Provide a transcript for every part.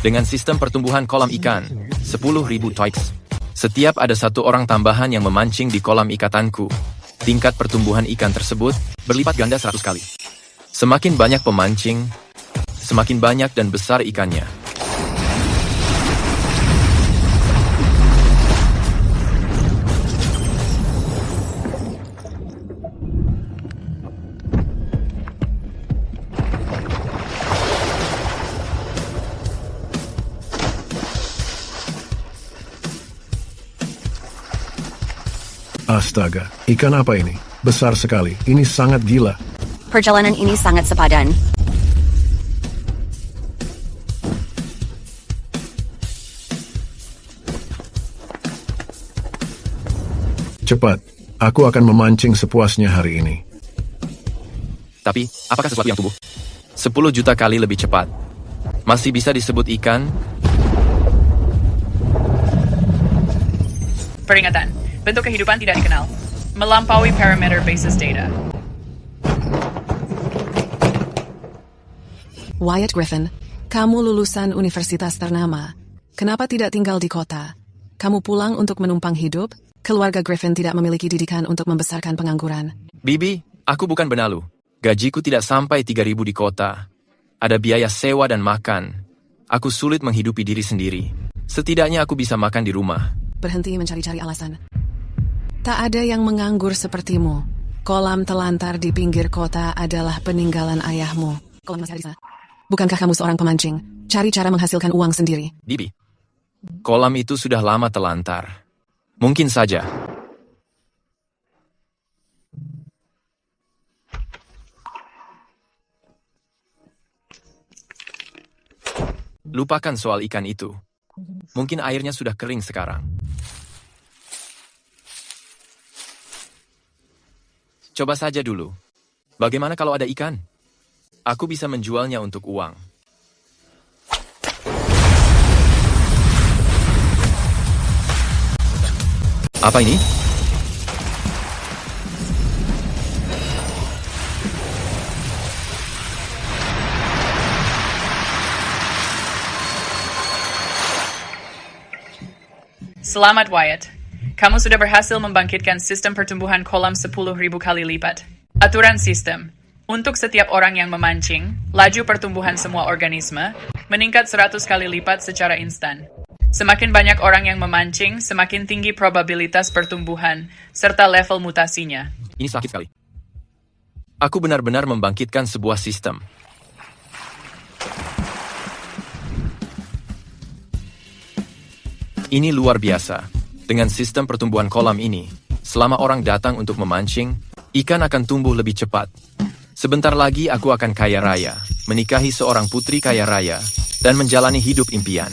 Dengan sistem pertumbuhan kolam ikan, 10.000 toiks. Setiap ada satu orang tambahan yang memancing di kolam ikatanku, tingkat pertumbuhan ikan tersebut berlipat ganda 100 kali. Semakin banyak pemancing, semakin banyak dan besar ikannya. Astaga, ikan apa ini? Besar sekali, ini sangat gila. Perjalanan ini sangat sepadan. Cepat, aku akan memancing sepuasnya hari ini. Tapi, apakah sesuatu yang tumbuh 10 juta kali lebih cepat masih bisa disebut ikan? Peringatan, bentuk kehidupan tidak dikenal. Melampaui parameter basis data. Wyatt Griffin, kamu lulusan universitas ternama. Kenapa tidak tinggal di kota? Kamu pulang untuk menumpang hidup? Keluarga Griffin tidak memiliki didikan untuk membesarkan pengangguran. Bibi, aku bukan benalu. Gajiku tidak sampai 3.000 di kota. Ada biaya sewa dan makan. Aku sulit menghidupi diri sendiri. Setidaknya aku bisa makan di rumah. Berhenti mencari-cari alasan. Tak ada yang menganggur sepertimu. Kolam telantar di pinggir kota adalah peninggalan ayahmu. Kolam masih ada di sana. Bukankah kamu seorang pemancing? Cari cara menghasilkan uang sendiri. Bibi, kolam itu sudah lama telantar. Mungkin saja. Lupakan soal ikan itu. Mungkin airnya sudah kering sekarang. Coba saja dulu. Bagaimana kalau ada ikan? Aku bisa menjualnya untuk uang. Apa ini? Selamat Wyatt. Kamu sudah berhasil membangkitkan sistem pertumbuhan kolam 10.000 kali lipat. Aturan sistem. Untuk setiap orang yang memancing, laju pertumbuhan semua organisme meningkat 100 kali lipat secara instan. Semakin banyak orang yang memancing, semakin tinggi probabilitas pertumbuhan, serta level mutasinya. Ini sakit sekali. Aku benar-benar membangkitkan sebuah sistem. Ini luar biasa. Dengan sistem pertumbuhan kolam ini, selama orang datang untuk memancing, ikan akan tumbuh lebih cepat. Sebentar lagi aku akan kaya raya, menikahi seorang putri kaya raya, dan menjalani hidup impian.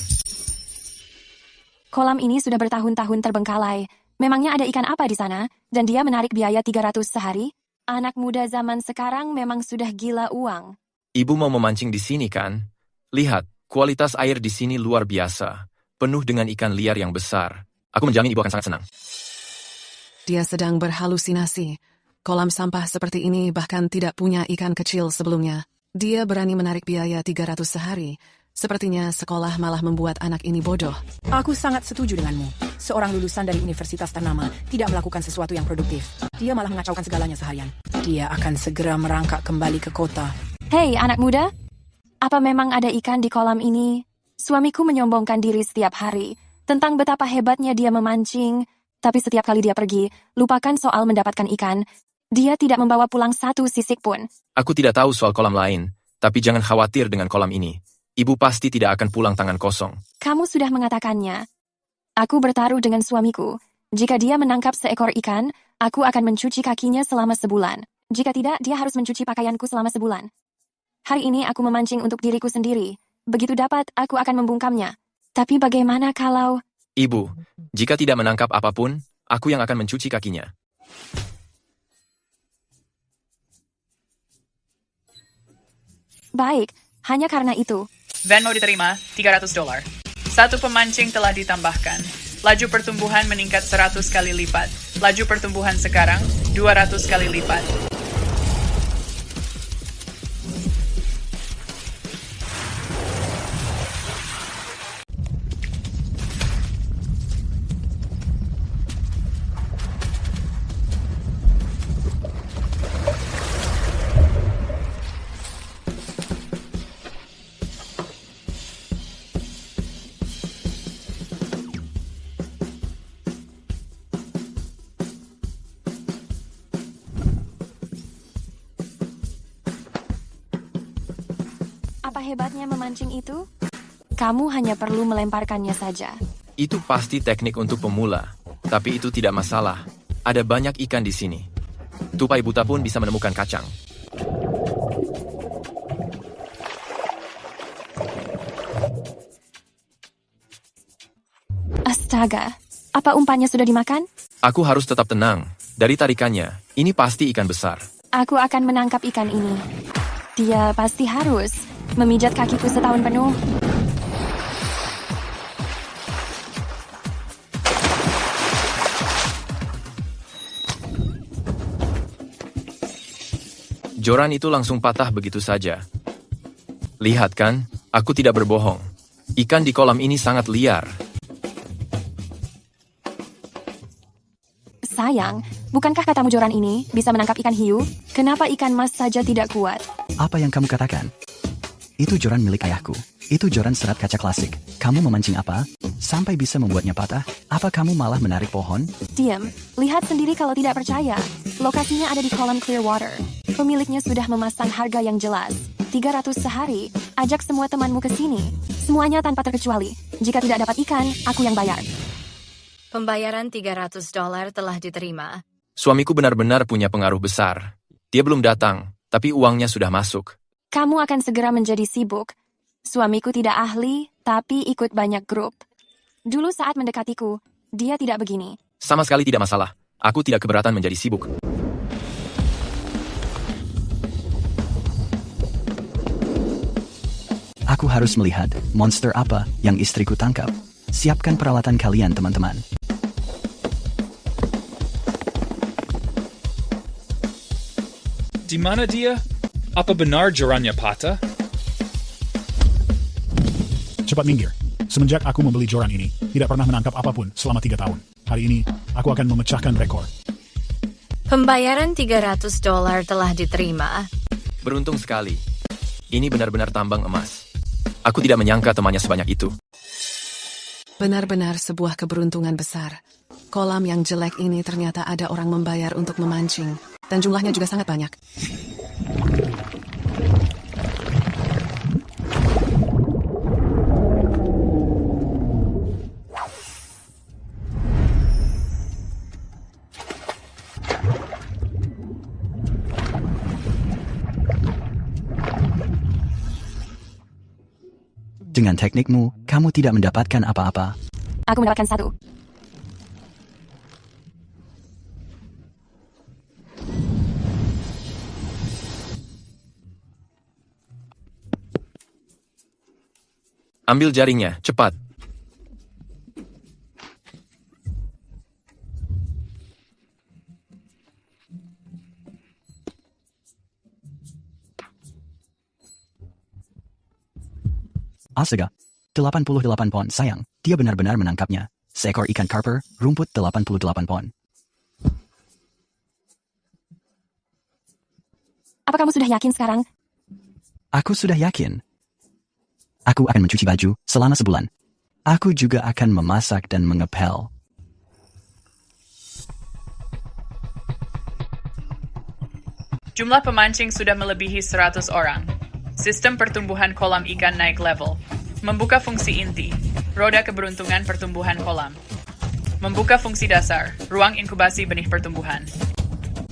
Kolam ini sudah bertahun-tahun terbengkalai. Memangnya ada ikan apa di sana? Dan dia menarik biaya 300 sehari? Anak muda zaman sekarang memang sudah gila uang. Ibu mau memancing di sini kan? Lihat, kualitas air di sini luar biasa. Penuh dengan ikan liar yang besar. Aku menjamin ibu akan sangat senang. Dia sedang berhalusinasi. Kolam sampah seperti ini bahkan tidak punya ikan kecil sebelumnya. Dia berani menarik biaya 300 sehari. Sepertinya sekolah malah membuat anak ini bodoh. Aku sangat setuju denganmu. Seorang lulusan dari universitas ternama tidak melakukan sesuatu yang produktif. Dia malah mengacaukan segalanya seharian. Dia akan segera merangkak kembali ke kota. Hei, anak muda. Apa memang ada ikan di kolam ini? Suamiku menyombongkan diri setiap hari tentang betapa hebatnya dia memancing. Tapi setiap kali dia pergi, lupakan soal mendapatkan ikan. Dia tidak membawa pulang satu sisik pun. Aku tidak tahu soal kolam lain, tapi jangan khawatir dengan kolam ini. Ibu pasti tidak akan pulang tangan kosong. Kamu sudah mengatakannya. Aku bertaruh dengan suamiku. Jika dia menangkap seekor ikan, aku akan mencuci kakinya selama sebulan. Jika tidak, dia harus mencuci pakaianku selama sebulan. Hari ini aku memancing untuk diriku sendiri. Begitu dapat, aku akan membungkamnya. Tapi bagaimana kalau... Ibu, jika tidak menangkap apapun, aku yang akan mencuci kakinya. Baik, hanya karena itu. Venmo diterima, $300. Satu pemancing telah ditambahkan. Laju pertumbuhan meningkat 100 kali lipat. Laju pertumbuhan sekarang, 200 kali lipat. hebatnya memancing itu? Kamu hanya perlu melemparkannya saja. Itu pasti teknik untuk pemula, tapi itu tidak masalah. Ada banyak ikan di sini. Tupai buta pun bisa menemukan kacang. Astaga, apa umpannya sudah dimakan? Aku harus tetap tenang. Dari tarikannya, ini pasti ikan besar. Aku akan menangkap ikan ini. Dia pasti harus memijat kakiku setahun penuh. Joran itu langsung patah begitu saja. Lihat kan, aku tidak berbohong. Ikan di kolam ini sangat liar. Sayang, bukankah katamu Joran ini bisa menangkap ikan hiu? Kenapa ikan mas saja tidak kuat? Apa yang kamu katakan? Itu joran milik ayahku. Itu joran serat kaca klasik. Kamu memancing apa? Sampai bisa membuatnya patah? Apa kamu malah menarik pohon? Diam, lihat sendiri kalau tidak percaya. Lokasinya ada di kolam Clearwater. Pemiliknya sudah memasang harga yang jelas. 300 sehari. Ajak semua temanmu ke sini. Semuanya tanpa terkecuali. Jika tidak dapat ikan, aku yang bayar. Pembayaran $300 telah diterima. Suamiku benar-benar punya pengaruh besar. Dia belum datang, tapi uangnya sudah masuk. Kamu akan segera menjadi sibuk. Suamiku tidak ahli, tapi ikut banyak grup. Dulu saat mendekatiku, dia tidak begini. Sama sekali tidak masalah. Aku tidak keberatan menjadi sibuk. Aku harus melihat monster apa yang istriku tangkap. Siapkan peralatan kalian, teman-teman. Di mana dia? Apa benar jorannya patah? Cepat minggir. Semenjak aku membeli joran ini, tidak pernah menangkap apapun selama 3 tahun. Hari ini, aku akan memecahkan rekor. Pembayaran $300 telah diterima. Beruntung sekali. Ini benar-benar tambang emas. Aku tidak menyangka temannya sebanyak itu. Benar-benar sebuah keberuntungan besar. Kolam yang jelek ini ternyata ada orang membayar untuk memancing. Dan jumlahnya juga sangat banyak. Dengan teknikmu, kamu tidak mendapatkan apa-apa. Aku mendapatkan 1. Ambil jaringnya, cepat. Astaga, 88 pon, sayang, dia benar-benar menangkapnya. Seekor ikan karper, rumput 88 pon. Apa kamu sudah yakin sekarang? Aku sudah yakin. Aku akan mencuci baju selama sebulan. Aku juga akan memasak dan mengepel. Jumlah pemancing sudah melebihi 100 orang. Sistem pertumbuhan kolam ikan naik level. Membuka fungsi inti, roda keberuntungan pertumbuhan kolam. Membuka fungsi dasar, ruang inkubasi benih pertumbuhan.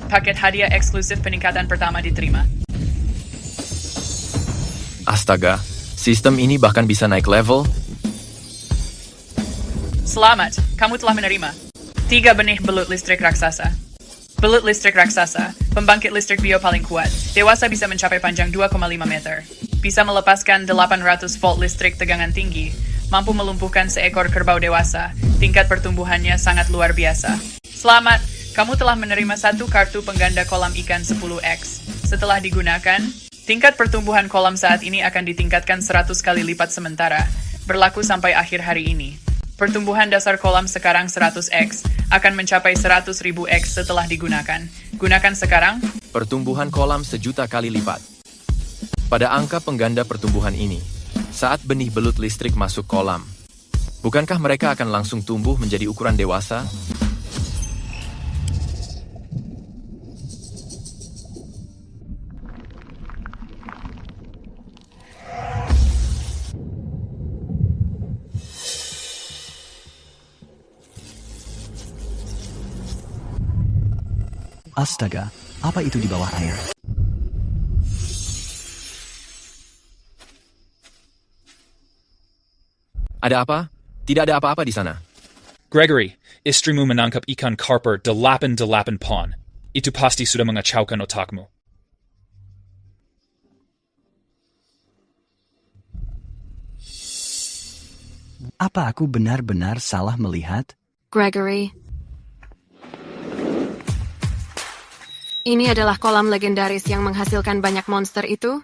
Paket hadiah eksklusif peningkatan pertama diterima. Astaga, sistem ini bahkan bisa naik level. Selamat, kamu telah menerima 3 benih belut listrik raksasa. Belut listrik raksasa, pembangkit listrik bio paling kuat. Dewasa bisa mencapai panjang 2,5 meter. Bisa melepaskan 800 volt listrik tegangan tinggi. Mampu melumpuhkan seekor kerbau dewasa. Tingkat pertumbuhannya sangat luar biasa. Selamat, kamu telah menerima 1 kartu pengganda kolam ikan 10X. Setelah digunakan, tingkat pertumbuhan kolam saat ini akan ditingkatkan 100 kali lipat sementara. Berlaku sampai akhir hari ini. Pertumbuhan dasar kolam sekarang 100X, akan mencapai 100.000 X setelah digunakan. Gunakan sekarang. Pertumbuhan kolam 1.000.000 kali lipat. Pada angka pengganda pertumbuhan ini, saat benih belut listrik masuk kolam, bukankah mereka akan langsung tumbuh menjadi ukuran dewasa? Astaga, apa itu di bawah air? Ada apa? Tidak ada apa-apa di sana. Gregory, istrimu menangkap ikan karper 8 pon. Itu pasti sudah mengacaukan otakmu. Apa aku benar-benar salah melihat? Gregory. Ini adalah kolam legendaris yang menghasilkan banyak monster itu?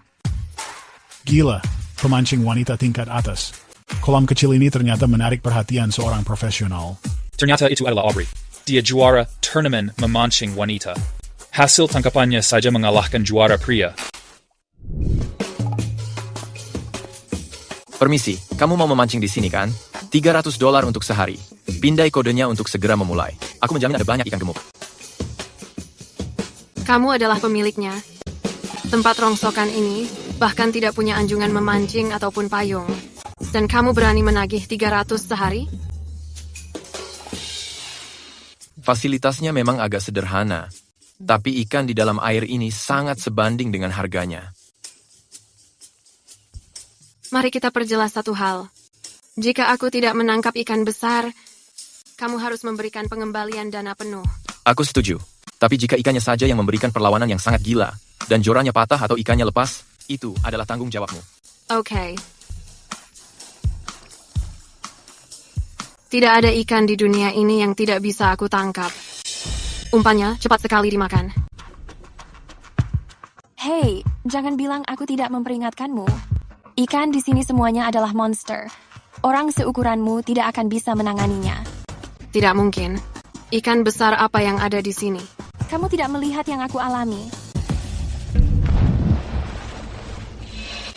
Gila, pemancing wanita tingkat atas. Kolam kecil ini ternyata menarik perhatian seorang profesional. Ternyata itu adalah Aubrey. Dia juara turnamen memancing wanita. Hasil tangkapannya saja mengalahkan juara pria. Permisi, kamu mau memancing di sini kan? $300 untuk sehari. Pindai kodenya untuk segera memulai. Aku menjamin ada banyak ikan gemuk. Kamu adalah pemiliknya. Tempat rongsokan ini bahkan tidak punya anjungan memancing ataupun payung. Dan kamu berani menagih 300 sehari? Fasilitasnya memang agak sederhana, tapi ikan di dalam air ini sangat sebanding dengan harganya. Mari kita perjelas satu hal. Jika aku tidak menangkap ikan besar, kamu harus memberikan pengembalian dana penuh. Aku setuju, tapi jika ikannya saja yang memberikan perlawanan yang sangat gila, dan jorannya patah atau ikannya lepas, itu adalah tanggung jawabmu. Oke. Tidak ada ikan di dunia ini yang tidak bisa aku tangkap. Umpannya cepat sekali dimakan. Hei, jangan bilang aku tidak memperingatkanmu. Ikan di sini semuanya adalah monster. Orang seukuranmu tidak akan bisa menanganinya. Tidak mungkin. Ikan besar apa yang ada di sini? Kamu tidak melihat yang aku alami.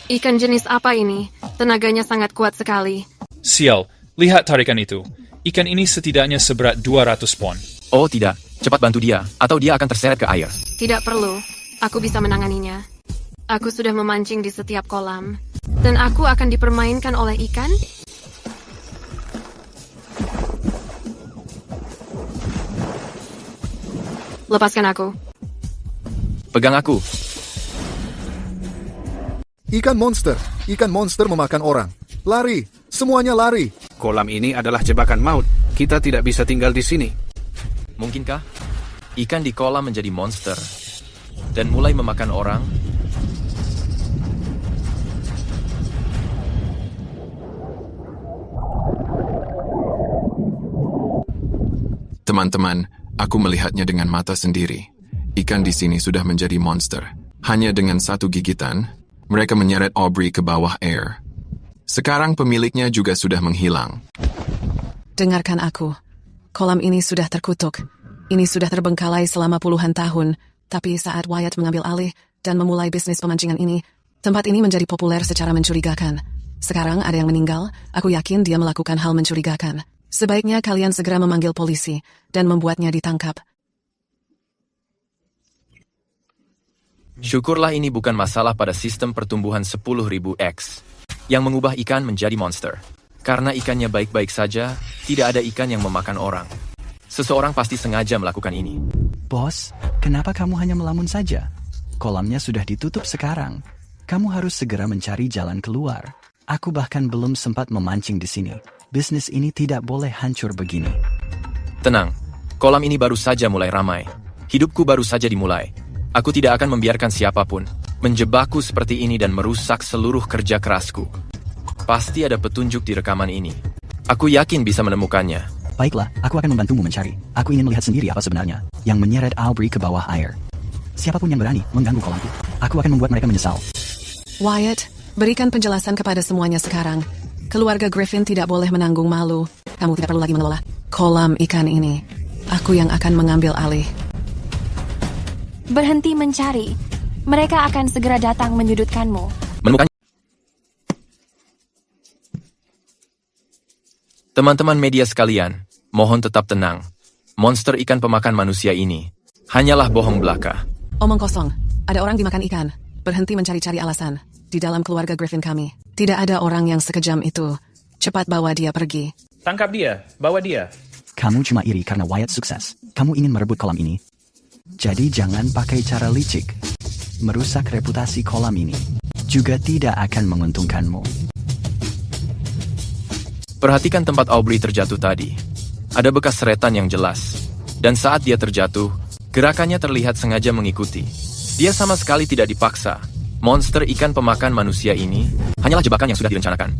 Ikan jenis apa ini? Tenaganya sangat kuat sekali. Sial, lihat tarikan itu. Ikan ini setidaknya seberat 200 pon. Oh tidak, cepat bantu dia, atau dia akan terseret ke air. Tidak perlu, aku bisa menanganinya. Aku sudah memancing di setiap kolam. Dan aku akan dipermainkan oleh ikan? Lepaskan aku. Pegang aku. Ikan monster memakan orang. Lari, semuanya lari. Kolam ini adalah jebakan maut. Kita tidak bisa tinggal di sini. Mungkinkah ikan di kolam menjadi monster dan mulai memakan orang? Teman-teman, aku melihatnya dengan mata sendiri. Ikan di sini sudah menjadi monster. Hanya dengan satu gigitan, mereka menyeret Aubrey ke bawah air. Sekarang pemiliknya juga sudah menghilang. Dengarkan aku. Kolam ini sudah terkutuk. Ini sudah terbengkalai selama puluhan tahun. Tapi saat Wyatt mengambil alih dan memulai bisnis pemancingan ini, tempat ini menjadi populer secara mencurigakan. Sekarang ada yang meninggal, aku yakin dia melakukan hal mencurigakan. Sebaiknya kalian segera memanggil polisi dan membuatnya ditangkap. Syukurlah ini bukan masalah pada sistem pertumbuhan 10.000x yang mengubah ikan menjadi monster. Karena ikannya baik-baik saja, tidak ada ikan yang memakan orang. Seseorang pasti sengaja melakukan ini. Bos, kenapa kamu hanya melamun saja? Kolamnya sudah ditutup sekarang. Kamu harus segera mencari jalan keluar. Aku bahkan belum sempat memancing di sini. Bisnis ini tidak boleh hancur begini. Tenang, kolam ini baru saja mulai ramai. Hidupku baru saja dimulai. Aku tidak akan membiarkan siapapun menjebakku seperti ini dan merusak seluruh kerja kerasku. Pasti ada petunjuk di rekaman ini. Aku yakin bisa menemukannya. Baiklah, aku akan membantumu mencari. Aku ingin melihat sendiri apa sebenarnya yang menyeret Aubrey ke bawah air. Siapapun yang berani mengganggu kolamku, aku akan membuat mereka menyesal. Wyatt, berikan penjelasan kepada semuanya sekarang. Keluarga Griffin tidak boleh menanggung malu. Kamu tidak perlu lagi mengelola kolam ikan ini. Aku yang akan mengambil alih. Berhenti mencari. Mereka akan segera datang menyudutkanmu. Menemukan. Teman-teman media sekalian, mohon tetap tenang. Monster ikan pemakan manusia ini hanyalah bohong belaka. Omong kosong. Ada orang dimakan ikan. Berhenti mencari-cari alasan. Di dalam keluarga Griffin kami, tidak ada orang yang sekejam itu. Cepat bawa dia pergi. Tangkap dia, bawa dia. Kamu cuma iri karena Wyatt sukses. Kamu ingin merebut kolam ini. Jadi jangan pakai cara licik. Merusak reputasi kolam ini juga tidak akan menguntungkanmu. Perhatikan tempat Aubrey terjatuh tadi. Ada bekas seretan yang jelas. Dan saat dia terjatuh, gerakannya terlihat sengaja mengikuti. Dia sama sekali tidak dipaksa. Monster ikan pemakan manusia ini hanyalah jebakan yang sudah direncanakan.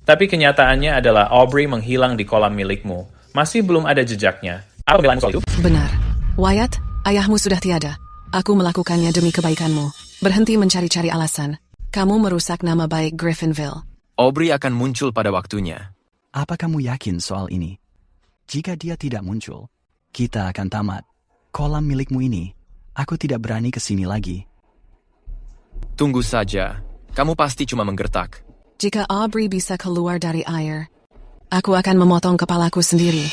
Tapi kenyataannya adalah Aubrey menghilang di kolam milikmu. Masih belum ada jejaknya. Apa pembelaanmu soal itu? Benar. Wyatt, ayahmu sudah tiada. Aku melakukannya demi kebaikanmu. Berhenti mencari-cari alasan. Kamu merusak nama baik Griffinville. Aubrey akan muncul pada waktunya. Apa kamu yakin soal ini? Jika dia tidak muncul, kita akan tamat. Kolam milikmu ini, aku tidak berani ke sini lagi. Tunggu saja. Kamu pasti cuma menggertak. Jika Aubrey bisa keluar dari air, aku akan memotong kepalaku sendiri.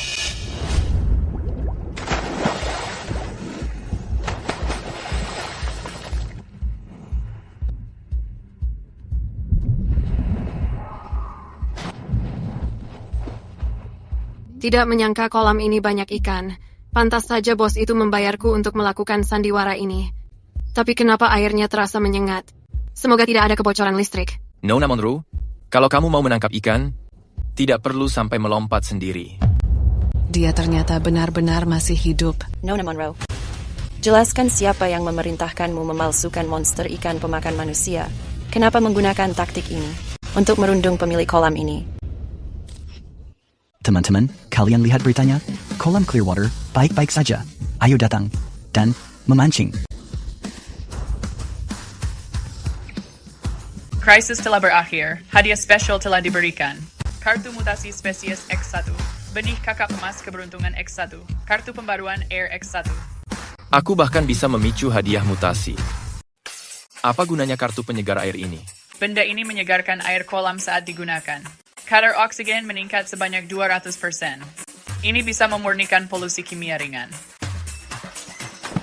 Tidak menyangka kolam ini banyak ikan. Pantas saja bos itu membayarku untuk melakukan sandiwara ini. Tapi kenapa airnya terasa menyengat? Semoga tidak ada kebocoran listrik. Nona Monroe, kalau kamu mau menangkap ikan, tidak perlu sampai melompat sendiri. Dia ternyata benar-benar masih hidup. Nona Monroe, jelaskan siapa yang memerintahkanmu memalsukan monster ikan pemakan manusia. Kenapa menggunakan taktik ini untuk merundung pemilik kolam ini? Teman-teman, kalian lihat beritanya? Kolam Clearwater baik-baik saja. Ayo datang dan memancing. Krisis telah berakhir. Hadiah spesial telah diberikan. Kartu mutasi spesies X1. Benih kakap emas keberuntungan X1. Kartu pembaruan Air X1. Aku bahkan bisa memicu hadiah mutasi. Apa gunanya kartu penyegar air ini? Benda ini menyegarkan air kolam saat digunakan. Kadar oksigen meningkat sebanyak 200%. Ini bisa memurnikan polusi kimia ringan.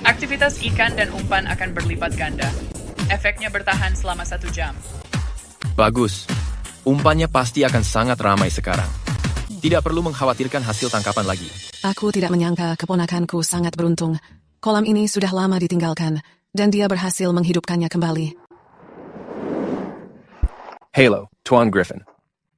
Aktivitas ikan dan umpan akan berlipat ganda. Efeknya bertahan selama 1 jam. Bagus. Umpannya pasti akan sangat ramai sekarang. Tidak perlu mengkhawatirkan hasil tangkapan lagi. Aku tidak menyangka keponakanku sangat beruntung. Kolam ini sudah lama ditinggalkan, dan dia berhasil menghidupkannya kembali. Halo, Tuan Griffin.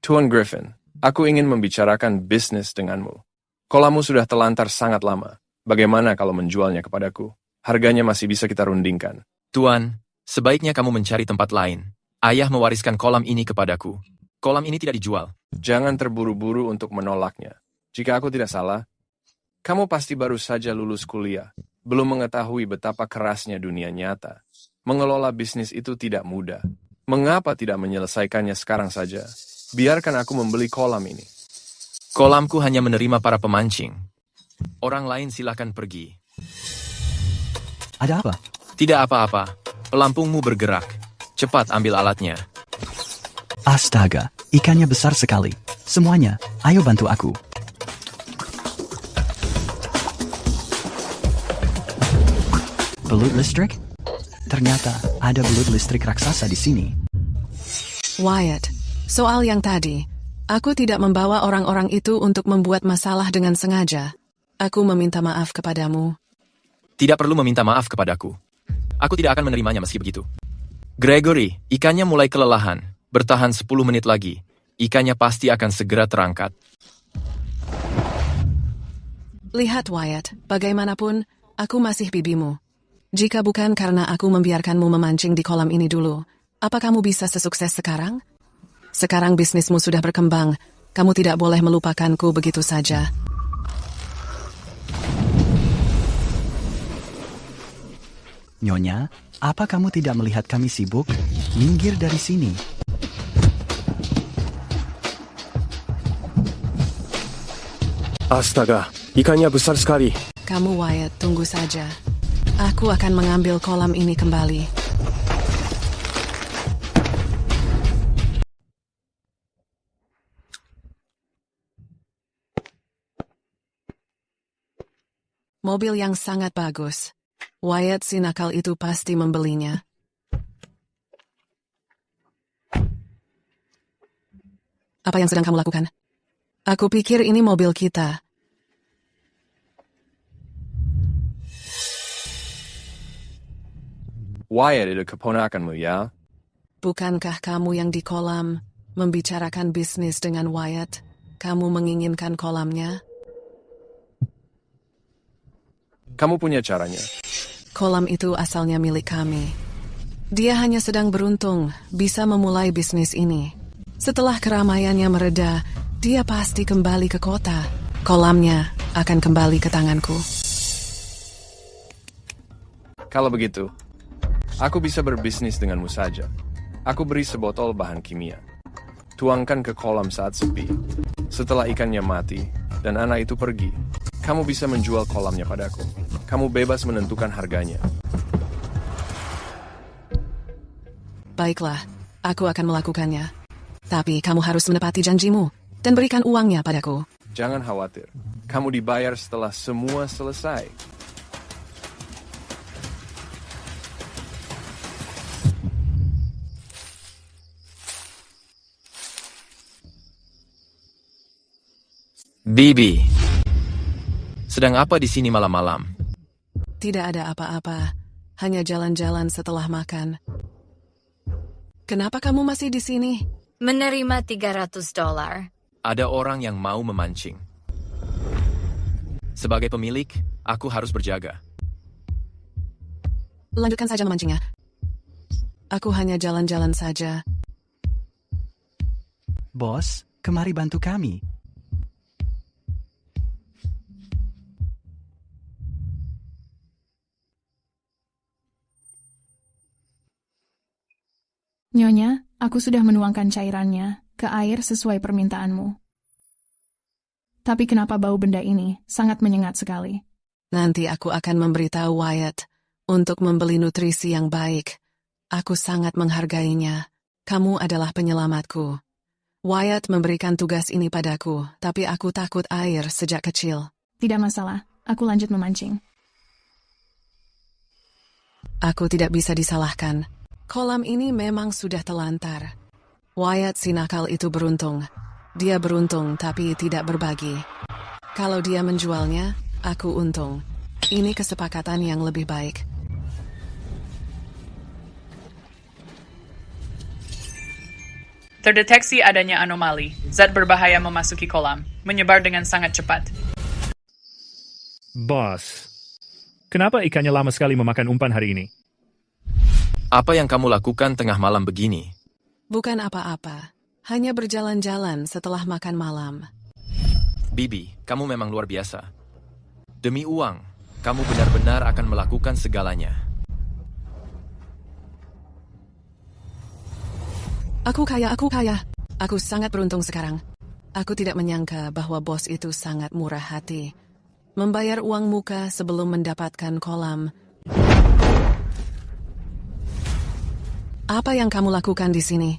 Tuan Griffin, aku ingin membicarakan bisnis denganmu. Kolammu sudah telantar sangat lama. Bagaimana kalau menjualnya kepadaku? Harganya masih bisa kita rundingkan. Tuan, sebaiknya kamu mencari tempat lain. Ayah mewariskan kolam ini kepadaku. Kolam ini tidak dijual. Jangan terburu-buru untuk menolaknya. Jika aku tidak salah, kamu pasti baru saja lulus kuliah. Belum mengetahui betapa kerasnya dunia nyata. Mengelola bisnis itu tidak mudah. Mengapa tidak menyelesaikannya sekarang saja? Biarkan aku membeli kolam ini. Kolamku hanya menerima para pemancing. Orang lain silakan pergi. Ada apa? Tidak apa-apa. Pelampungmu bergerak. Cepat ambil alatnya. Astaga, ikannya besar sekali. Semuanya, ayo bantu aku. Belut listrik? Ternyata ada belut listrik raksasa di sini. Wyatt, soal yang tadi, aku tidak membawa orang-orang itu untuk membuat masalah dengan sengaja. Aku meminta maaf kepadamu. Tidak perlu meminta maaf kepadaku. Aku tidak akan menerimanya meski begitu. Gregory, ikannya mulai kelelahan. Bertahan 10 menit lagi. Ikannya pasti akan segera terangkat. Lihat Wyatt, bagaimanapun, aku masih bibimu. Jika bukan karena aku membiarkanmu memancing di kolam ini dulu, apa kamu bisa sesukses sekarang? Sekarang bisnismu sudah berkembang. Kamu tidak boleh melupakanku begitu saja. Nyonya, apa kamu tidak melihat kami sibuk? Minggir dari sini. Astaga, ikannya besar sekali. Kamu Wyatt, tunggu saja. Aku akan mengambil kolam ini kembali. Mobil yang sangat bagus. Wyatt si nakal itu pasti membelinya. Apa yang sedang kamu lakukan? Aku pikir ini mobil kita. Wyatt itu keponakanmu, ya? Bukankah kamu yang di kolam membicarakan bisnis dengan Wyatt? Kamu menginginkan kolamnya? Kamu punya caranya. Kolam itu asalnya milik kami. Dia hanya sedang beruntung bisa memulai bisnis ini. Setelah keramaiannya mereda, dia pasti kembali ke kota. Kolamnya akan kembali ke tanganku. Kalau begitu, aku bisa berbisnis denganmu saja. Aku beri sebotol bahan kimia. Tuangkan ke kolam saat sepi. Setelah ikannya mati dan anak itu pergi, kamu bisa menjual kolamnya padaku. Kamu bebas menentukan harganya. Baiklah, aku akan melakukannya. Tapi kamu harus menepati janjimu dan berikan uangnya padaku. Jangan khawatir, kamu dibayar setelah semua selesai. Bibi, sedang apa di sini malam-malam? Tidak ada apa-apa, hanya jalan-jalan setelah makan. Kenapa kamu masih di sini? Menerima $300. Ada orang yang mau memancing. Sebagai pemilik, aku harus berjaga. Lanjutkan saja memancingnya. Aku hanya jalan-jalan saja. Bos, kemari bantu kami. Nyonya, aku sudah menuangkan cairannya ke air sesuai permintaanmu. Tapi kenapa bau benda ini sangat menyengat sekali? Nanti aku akan memberitahu Wyatt untuk membeli nutrisi yang baik. Aku sangat menghargainya. Kamu adalah penyelamatku. Wyatt memberikan tugas ini padaku, tapi aku takut air sejak kecil. Tidak masalah, aku lanjut memancing. Aku tidak bisa disalahkan. Kolam ini memang sudah telantar. Wyatt si nakal itu beruntung. Dia beruntung tapi tidak berbagi. Kalau dia menjualnya, aku untung. Ini kesepakatan yang lebih baik. Terdeteksi adanya anomali. Zat berbahaya memasuki kolam, menyebar dengan sangat cepat. Bos, kenapa ikannya lama sekali memakan umpan hari ini? Apa yang kamu lakukan tengah malam begini? Bukan apa-apa. Hanya berjalan-jalan setelah makan malam. Bibi, kamu memang luar biasa. Demi uang, kamu benar-benar akan melakukan segalanya. Aku kaya. Aku sangat beruntung sekarang. Aku tidak menyangka bahwa bos itu sangat murah hati. Membayar uang muka sebelum mendapatkan kolam. Apa yang kamu lakukan di sini?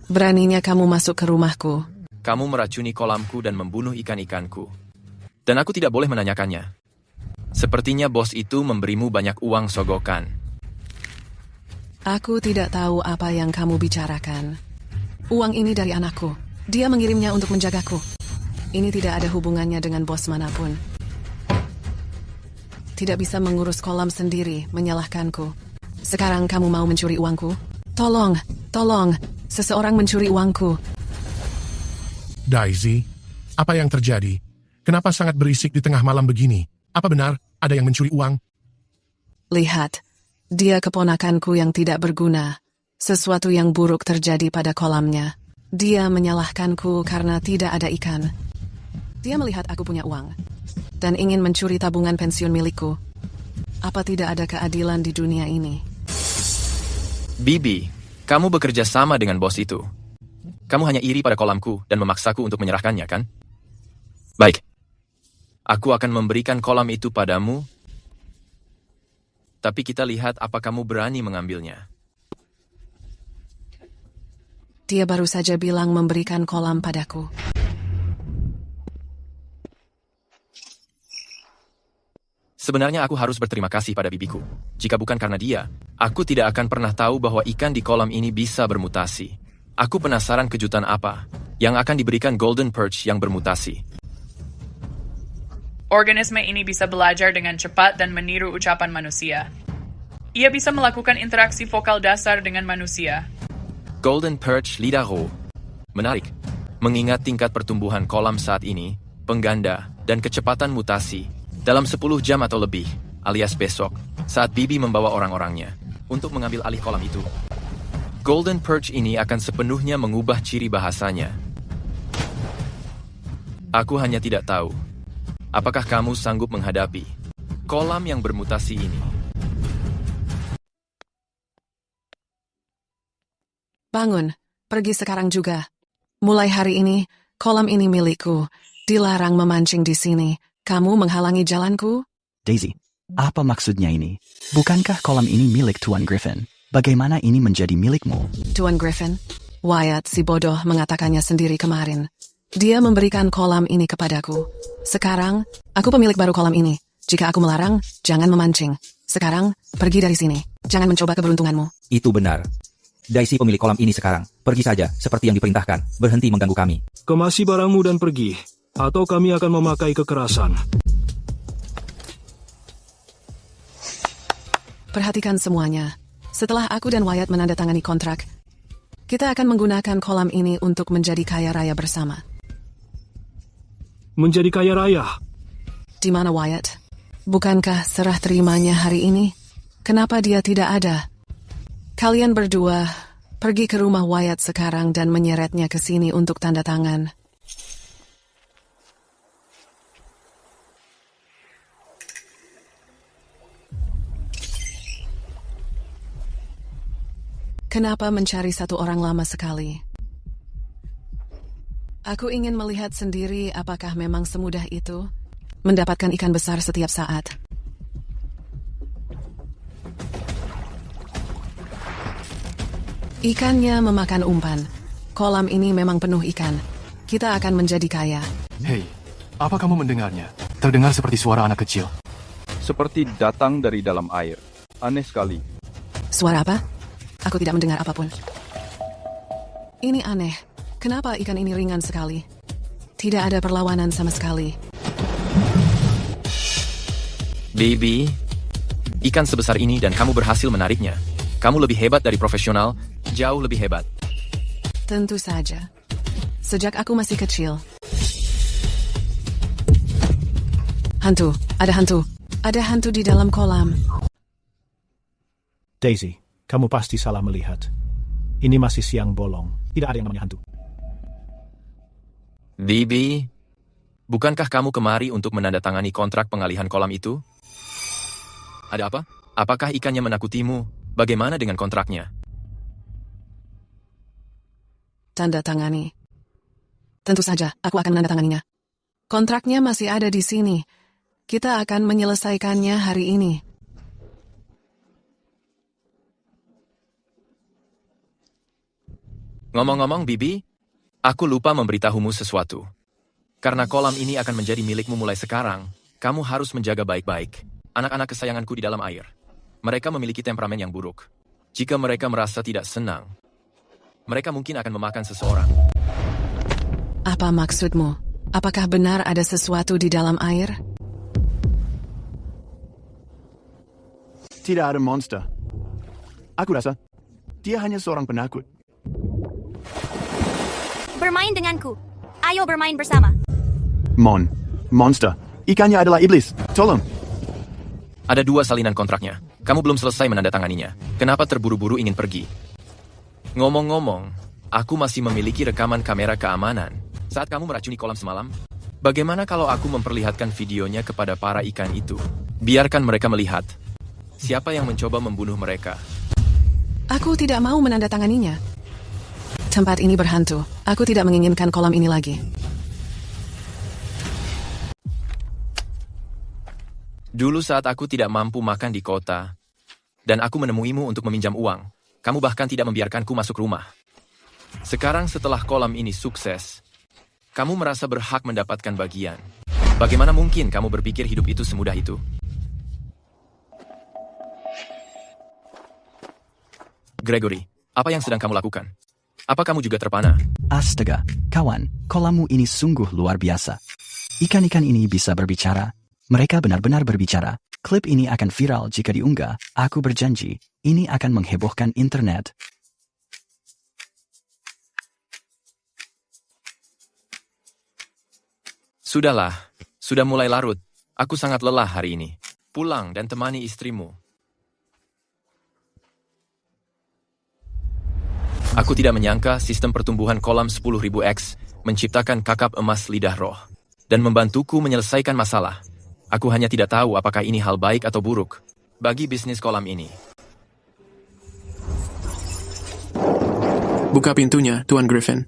Beraninya kamu masuk ke rumahku. Kamu meracuni kolamku dan membunuh ikan-ikanku. Dan aku tidak boleh menanyakannya. Sepertinya bos itu memberimu banyak uang sogokan. Aku tidak tahu apa yang kamu bicarakan. Uang ini dari anakku. Dia mengirimnya untuk menjagaku. Ini tidak ada hubungannya dengan bos manapun. Tidak bisa mengurus kolam sendiri, menyalahkanku. Sekarang kamu mau mencuri uangku? Tolong, seseorang mencuri uangku. Daisy, apa yang terjadi? Kenapa sangat berisik di tengah malam begini? Apa benar ada yang mencuri uang? Lihat, dia keponakanku yang tidak berguna. Sesuatu yang buruk terjadi pada kolamnya. Dia menyalahkanku karena tidak ada ikan. Dia melihat aku punya uang dan ingin mencuri tabungan pensiun milikku. Apa tidak ada keadilan di dunia ini? Bibi, kamu bekerja sama dengan bos itu. Kamu hanya iri pada kolamku dan memaksaku untuk menyerahkannya, kan? Baik. Aku akan memberikan kolam itu padamu. Tapi kita lihat apa kamu berani mengambilnya. Dia baru saja bilang memberikan kolam padaku. Sebenarnya aku harus berterima kasih pada bibiku. Jika bukan karena dia, aku tidak akan pernah tahu bahwa ikan di kolam ini bisa bermutasi. Aku penasaran kejutan apa yang akan diberikan Golden Perch yang bermutasi. Organisme ini bisa belajar dengan cepat dan meniru ucapan manusia. Ia bisa melakukan interaksi vokal dasar dengan manusia. Golden Perch Lidaro. Menarik. Mengingat tingkat pertumbuhan kolam saat ini, pengganda, dan kecepatan mutasi, dalam 10 jam atau lebih, alias besok, saat Bibi membawa orang-orangnya untuk mengambil alih kolam itu. Golden Perch ini akan sepenuhnya mengubah ciri bahasanya. Aku hanya tidak tahu, apakah kamu sanggup menghadapi kolam yang bermutasi ini. Bangun, pergi sekarang juga. Mulai hari ini, kolam ini milikku. Dilarang memancing di sini. Kamu menghalangi jalanku? Daisy, apa maksudnya ini? Bukankah kolam ini milik Tuan Griffin? Bagaimana ini menjadi milikmu? Tuan Griffin, Wyatt si bodoh mengatakannya sendiri kemarin. Dia memberikan kolam ini kepadaku. Sekarang, aku pemilik baru kolam ini. Jika aku melarang, jangan memancing. Sekarang, pergi dari sini. Jangan mencoba keberuntunganmu. Itu benar. Daisy pemilik kolam ini sekarang. Pergi saja, seperti yang diperintahkan. Berhenti mengganggu kami. Kemasi barangmu dan pergi, atau kami akan memakai kekerasan. Perhatikan semuanya. Setelah aku dan Wyatt menandatangani kontrak, kita akan menggunakan kolam ini untuk menjadi kaya raya bersama. Menjadi kaya raya? Di mana Wyatt? Bukankah serah terimanya hari ini? Kenapa dia tidak ada? Kalian berdua pergi ke rumah Wyatt sekarang dan menyeretnya ke sini untuk tanda tangan. Kenapa mencari satu orang lama sekali? Aku ingin melihat sendiri apakah memang semudah itu mendapatkan ikan besar setiap saat. Ikannya memakan umpan. Kolam ini memang penuh ikan. Kita akan menjadi kaya. Hei, apa kamu mendengarnya? Terdengar seperti suara anak kecil. Seperti datang dari dalam air. Aneh sekali. Suara apa? Aku tidak mendengar apapun. Ini aneh. Kenapa ikan ini ringan sekali? Tidak ada perlawanan sama sekali. Baby, ikan sebesar ini dan kamu berhasil menariknya. Kamu lebih hebat dari profesional, jauh lebih hebat. Tentu saja. Sejak aku masih kecil. Hantu, ada hantu. Ada hantu di dalam kolam. Daisy, kamu pasti salah melihat. Ini masih siang bolong. Tidak ada yang namanya hantu. Bibi, bukankah kamu kemari untuk menandatangani kontrak pengalihan kolam itu? Ada apa? Apakah ikannya menakutimu? Bagaimana dengan kontraknya? Tanda tangani. Tentu saja, aku akan menandatanganinya. Kontraknya masih ada di sini. Kita akan menyelesaikannya hari ini. Ngomong-ngomong, Bibi, aku lupa memberitahumu sesuatu. Karena kolam ini akan menjadi milikmu mulai sekarang, kamu harus menjaga baik-baik anak-anak kesayanganku di dalam air. Mereka memiliki temperamen yang buruk. Jika mereka merasa tidak senang, mereka mungkin akan memakan seseorang. Apa maksudmu? Apakah benar ada sesuatu di dalam air? Tidak ada monster. Aku rasa dia hanya seorang penakut. Bermain denganku. Ayo bermain bersama. Monster. Ikannya adalah iblis. Tolong. Ada 2 salinan kontraknya. Kamu belum selesai menandatanganinya. Kenapa terburu-buru ingin pergi? Ngomong-ngomong, aku masih memiliki rekaman kamera keamanan saat kamu meracuni kolam semalam. Bagaimana kalau aku memperlihatkan videonya kepada para ikan itu? Biarkan mereka melihat siapa yang mencoba membunuh mereka. Aku tidak mau menandatanganinya. Tempat ini berhantu. Aku tidak menginginkan kolam ini lagi. Dulu saat aku tidak mampu makan di kota, dan aku menemuimu untuk meminjam uang, kamu bahkan tidak membiarkanku masuk rumah. Sekarang setelah kolam ini sukses, kamu merasa berhak mendapatkan bagian. Bagaimana mungkin kamu berpikir hidup itu semudah itu? Gregory, apa yang sedang kamu lakukan? Apa kamu juga terpana? Astaga, kawan, kolammu ini sungguh luar biasa. Ikan-ikan ini bisa berbicara. Mereka benar-benar berbicara. Klip ini akan viral jika diunggah. Aku berjanji, ini akan menghebohkan internet. Sudahlah, sudah mulai larut. Aku sangat lelah hari ini. Pulang dan temani istrimu. Aku tidak menyangka sistem pertumbuhan kolam 10.000X menciptakan kakap emas lidah roh dan membantuku menyelesaikan masalah. Aku hanya tidak tahu apakah ini hal baik atau buruk bagi bisnis kolam ini. Buka pintunya, Tuan Griffin.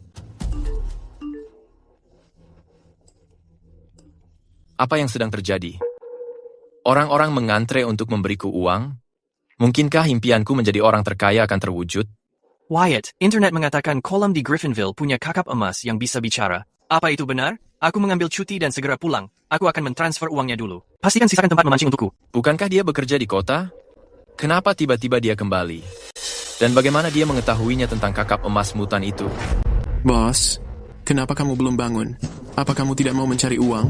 Apa yang sedang terjadi? Orang-orang mengantre untuk memberiku uang? Mungkinkah impianku menjadi orang terkaya akan terwujud? Wyatt, internet mengatakan kolam di Griffinville punya kakap emas yang bisa bicara. Apa itu benar? Aku mengambil cuti dan segera pulang. Aku akan mentransfer uangnya dulu. Pastikan sisakan tempat memancing untukku. Bukankah dia bekerja di kota? Kenapa tiba-tiba dia kembali? Dan bagaimana dia mengetahuinya tentang kakap emas mutan itu? Bos, kenapa kamu belum bangun? Apa kamu tidak mau mencari uang?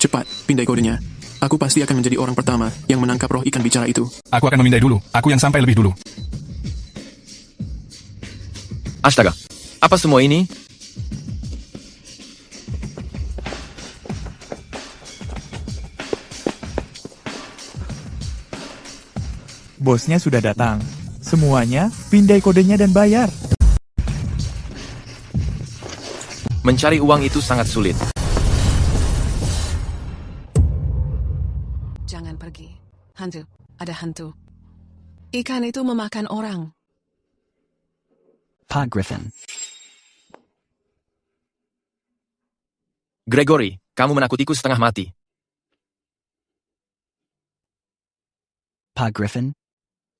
Cepat, pindai kodenya. Aku pasti akan menjadi orang pertama yang menangkap roh ikan bicara itu. Aku akan memindai dulu. Aku yang sampai lebih dulu. Astaga, apa semua ini? Bosnya sudah datang. Semuanya, pindai kodenya dan bayar. Mencari uang itu sangat sulit. Jangan pergi. Hantu. Ada hantu. Ikan itu memakan orang. Pak Griffin. Gregory, kamu menakutiku setengah mati. Pak Griffin,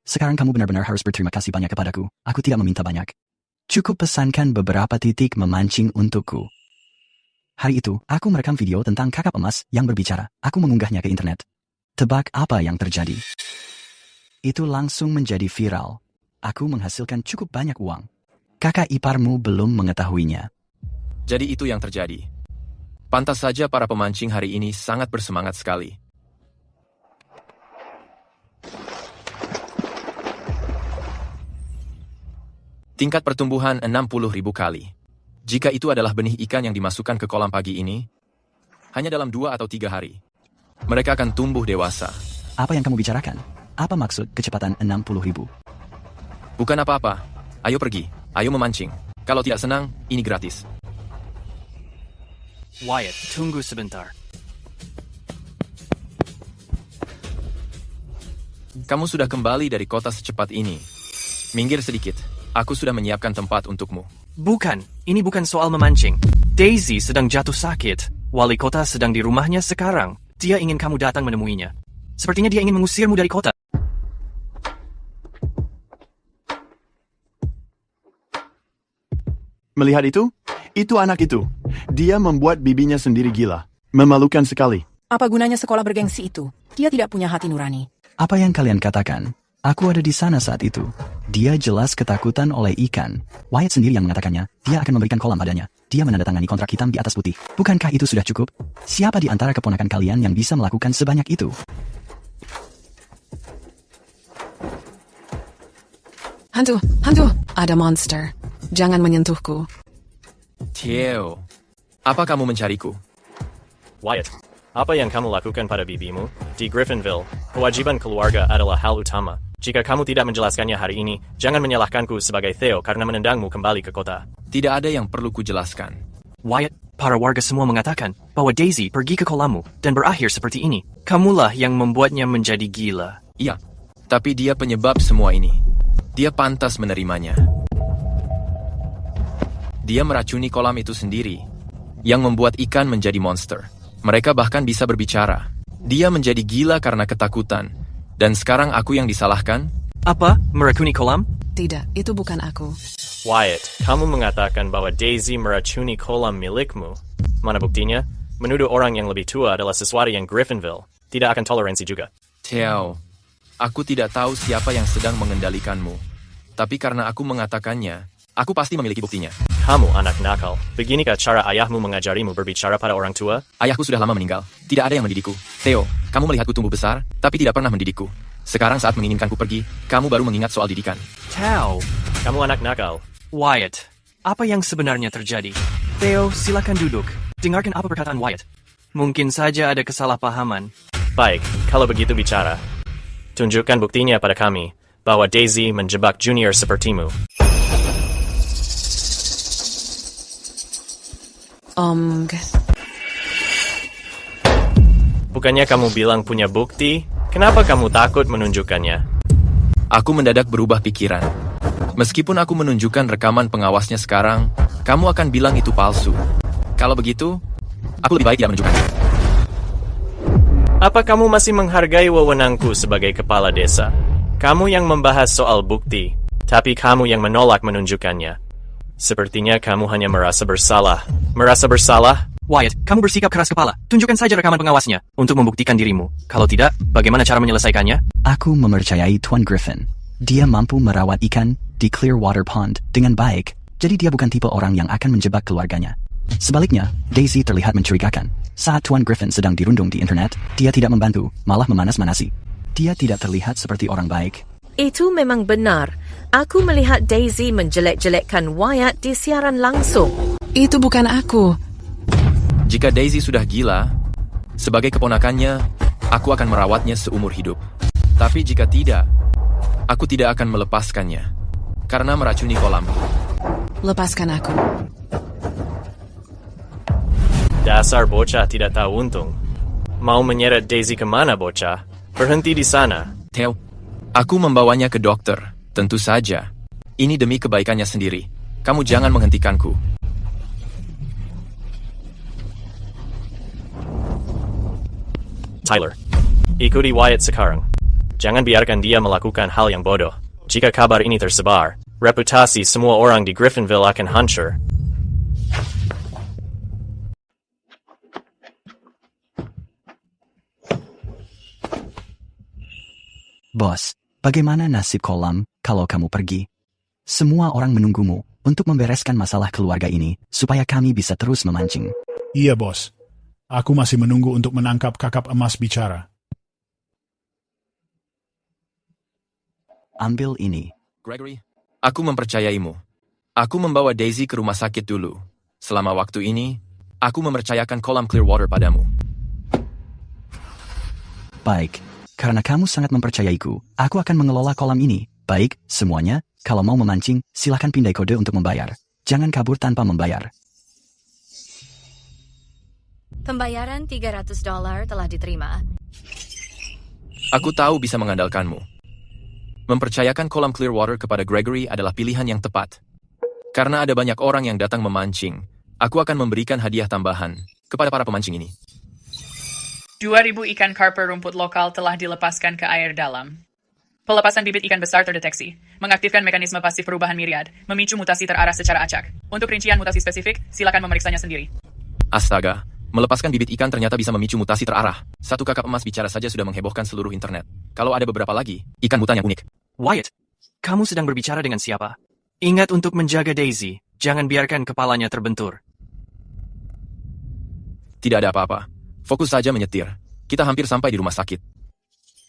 sekarang kamu benar-benar harus berterima kasih banyak kepadaku. Aku tidak meminta banyak. Cukup pesankan beberapa titik memancing untukku. Hari itu, aku merekam video tentang kakap emas yang berbicara. Aku mengunggahnya ke internet. Tebak apa yang terjadi? Itu langsung menjadi viral. Aku menghasilkan cukup banyak uang. Kakak iparmu belum mengetahuinya. Jadi itu yang terjadi. Pantas saja para pemancing hari ini sangat bersemangat sekali. Tingkat pertumbuhan 60.000 kali. Jika itu adalah benih ikan yang dimasukkan ke kolam pagi ini, hanya dalam 2 atau 3 hari, mereka akan tumbuh dewasa. Apa yang kamu bicarakan? Apa maksud kecepatan 60.000? Bukan apa-apa. Ayo pergi. Ayo memancing. Kalau tidak senang, ini gratis. Wyatt, tunggu sebentar. Kamu sudah kembali dari kota secepat ini. Minggir sedikit. Aku sudah menyiapkan tempat untukmu. Bukan, ini bukan soal memancing. Daisy sedang jatuh sakit. Wali kota sedang di rumahnya sekarang. Dia ingin kamu datang menemuinya. Sepertinya dia ingin mengusirmu dari kota. Melihat itu? Itu anak itu. Dia membuat bibinya sendiri gila. Memalukan sekali. Apa gunanya sekolah bergengsi itu? Dia tidak punya hati nurani. Apa yang kalian katakan? Aku ada di sana saat itu. Dia jelas ketakutan oleh ikan. Wyatt sendiri yang mengatakannya. Dia akan memberikan kolam padanya. Dia menandatangani kontrak hitam di atas putih. Bukankah itu sudah cukup? Siapa di antara keponakan kalian yang bisa melakukan sebanyak itu? Hantu, hantu. Ada monster. Jangan menyentuhku. Theo, apa kamu mencariku? Wyatt, apa yang kamu lakukan pada bibimu? Di Griffinville, kewajiban keluarga adalah hal utama. Jika kamu tidak menjelaskannya hari ini, jangan menyalahkanku sebagai Theo karena menendangmu kembali ke kota. Tidak ada yang perlu kujelaskan. Wyatt, para warga semua mengatakan bahwa Daisy pergi ke kolammu dan berakhir seperti ini. Kamulah yang membuatnya menjadi gila. Iya, tapi dia penyebab semua ini. Dia pantas menerimanya. Dia meracuni kolam itu sendiri, yang membuat ikan menjadi monster. Mereka bahkan bisa berbicara. Dia menjadi gila karena ketakutan. Dan sekarang aku yang disalahkan? Apa? Meracuni kolam? Tidak, itu bukan aku. Wyatt, kamu mengatakan bahwa Daisy meracuni kolam milikmu. Mana buktinya? Menuduh orang yang lebih tua adalah sesuatu yang Griffinville tidak akan toleransi juga. Theo, aku tidak tahu siapa yang sedang mengendalikanmu. Tapi karena aku mengatakannya, aku pasti memiliki buktinya. Kamu anak nakal. Beginikah cara ayahmu mengajarimu berbicara pada orang tua? Ayahku sudah lama meninggal. Tidak ada yang mendidikku. Theo, kamu melihatku tumbuh besar, tapi tidak pernah mendidikku. Sekarang saat menginginkanku pergi, kamu baru mengingat soal didikan. Theo, kamu anak nakal. Wyatt, apa yang sebenarnya terjadi? Theo, silakan duduk. Dengarkan apa perkataan Wyatt. Mungkin saja ada kesalahpahaman. Baik, kalau begitu bicara. Tunjukkan buktinya pada kami, bahwa Daisy menjebak junior sepertimu. Bukannya kamu bilang punya bukti? Kenapa kamu takut menunjukkannya? Aku mendadak berubah pikiran. Meskipun aku menunjukkan rekaman pengawasnya sekarang, kamu akan bilang itu palsu. Kalau begitu, aku lebih baik tidak menunjukkannya. Apa kamu masih menghargai wewenangku sebagai kepala desa? Kamu yang membahas soal bukti, tapi kamu yang menolak menunjukkannya. Sepertinya kamu hanya merasa bersalah. Merasa bersalah? Wyatt, kamu bersikap keras kepala. Tunjukkan saja rekaman pengawasnya untuk membuktikan dirimu. Kalau tidak, bagaimana cara menyelesaikannya? Aku mempercayai Tuan Griffin. Dia mampu merawat ikan di Clearwater Pond dengan baik, jadi dia bukan tipe orang yang akan menjebak keluarganya. Sebaliknya, Daisy terlihat mencurigakan. Saat Tuan Griffin sedang dirundung di internet, dia tidak membantu, malah memanas-manasi. Dia tidak terlihat seperti orang baik. Itu memang benar. Aku melihat Daisy menjelek-jelekkan Wyatt di siaran langsung. Itu bukan aku. Jika Daisy sudah gila, sebagai keponakannya, aku akan merawatnya seumur hidup. Tapi jika tidak, aku tidak akan melepaskannya, karena meracuni kolam. Lepaskan aku. Dasar bocah tidak tahu untung. Mau menyeret Daisy kemana, bocah? Berhenti di sana. Theo, aku membawanya ke dokter. Tentu saja. Ini demi kebaikannya sendiri. Kamu jangan menghentikanku. Tyler, ikuti Wyatt sekarang. Jangan biarkan dia melakukan hal yang bodoh. Jika kabar ini tersebar, reputasi semua orang di Griffinville akan hancur. Bos, bagaimana nasib kolam kalau kamu pergi? Semua orang menunggumu untuk membereskan masalah keluarga ini supaya kami bisa terus memancing. Iya, bos. Aku masih menunggu untuk menangkap kakap emas bicara. Ambil ini. Gregory, aku mempercayaimu. Aku membawa Daisy ke rumah sakit dulu. Selama waktu ini, aku mempercayakan kolam Clearwater padamu. Baik, karena kamu sangat mempercayaiku, aku akan mengelola kolam ini. Baik, semuanya, kalau mau memancing, silakan pindai kode untuk membayar. Jangan kabur tanpa membayar. Pembayaran $300 telah diterima. Aku tahu bisa mengandalkanmu. Mempercayakan kolam Clearwater kepada Gregory adalah pilihan yang tepat. Karena ada banyak orang yang datang memancing, aku akan memberikan hadiah tambahan kepada para pemancing ini. 2.000 ikan karper rumput lokal telah dilepaskan ke air dalam. Pelepasan bibit ikan besar terdeteksi, mengaktifkan mekanisme pasif perubahan miriad, memicu mutasi terarah secara acak. Untuk rincian mutasi spesifik, silakan memeriksanya sendiri. Astaga, melepaskan bibit ikan ternyata bisa memicu mutasi terarah. Satu kakap emas bicara saja sudah menghebohkan seluruh internet. Kalau ada beberapa lagi, ikan mutan yang unik. Wyatt, kamu sedang berbicara dengan siapa? Ingat untuk menjaga Daisy. Jangan biarkan kepalanya terbentur. Tidak ada apa-apa. Fokus saja menyetir. Kita hampir sampai di rumah sakit.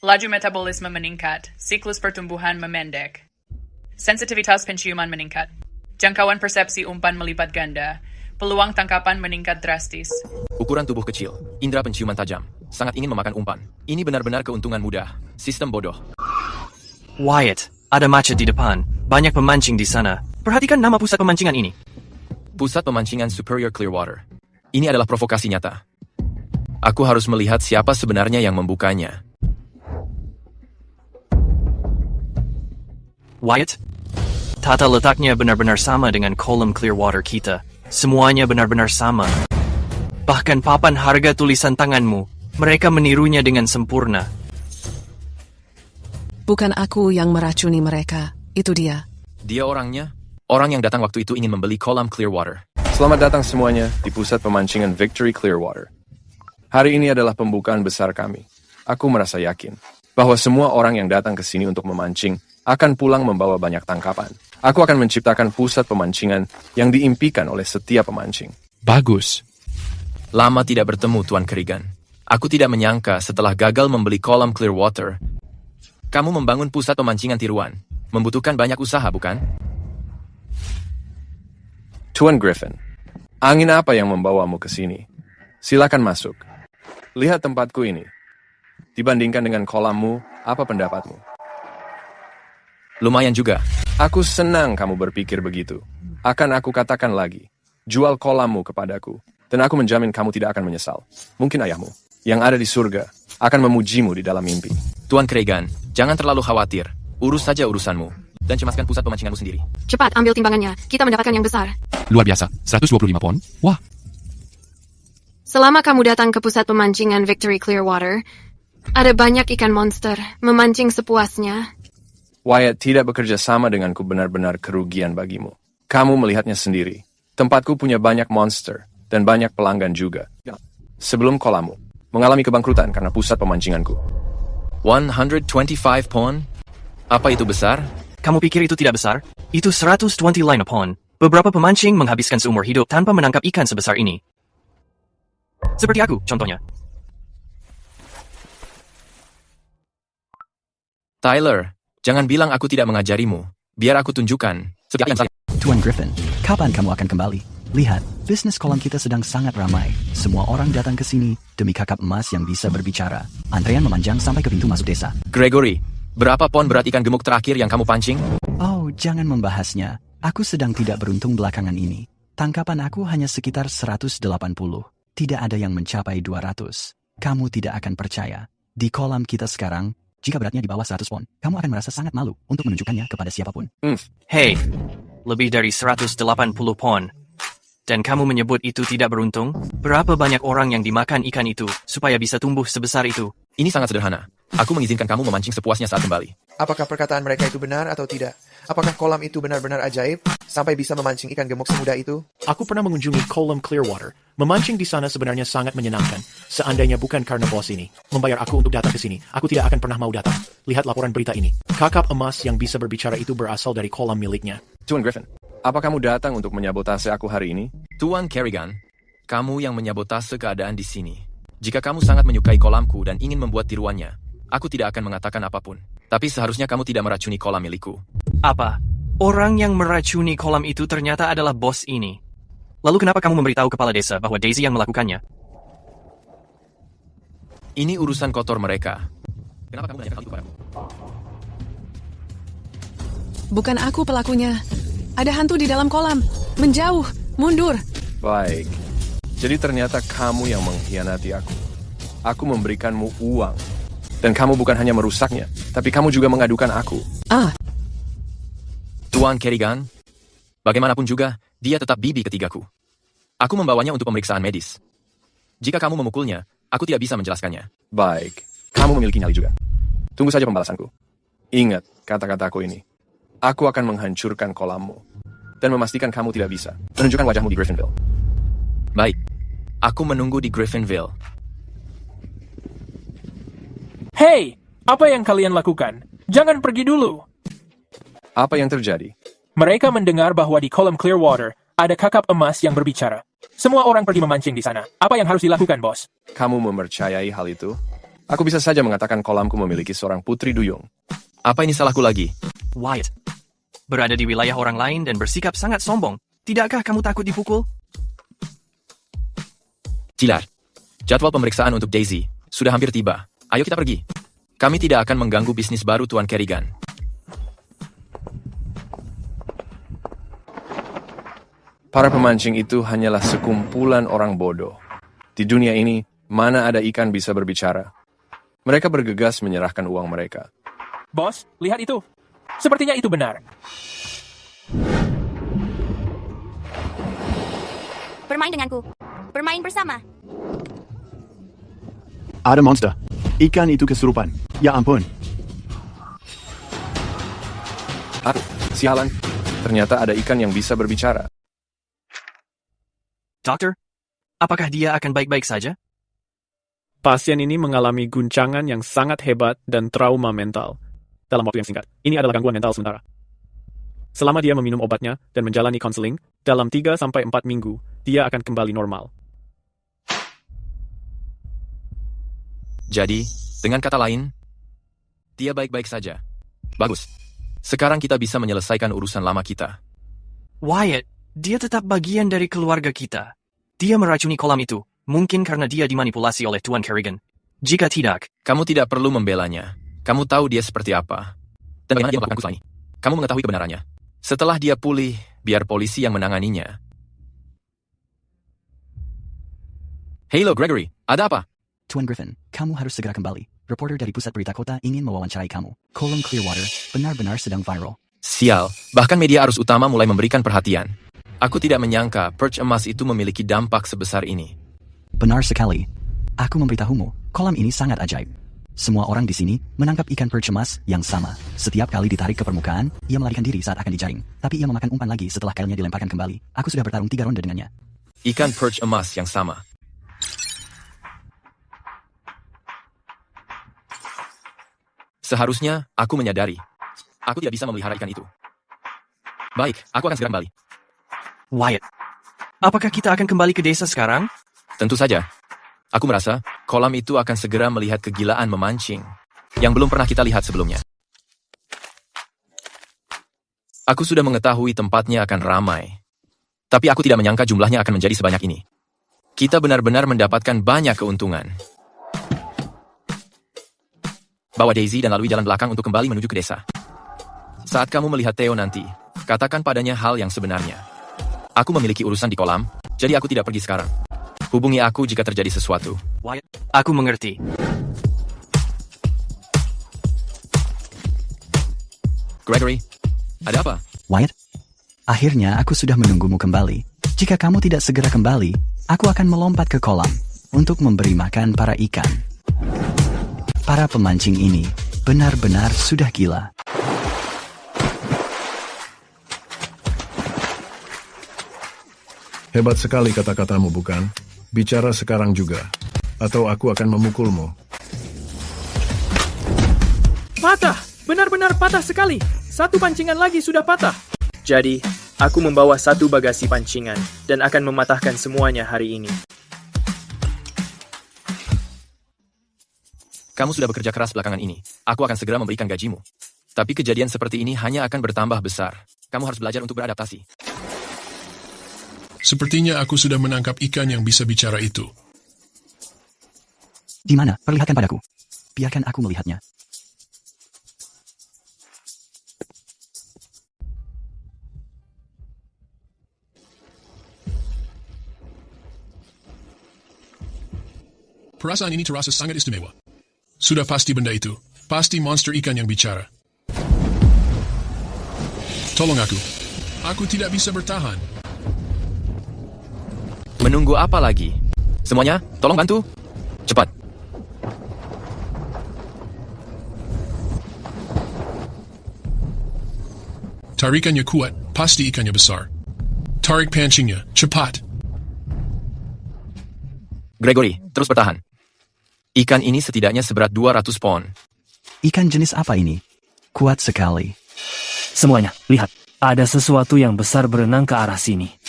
Laju metabolisme meningkat, siklus pertumbuhan memendek. Sensitivitas penciuman meningkat. Jangkauan persepsi umpan melipat ganda. Peluang tangkapan meningkat drastis. Ukuran tubuh kecil, indera penciuman tajam, sangat ingin memakan umpan. Ini benar-benar keuntungan mudah. Sistem bodoh. Wyatt, ada macet di depan. Banyak pemancing di sana. Perhatikan nama pusat pemancingan ini. Pusat Pemancingan Superior Clearwater. Ini adalah provokasi nyata. Aku harus melihat siapa sebenarnya yang membukanya. Wyatt, tata letaknya benar-benar sama dengan kolam Clearwater kita. Semuanya benar-benar sama. Bahkan papan harga tulisan tanganmu, mereka menirunya dengan sempurna. Bukan aku yang meracuni mereka, itu dia. Dia orangnya? Orang yang datang waktu itu ingin membeli kolam Clearwater. Selamat datang semuanya di pusat pemancingan Victory Clearwater. Hari ini adalah pembukaan besar kami. Aku merasa yakin bahwa semua orang yang datang ke sini untuk memancing akan pulang membawa banyak tangkapan. Aku akan menciptakan pusat pemancingan yang diimpikan oleh setiap pemancing. Bagus. Lama tidak bertemu, Tuan Kerrigan. Aku tidak menyangka setelah gagal membeli kolam Clearwater, kamu membangun pusat pemancingan tiruan. Membutuhkan banyak usaha, bukan? Tuan Griffin, angin apa yang membawamu ke sini? Silakan masuk. Lihat tempatku ini. Dibandingkan dengan kolammu, apa pendapatmu? Lumayan juga. Aku senang kamu berpikir begitu. Akan aku katakan lagi, jual kolammu kepadaku, dan aku menjamin kamu tidak akan menyesal. Mungkin ayahmu, yang ada di surga, akan memujimu di dalam mimpi. Tuan Kerrigan, jangan terlalu khawatir. Urus saja urusanmu, dan cemaskan pusat pemancinganmu sendiri. Cepat, ambil timbangannya. Kita mendapatkan yang besar. Luar biasa, 125 pon. Wah. Selama kamu datang ke pusat pemancingan Victory Clearwater, ada banyak ikan monster memancing sepuasnya. Wyatt tidak bekerja sama denganku benar-benar kerugian bagimu. Kamu melihatnya sendiri. Tempatku punya banyak monster dan banyak pelanggan juga. Sebelum kolammu mengalami kebangkrutan karena pusat pemancinganku. 125 pon? Apa itu besar? Kamu pikir itu tidak besar? Itu 120 line a pond. Beberapa pemancing menghabiskan seumur hidup tanpa menangkap ikan sebesar ini. Seperti aku, contohnya. Tyler, jangan bilang aku tidak mengajarimu. Biar aku tunjukkan. Tuan Griffin, kapan kamu akan kembali? Lihat, bisnis kolam kita sedang sangat ramai. Semua orang datang ke sini demi kakap emas yang bisa berbicara. Antrean memanjang sampai ke pintu masuk desa. Gregory, berapa pon berat ikan gemuk terakhir yang kamu pancing? Oh, jangan membahasnya. Aku sedang tidak beruntung belakangan ini. Tangkapan aku hanya sekitar 180. Tidak ada yang mencapai 200. Kamu tidak akan percaya. Di kolam kita sekarang, jika beratnya di bawah 100 pon, kamu akan merasa sangat malu untuk menunjukkannya kepada siapapun. Hei, lebih dari 180 pon. Dan kamu menyebut itu tidak beruntung? Berapa banyak orang yang dimakan ikan itu supaya bisa tumbuh sebesar itu? Ini sangat sederhana. Aku mengizinkan kamu memancing sepuasnya saat kembali. Apakah perkataan mereka itu benar atau tidak? Apakah kolam itu benar-benar ajaib sampai bisa memancing ikan gemuk semudah itu? Aku pernah mengunjungi kolam Clearwater. Memancing di sana sebenarnya sangat menyenangkan. Seandainya bukan karena bos ini membayar aku untuk datang ke sini, aku tidak akan pernah mau datang. Lihat laporan berita ini. Kakap emas yang bisa berbicara itu berasal dari kolam miliknya. Tuan Griffin, apa kamu datang untuk menyabotase aku hari ini? Tuan Kerrigan, kamu yang menyabotase keadaan di sini. Jika kamu sangat menyukai kolamku dan ingin membuat tiruannya, aku tidak akan mengatakan apapun. Tapi seharusnya kamu tidak meracuni kolam milikku. Apa? Orang yang meracuni kolam itu ternyata adalah bos ini. Lalu kenapa kamu memberitahu kepala desa bahwa Daisy yang melakukannya? Ini urusan kotor mereka. Kenapa kamu menanyakan hal itu padaku? Bukan aku pelakunya. Ada hantu di dalam kolam. Menjauh, mundur. Baik. Jadi ternyata kamu yang mengkhianati aku. Aku memberikanmu uang. Dan kamu bukan hanya merusaknya, tapi kamu juga mengadukan aku. Tuan Kerrigan, bagaimanapun juga, dia tetap bibi ketigaku. Aku membawanya untuk pemeriksaan medis. Jika kamu memukulnya, aku tidak bisa menjelaskannya. Baik, kamu memiliki nyali juga. Tunggu saja pembalasanku. Ingat kata-kataku ini. Aku akan menghancurkan kolammu. Dan memastikan kamu tidak bisa menunjukkan wajahmu di Griffinville. Baik, aku menunggu di Griffinville. Hei, apa yang kalian lakukan? Jangan pergi dulu. Apa yang terjadi? Mereka mendengar bahwa di kolam Clearwater ada kakap emas yang berbicara. Semua orang pergi memancing di sana. Apa yang harus dilakukan, bos? Kamu mempercayai hal itu? Aku bisa saja mengatakan kolamku memiliki seorang putri duyung. Apa ini salahku lagi? Wyatt, berada di wilayah orang lain dan bersikap sangat sombong. Tidakkah kamu takut dipukul? Cilar, jadwal pemeriksaan untuk Daisy sudah hampir tiba. Ayo kita pergi. Kami tidak akan mengganggu bisnis baru Tuan Kerrigan. Para pemancing itu hanyalah sekumpulan orang bodoh. Di dunia ini, mana ada ikan bisa berbicara? Mereka bergegas menyerahkan uang mereka. Bos, lihat itu. Sepertinya itu benar. Bermain denganku. Bermain bersama. Ada monster. Ikan itu kesurupan. Ya ampun. Sialan. Ternyata ada ikan yang bisa berbicara. Dokter, apakah dia akan baik-baik saja? Pasien ini mengalami guncangan yang sangat hebat dan trauma mental. dalam waktu yang singkat. Ini adalah gangguan mental sementara. Selama dia meminum obatnya dan menjalani konseling, dalam 3-4 minggu, dia akan kembali normal. Jadi, dengan kata lain, dia baik-baik saja. Bagus. Sekarang kita bisa menyelesaikan urusan lama kita. Wyatt, dia tetap bagian dari keluarga kita. Dia meracuni kolam itu, mungkin karena dia dimanipulasi oleh Tuan Kerrigan. Jika tidak, kamu tidak perlu membelanya. Kamu tahu dia seperti apa. Dan bagaimana dia melakukan kesalahan ini. Kamu mengetahui kebenarannya. Setelah dia pulih, biar polisi yang menanganinya. Halo, Gregory. Ada apa? Tuan Griffin, kamu harus segera kembali. Reporter dari Pusat Berita Kota ingin mewawancarai kamu. Kolam Clearwater benar-benar sedang viral. Sial, bahkan media arus utama mulai memberikan perhatian. Aku tidak menyangka perch emas itu memiliki dampak sebesar ini. Benar sekali. Aku memberitahumu, kolam ini sangat ajaib. Semua orang di sini menangkap ikan perch emas yang sama. Setiap kali ditarik ke permukaan, ia melarikan diri saat akan dijaring. Tapi ia memakan umpan lagi setelah kailnya dilemparkan kembali. Aku sudah bertarung 3 ronde dengannya. Ikan perch emas yang sama. Seharusnya aku menyadari. Aku tidak bisa memelihara ikan itu. Baik, aku akan segera kembali. Wyatt, apakah kita akan kembali ke desa sekarang? Tentu saja. Aku merasa kolam itu akan segera melihat kegilaan memancing yang belum pernah kita lihat sebelumnya. Aku sudah mengetahui tempatnya akan ramai. Tapi aku tidak menyangka jumlahnya akan menjadi sebanyak ini. Kita benar-benar mendapatkan banyak keuntungan. Bawa Daisy dan lalui jalan belakang untuk kembali menuju ke desa. Saat kamu melihat Theo nanti, katakan padanya hal yang sebenarnya. Aku memiliki urusan di kolam, jadi aku tidak pergi sekarang. Hubungi aku jika terjadi sesuatu. Wyatt, aku mengerti. Gregory, ada apa? Wyatt, akhirnya aku sudah menunggumu kembali. Jika kamu tidak segera kembali, aku akan melompat ke kolam untuk memberi makan para ikan. Para pemancing ini benar-benar sudah gila. Hebat sekali kata-katamu, bukan? Bicara sekarang juga, atau aku akan memukulmu. Patah! Benar-benar patah sekali. Satu pancingan lagi sudah patah. Jadi, aku membawa satu bagasi pancingan dan akan mematahkan semuanya hari ini. Kamu sudah bekerja keras belakangan ini. Aku akan segera memberikan gajimu. Tapi kejadian seperti ini hanya akan bertambah besar. Kamu harus belajar untuk beradaptasi. Sepertinya aku sudah menangkap ikan yang bisa bicara itu. Di mana? Perlihatkan padaku. Biarkan aku melihatnya. Perasaan ini terasa sangat istimewa. Sudah pasti benda itu. Pasti monster ikan yang bicara. Tolong aku. Aku tidak bisa bertahan. Menunggu apa lagi? Semuanya, tolong bantu. Cepat. Tarikannya kuat, pasti ikannya besar. Tarik pancingnya, cepat. Gregory, terus bertahan. Ikan ini setidaknya seberat 200 pon. Ikan jenis apa ini? Kuat sekali. Semuanya, lihat. Ada sesuatu yang besar berenang ke arah sini.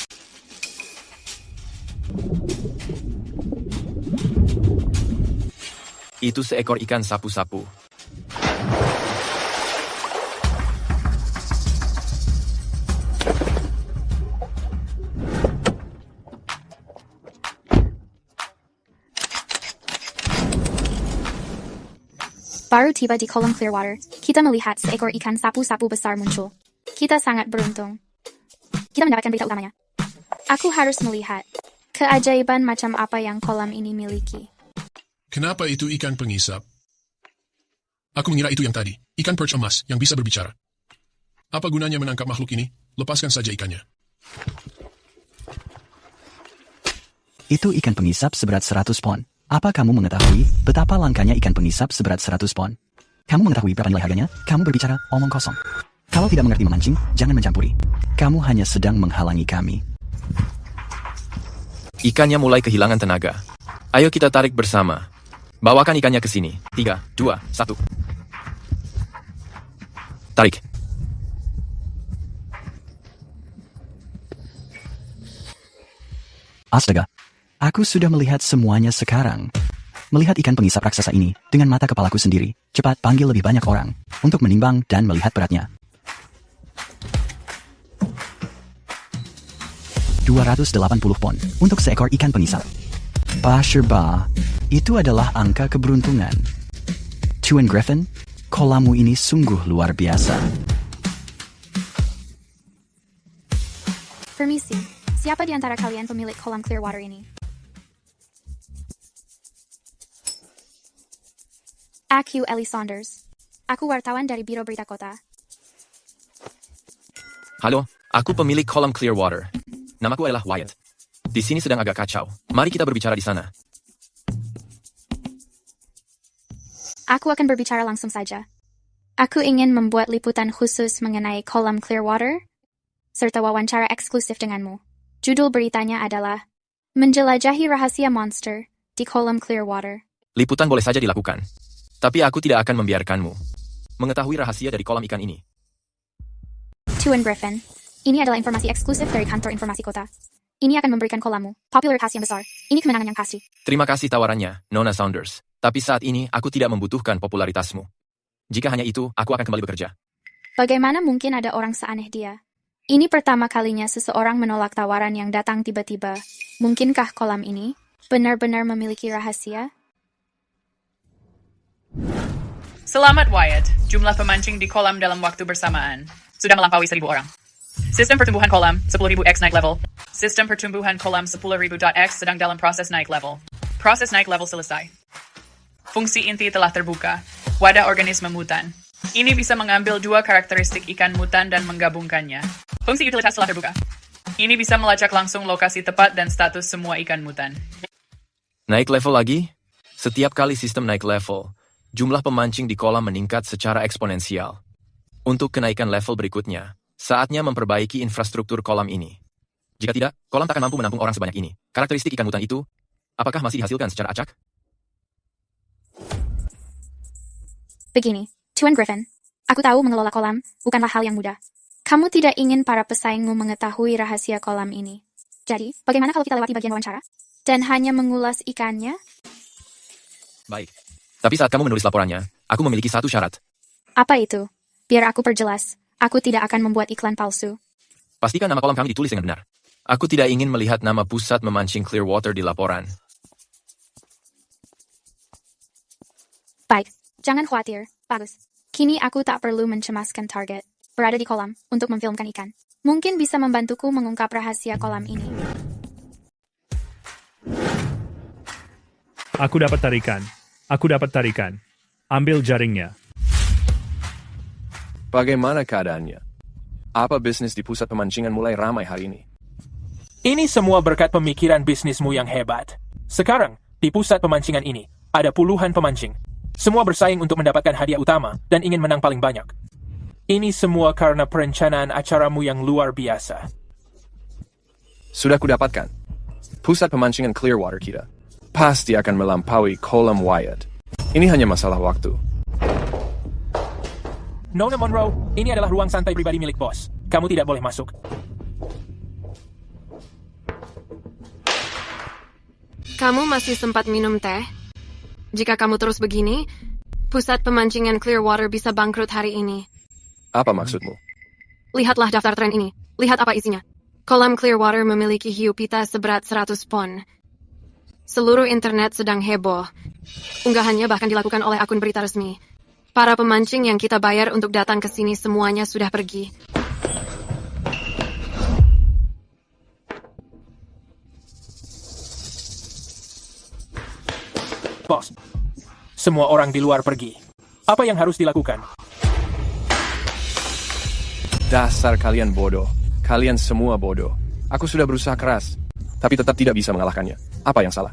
Itu seekor ikan sapu-sapu. Baru tiba di kolam Clearwater, kita melihat seekor ikan sapu-sapu besar muncul. Kita sangat beruntung. Kita mendapatkan berita utamanya. Aku harus melihat keajaiban macam apa yang kolam ini miliki. Kenapa itu ikan pengisap? Aku mengira itu yang tadi, ikan perch emas yang bisa berbicara. Apa gunanya menangkap makhluk ini? Lepaskan saja ikannya. Itu ikan pengisap seberat 100 pon. Apa kamu mengetahui betapa langkanya ikan pengisap seberat 100 pon? Kamu mengetahui berapa nilai harganya? Kamu berbicara omong kosong. Kalau tidak mengerti memancing, jangan mencampuri. Kamu hanya sedang menghalangi kami. Ikannya mulai kehilangan tenaga. Ayo kita tarik bersama. Bawakan ikannya ke sini. 3, 2, 1. Tarik. Astaga, aku sudah melihat semuanya sekarang. Melihat ikan pengisap raksasa ini dengan mata kepalaku sendiri. Cepat panggil lebih banyak orang untuk menimbang dan melihat beratnya. 280 pon untuk seekor ikan pengisap. Pasherba, itu adalah angka keberuntungan. Tuan Griffin, kolammu ini sungguh luar biasa. Permisi, siapa di antara kalian pemilik kolam Clearwater ini? Aku Ellie Saunders. Aku wartawan dari Biro Berita Kota. Halo, aku pemilik kolam Clearwater. Namaku adalah Wyatt. Di sini sedang agak kacau. Mari kita berbicara di sana. Aku akan berbicara langsung saja. Aku ingin membuat liputan khusus mengenai kolam Clearwater, serta wawancara eksklusif denganmu. Judul beritanya adalah Menjelajahi Rahasia Monster di Kolam Clearwater. Liputan boleh saja dilakukan. Tapi aku tidak akan membiarkanmu mengetahui rahasia dari kolam ikan ini. Tuan Griffin, ini adalah informasi eksklusif dari kantor informasi kota. Ini akan memberikan kolammu popularitas yang besar. Ini kemenangan yang pasti. Terima kasih tawarannya, Nona Saunders. Tapi saat ini aku tidak membutuhkan popularitasmu. Jika hanya itu, aku akan kembali bekerja. Bagaimana mungkin ada orang seaneh dia? Ini pertama kalinya seseorang menolak tawaran yang datang tiba-tiba. Mungkinkah kolam ini benar-benar memiliki rahasia? Selamat Wyatt, jumlah pemancing di kolam dalam waktu bersamaan sudah melampaui 1.000 orang. Sistem pertumbuhan kolam 10.000x naik level. Sistem pertumbuhan kolam 10.000.x sedang dalam proses naik level. Proses naik level selesai. Fungsi inti telah terbuka. Wadah organisme mutan. Ini bisa mengambil dua karakteristik ikan mutan dan menggabungkannya. Fungsi utilitas telah terbuka. Ini bisa melacak langsung lokasi tepat dan status semua ikan mutan. Naik level lagi? Setiap kali sistem naik level, jumlah pemancing di kolam meningkat secara eksponensial. Untuk kenaikan level berikutnya, saatnya memperbaiki infrastruktur kolam ini. Jika tidak, kolam takkan mampu menampung orang sebanyak ini. Karakteristik ikan mutan itu, apakah masih dihasilkan secara acak? Begini, Tuan Griffin, aku tahu mengelola kolam bukanlah hal yang mudah. Kamu tidak ingin para pesaingmu mengetahui rahasia kolam ini. Jadi, bagaimana kalau kita lewati bagian wawancara? Dan hanya mengulas ikannya? Baik. Tapi saat kamu menulis laporannya, aku memiliki satu syarat. Apa itu? Biar aku perjelas. Aku tidak akan membuat iklan palsu. Pastikan nama kolam kami ditulis dengan benar. Aku tidak ingin melihat nama pusat memancing Clearwater di laporan. Baik, jangan khawatir. Bagus. Kini aku tak perlu mencemaskan target. Berada di kolam untuk memfilmkan ikan. Mungkin bisa membantuku mengungkap rahasia kolam ini. Aku dapat tarikan. Ambil jaringnya. Bagaimana keadaannya? Apa bisnis di pusat pemancingan mulai ramai hari ini? Ini semua berkat pemikiran bisnismu yang hebat. Sekarang, di pusat pemancingan ini, ada puluhan pemancing. Semua bersaing untuk mendapatkan hadiah utama dan ingin menang paling banyak. Ini semua karena perencanaan acaramu yang luar biasa. Sudah kudapatkan. Pusat pemancingan Clearwater kita pasti akan melampaui kolam Wyatt. Ini hanya masalah waktu. Nona Monroe, ini adalah ruang santai pribadi milik bos. Kamu tidak boleh masuk. Kamu masih sempat minum teh? Jika kamu terus begini, pusat pemancingan Clearwater bisa bangkrut hari ini. Apa maksudmu? Lihatlah daftar tren ini. Lihat apa isinya. Kolam Clearwater memiliki hiu pita seberat 100 pon. Seluruh internet sedang heboh. Unggahannya bahkan dilakukan oleh akun berita resmi. Para pemancing yang kita bayar untuk datang ke sini semuanya sudah pergi. Bos, semua orang di luar pergi. Apa yang harus dilakukan? Dasar kalian bodoh. Kalian semua bodoh. Aku sudah berusaha keras, tapi tetap tidak bisa mengalahkannya. Apa yang salah?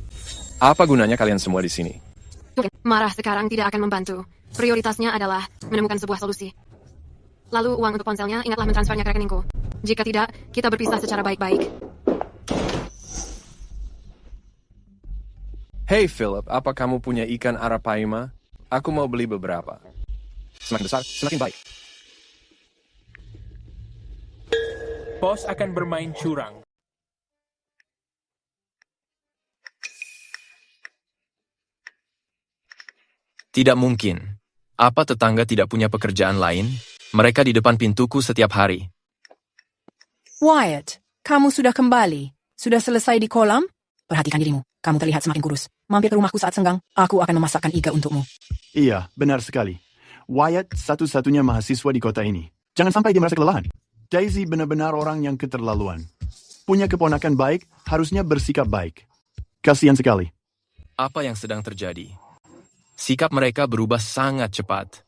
Apa gunanya kalian semua di sini? Marah sekarang tidak akan membantu. Prioritasnya adalah menemukan sebuah solusi. Lalu uang untuk ponselnya, ingatlah mentransfernya ke rekeningku. Jika tidak, kita berpisah secara baik-baik. Hey Philip, apa kamu punya ikan arapaima? Aku mau beli beberapa. Semakin besar, semakin baik. Bos akan bermain curang. Tidak mungkin. Apa tetangga tidak punya pekerjaan lain? Mereka di depan pintuku setiap hari. Wyatt, kamu sudah kembali. Sudah selesai di kolam? Perhatikan dirimu. Kamu terlihat semakin kurus. Mampir ke rumahku saat senggang. Aku akan memasakkan iga untukmu. Iya, benar sekali. Wyatt satu-satunya mahasiswa di kota ini. Jangan sampai dia merasa kelelahan. Daisy benar-benar orang yang keterlaluan. Punya keponakan baik, harusnya bersikap baik. Kasihan sekali. Apa yang sedang terjadi? Sikap mereka berubah sangat cepat.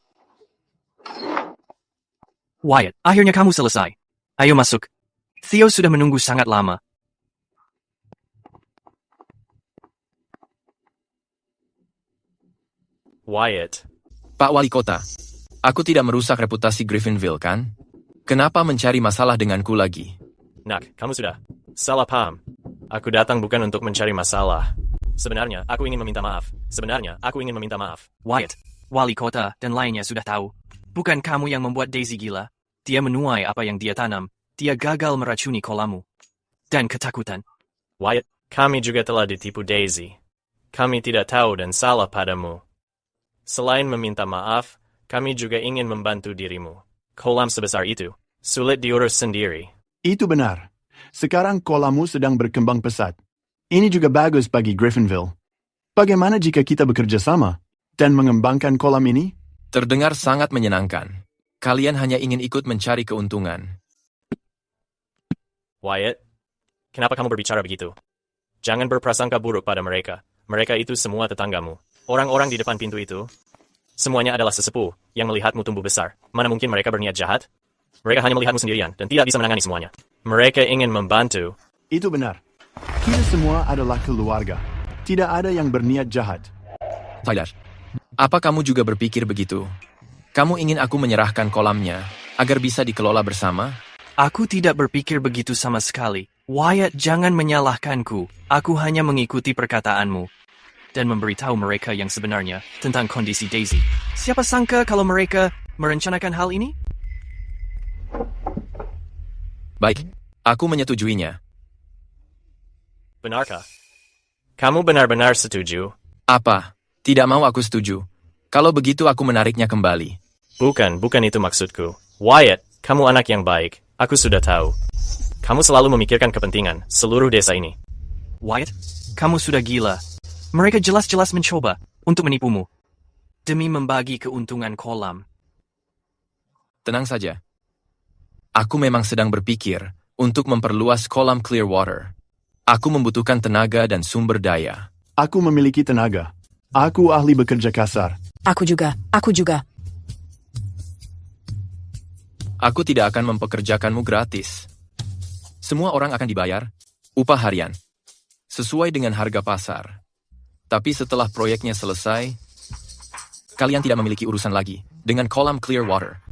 Wyatt, akhirnya kamu selesai. Ayo masuk. Theo sudah menunggu sangat lama. Wyatt. Pak Wali Kota, aku tidak merusak reputasi Griffinville, kan? Kenapa mencari masalah denganku lagi? Nak, kamu sudah salah paham. Aku datang bukan untuk mencari masalah. Sebenarnya, aku ingin meminta maaf. Wyatt, Wali Kota dan lainnya sudah tahu. Bukan kamu yang membuat Daisy gila. Dia menuai apa yang dia tanam. Dia gagal meracuni kolammu. Dan ketakutan. Wyatt, kami juga telah ditipu Daisy. Kami tidak tahu dan salah padamu. Selain meminta maaf, kami juga ingin membantu dirimu. Kolam sebesar itu, sulit diurus sendiri. Itu benar. Sekarang kolammu sedang berkembang pesat. Ini juga bagus bagi Griffinville. Bagaimana jika kita bekerja sama dan mengembangkan kolam ini? Terdengar sangat menyenangkan. Kalian hanya ingin ikut mencari keuntungan. Wyatt, kenapa kamu berbicara begitu? Jangan berprasangka buruk pada mereka. Mereka itu semua tetanggamu. Orang-orang di depan pintu itu, semuanya adalah sesepuh yang melihatmu tumbuh besar. Mana mungkin mereka berniat jahat? Mereka hanya melihatmu sendirian dan tidak bisa menangani semuanya. Mereka ingin membantu. Itu benar. Kita semua adalah keluarga. Tidak ada yang berniat jahat. Tyler, apa kamu juga berpikir begitu? Kamu ingin aku menyerahkan kolamnya agar bisa dikelola bersama? Aku tidak berpikir begitu sama sekali. Wyatt, jangan menyalahkanku. Aku hanya mengikuti perkataanmu dan memberitahu mereka yang sebenarnya tentang kondisi Daisy. Siapa sangka kalau mereka merencanakan hal ini? Baik, aku menyetujuinya. Benarkah? Kamu benar-benar setuju? Apa? Tidak mau aku setuju. Kalau begitu aku menariknya kembali. Bukan itu maksudku. Wyatt, kamu anak yang baik. Aku sudah tahu. Kamu selalu memikirkan kepentingan seluruh desa ini. Wyatt, kamu sudah gila. Mereka jelas-jelas mencoba untuk menipumu. Demi membagi keuntungan kolam. Tenang saja. Aku memang sedang berpikir untuk memperluas kolam Clearwater. Aku membutuhkan tenaga dan sumber daya. Aku memiliki tenaga. Aku ahli bekerja kasar. Aku juga. Aku tidak akan mempekerjakanmu gratis. Semua orang akan dibayar upah harian sesuai dengan harga pasar. Tapi setelah proyeknya selesai, kalian tidak memiliki urusan lagi dengan kolam Clearwater.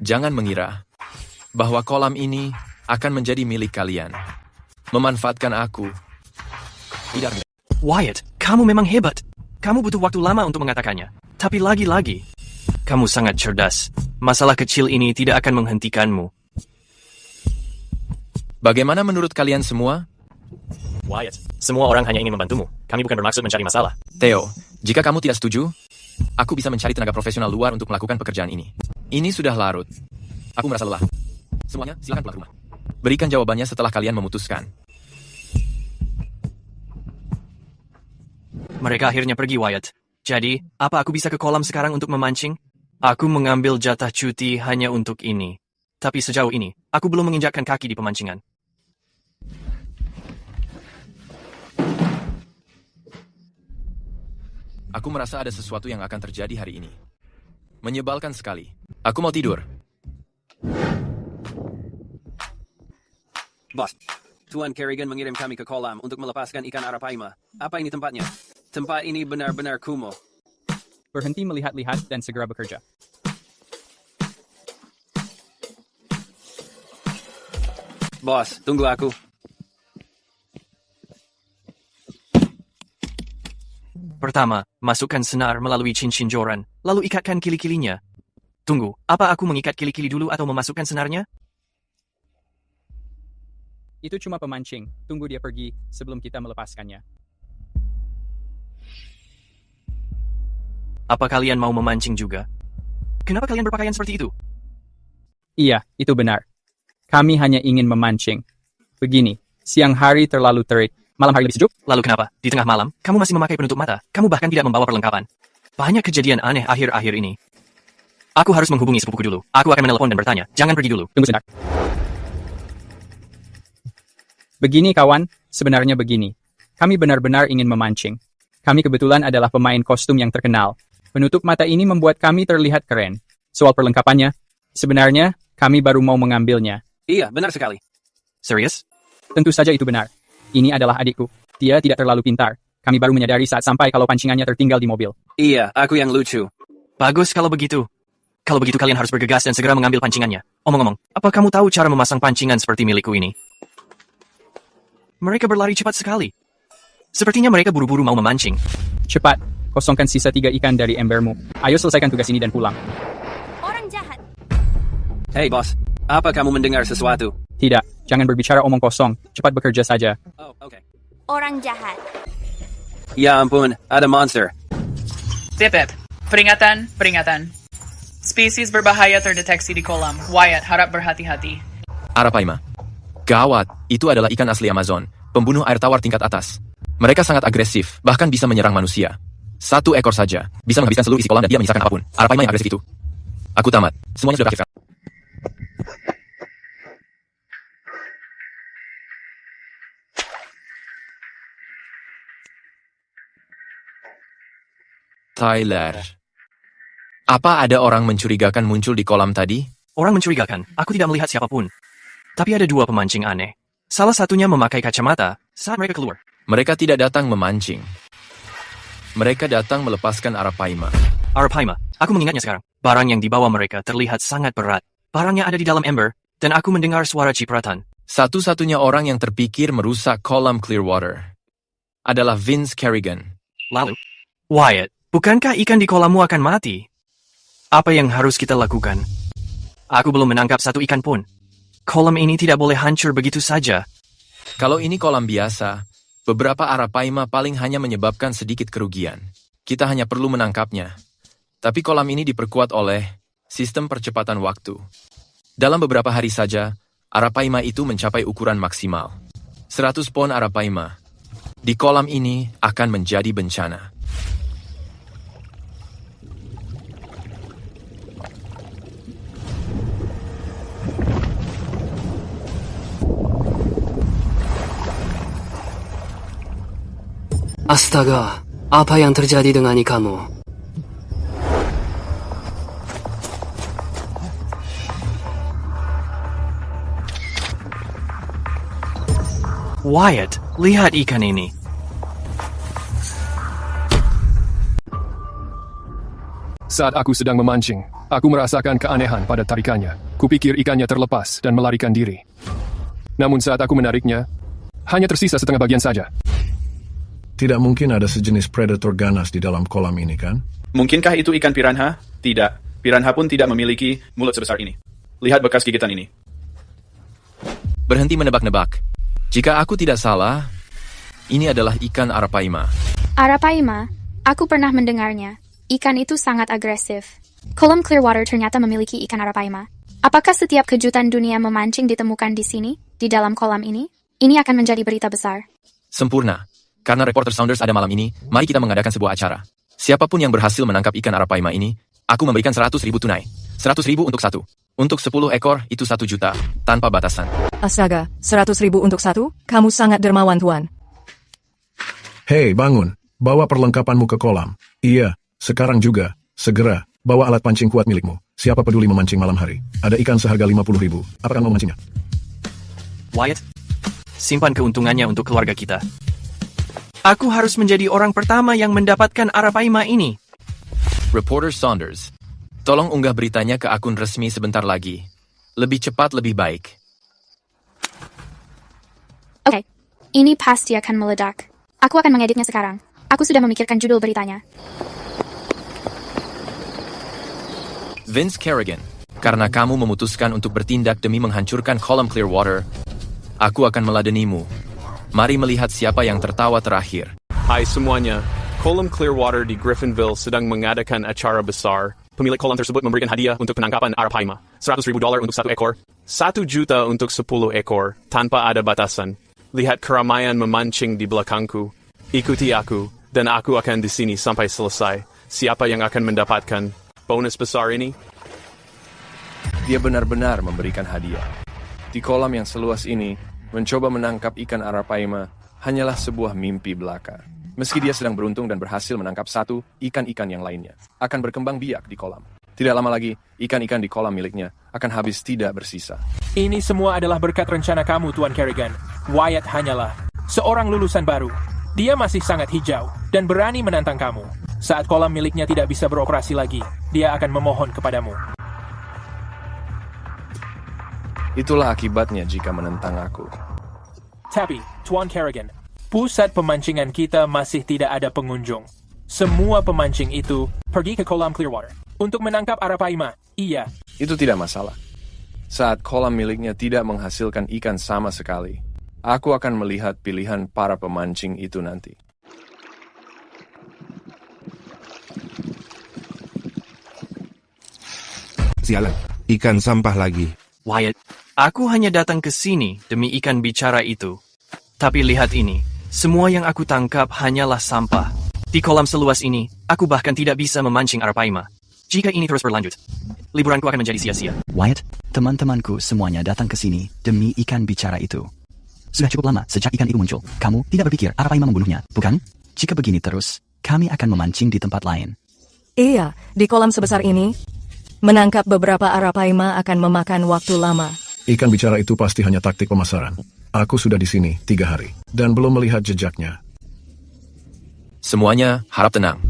Jangan mengira bahwa kolam ini akan menjadi milik kalian. Memanfaatkan aku. Tidak. Wyatt, kamu memang hebat. Kamu butuh waktu lama untuk mengatakannya. Tapi lagi-lagi, kamu sangat cerdas. Masalah kecil ini tidak akan menghentikanmu. Bagaimana menurut kalian semua? Wyatt, semua orang hanya ingin membantumu. Kami bukan bermaksud mencari masalah. Theo, jika kamu tidak setuju, aku bisa mencari tenaga profesional luar untuk melakukan pekerjaan ini. Ini sudah larut. Aku merasa lelah. Semuanya, silakan pulang rumah. Berikan jawabannya setelah kalian memutuskan. Mereka akhirnya pergi, Wyatt. Jadi, apa aku bisa ke kolam sekarang untuk memancing? Aku mengambil jatah cuti hanya untuk ini. Tapi sejauh ini, aku belum menginjakkan kaki di pemancingan. Aku merasa ada sesuatu yang akan terjadi hari ini. Menyebalkan sekali. Aku mau tidur. Bos, Tuan Kerrigan mengirim kami ke kolam untuk melepaskan ikan arapaima. Apa ini tempatnya? Tempat ini benar-benar kumuh. Berhenti melihat-lihat dan segera bekerja. Bos, tunggu aku. Pertama, masukkan senar melalui cincin joran, lalu ikatkan kili-kilinya. Tunggu, apa aku mengikat kili-kili dulu atau memasukkan senarnya? Itu cuma pemancing. Tunggu dia pergi sebelum kita melepaskannya. Apa kalian mau memancing juga? Kenapa kalian berpakaian seperti itu? Iya, itu benar. Kami hanya ingin memancing. Begini, siang hari terlalu terik, malam hari lebih sejuk. Lalu kenapa, di tengah malam, kamu masih memakai penutup mata? Kamu bahkan tidak membawa perlengkapan. Banyak kejadian aneh akhir-akhir ini. Aku harus menghubungi sepupuku dulu. Aku akan menelepon dan bertanya. Jangan pergi dulu. Tunggu sebentar. Begini kawan, sebenarnya begini. Kami benar-benar ingin memancing. Kami kebetulan adalah pemain kostum yang terkenal. Penutup mata ini membuat kami terlihat keren. Soal perlengkapannya, sebenarnya kami baru mau mengambilnya. Iya, benar sekali. Serius? Tentu saja itu benar. Ini adalah adikku. Dia tidak terlalu pintar. Kami baru menyadari saat sampai kalau pancingannya tertinggal di mobil. Iya, aku yang lucu. Bagus kalau begitu. Kalau begitu kalian harus bergegas dan segera mengambil pancingannya. Omong-omong, apa kamu tahu cara memasang pancingan seperti milikku ini? Mereka berlari cepat sekali. Sepertinya mereka buru-buru mau memancing. Cepat, kosongkan sisa 3 ikan dari embermu. Ayo selesaikan tugas ini dan pulang. Orang jahat. Hei bos, apa kamu mendengar sesuatu? Tidak, jangan berbicara omong kosong. Cepat bekerja saja. Oh, oke. Orang jahat. Ya ampun, ada monster. Zip. Peringatan, peringatan. Spesies berbahaya terdeteksi di kolam. Wyatt, harap berhati-hati. Arapaima. Gawat, itu adalah ikan asli Amazon, pembunuh air tawar tingkat atas. Mereka sangat agresif, bahkan bisa menyerang manusia. 1 ekor saja, bisa menghabiskan seluruh isi kolam dan dia menyisakan apapun. Arapaima yang agresif itu. Aku tamat, semuanya sudah berakhir. Tyler. Apa ada orang mencurigakan muncul di kolam tadi? Orang mencurigakan, aku tidak melihat siapapun. Tapi ada 2 pemancing aneh. Salah satunya memakai kacamata saat mereka keluar. Mereka tidak datang memancing. Mereka datang melepaskan Arapaima. Arapaima, aku mengingatnya sekarang. Barang yang dibawa mereka terlihat sangat berat. Barangnya ada di dalam ember, dan aku mendengar suara cipratan. Satu-satunya orang yang terpikir merusak kolam Clearwater adalah Vince Kerrigan. Lalu, Wyatt, bukankah ikan di kolammu akan mati? Apa yang harus kita lakukan? Aku belum menangkap 1 ikan pun. Kolam ini tidak boleh hancur begitu saja. Kalau ini kolam biasa, beberapa Arapaima paling hanya menyebabkan sedikit kerugian. Kita hanya perlu menangkapnya. Tapi kolam ini diperkuat oleh sistem percepatan waktu. Dalam beberapa hari saja, Arapaima itu mencapai ukuran maksimal. 100 pon Arapaima. Di kolam ini akan menjadi bencana. Astaga, apa yang terjadi dengan kamu? Wyatt, lihat ikan ini. Saat aku sedang memancing, aku merasakan keanehan pada tarikannya. Kupikir ikannya terlepas dan melarikan diri. Namun saat aku menariknya, hanya tersisa setengah bagian saja. Tidak mungkin ada sejenis predator ganas di dalam kolam ini, kan? Mungkinkah itu ikan piranha? Tidak. Piranha pun tidak memiliki mulut sebesar ini. Lihat bekas gigitan ini. Berhenti menebak-nebak. Jika aku tidak salah, ini adalah ikan Arapaima. Arapaima? Aku pernah mendengarnya. Ikan itu sangat agresif. Kolam Clearwater ternyata memiliki ikan Arapaima. Apakah setiap kejutan dunia memancing ditemukan di sini, di dalam kolam ini? Ini akan menjadi berita besar. Sempurna. Karena Reporter Saunders ada malam ini, mari kita mengadakan sebuah acara. Siapapun yang berhasil menangkap ikan Arapaima ini, aku memberikan 100.000 tunai. 100.000 untuk 1. Untuk 10 ekor, itu 1 juta, tanpa batasan. Astaga, 100.000 untuk 1? Kamu sangat dermawan, Tuan. Hei, bangun. Bawa perlengkapanmu ke kolam. Iya, sekarang juga. Segera, bawa alat pancing kuat milikmu. Siapa peduli memancing malam hari? Ada ikan seharga 50.000. Apakah mau memancingnya? Wyatt, simpan keuntungannya untuk keluarga kita. Aku harus menjadi orang pertama yang mendapatkan Arapaima ini. Reporter Saunders, tolong unggah beritanya ke akun resmi sebentar lagi. Lebih cepat, lebih baik. Oke, ini pasti akan meledak. Aku akan mengeditnya sekarang. Aku sudah memikirkan judul beritanya. Vince Kerrigan, karena kamu memutuskan untuk bertindak demi menghancurkan kolam Clearwater, aku akan meladenimu. Mari melihat siapa yang tertawa terakhir. Hai semuanya, kolam Clearwater di Griffinville sedang mengadakan acara besar. Pemilik kolam tersebut memberikan hadiah untuk penangkapan arapaima. $100,000 untuk 1 ekor. 1 juta untuk 10 ekor, tanpa ada batasan. Lihat keramaian memancing di belakangku. Ikuti aku, dan aku akan di sini sampai selesai. Siapa yang akan mendapatkan bonus besar ini? Dia benar-benar memberikan hadiah. Di kolam yang seluas ini, mencoba menangkap ikan arapaima hanyalah sebuah mimpi belaka. Meski dia sedang beruntung dan berhasil menangkap 1 ikan-ikan yang lainnya, akan berkembang biak di kolam. Tidak lama lagi, ikan-ikan di kolam miliknya akan habis tidak bersisa. Ini semua adalah berkat rencana kamu, Tuan Kerrigan. Wyatt hanyalah seorang lulusan baru. Dia masih sangat hijau dan berani menantang kamu. Saat kolam miliknya tidak bisa beroperasi lagi, dia akan memohon kepadamu. Itulah akibatnya jika menentang aku. Tapi, Tuan Kerrigan, pusat pemancingan kita masih tidak ada pengunjung. Semua pemancing itu pergi ke kolam Clearwater untuk menangkap arapaima. Iya. Itu tidak masalah. Saat kolam miliknya tidak menghasilkan ikan sama sekali, aku akan melihat pilihan para pemancing itu nanti. Sialan, ikan sampah lagi. Wyatt, aku hanya datang ke sini demi ikan bicara itu. Tapi lihat ini, semua yang aku tangkap hanyalah sampah. Di kolam seluas ini, aku bahkan tidak bisa memancing arapaima. Jika ini terus berlanjut, liburanku akan menjadi sia-sia. Wyatt, teman-temanku semuanya datang ke sini demi ikan bicara itu. Sudah cukup lama sejak ikan itu muncul. Kamu tidak berpikir arapaima membunuhnya, bukan? Jika begini terus, kami akan memancing di tempat lain. Iya, di kolam sebesar ini, menangkap beberapa arapaima akan memakan waktu lama. Ikan bicara itu pasti hanya taktik pemasaran. Aku sudah di sini 3 hari, dan belum melihat jejaknya. Semuanya harap tenang.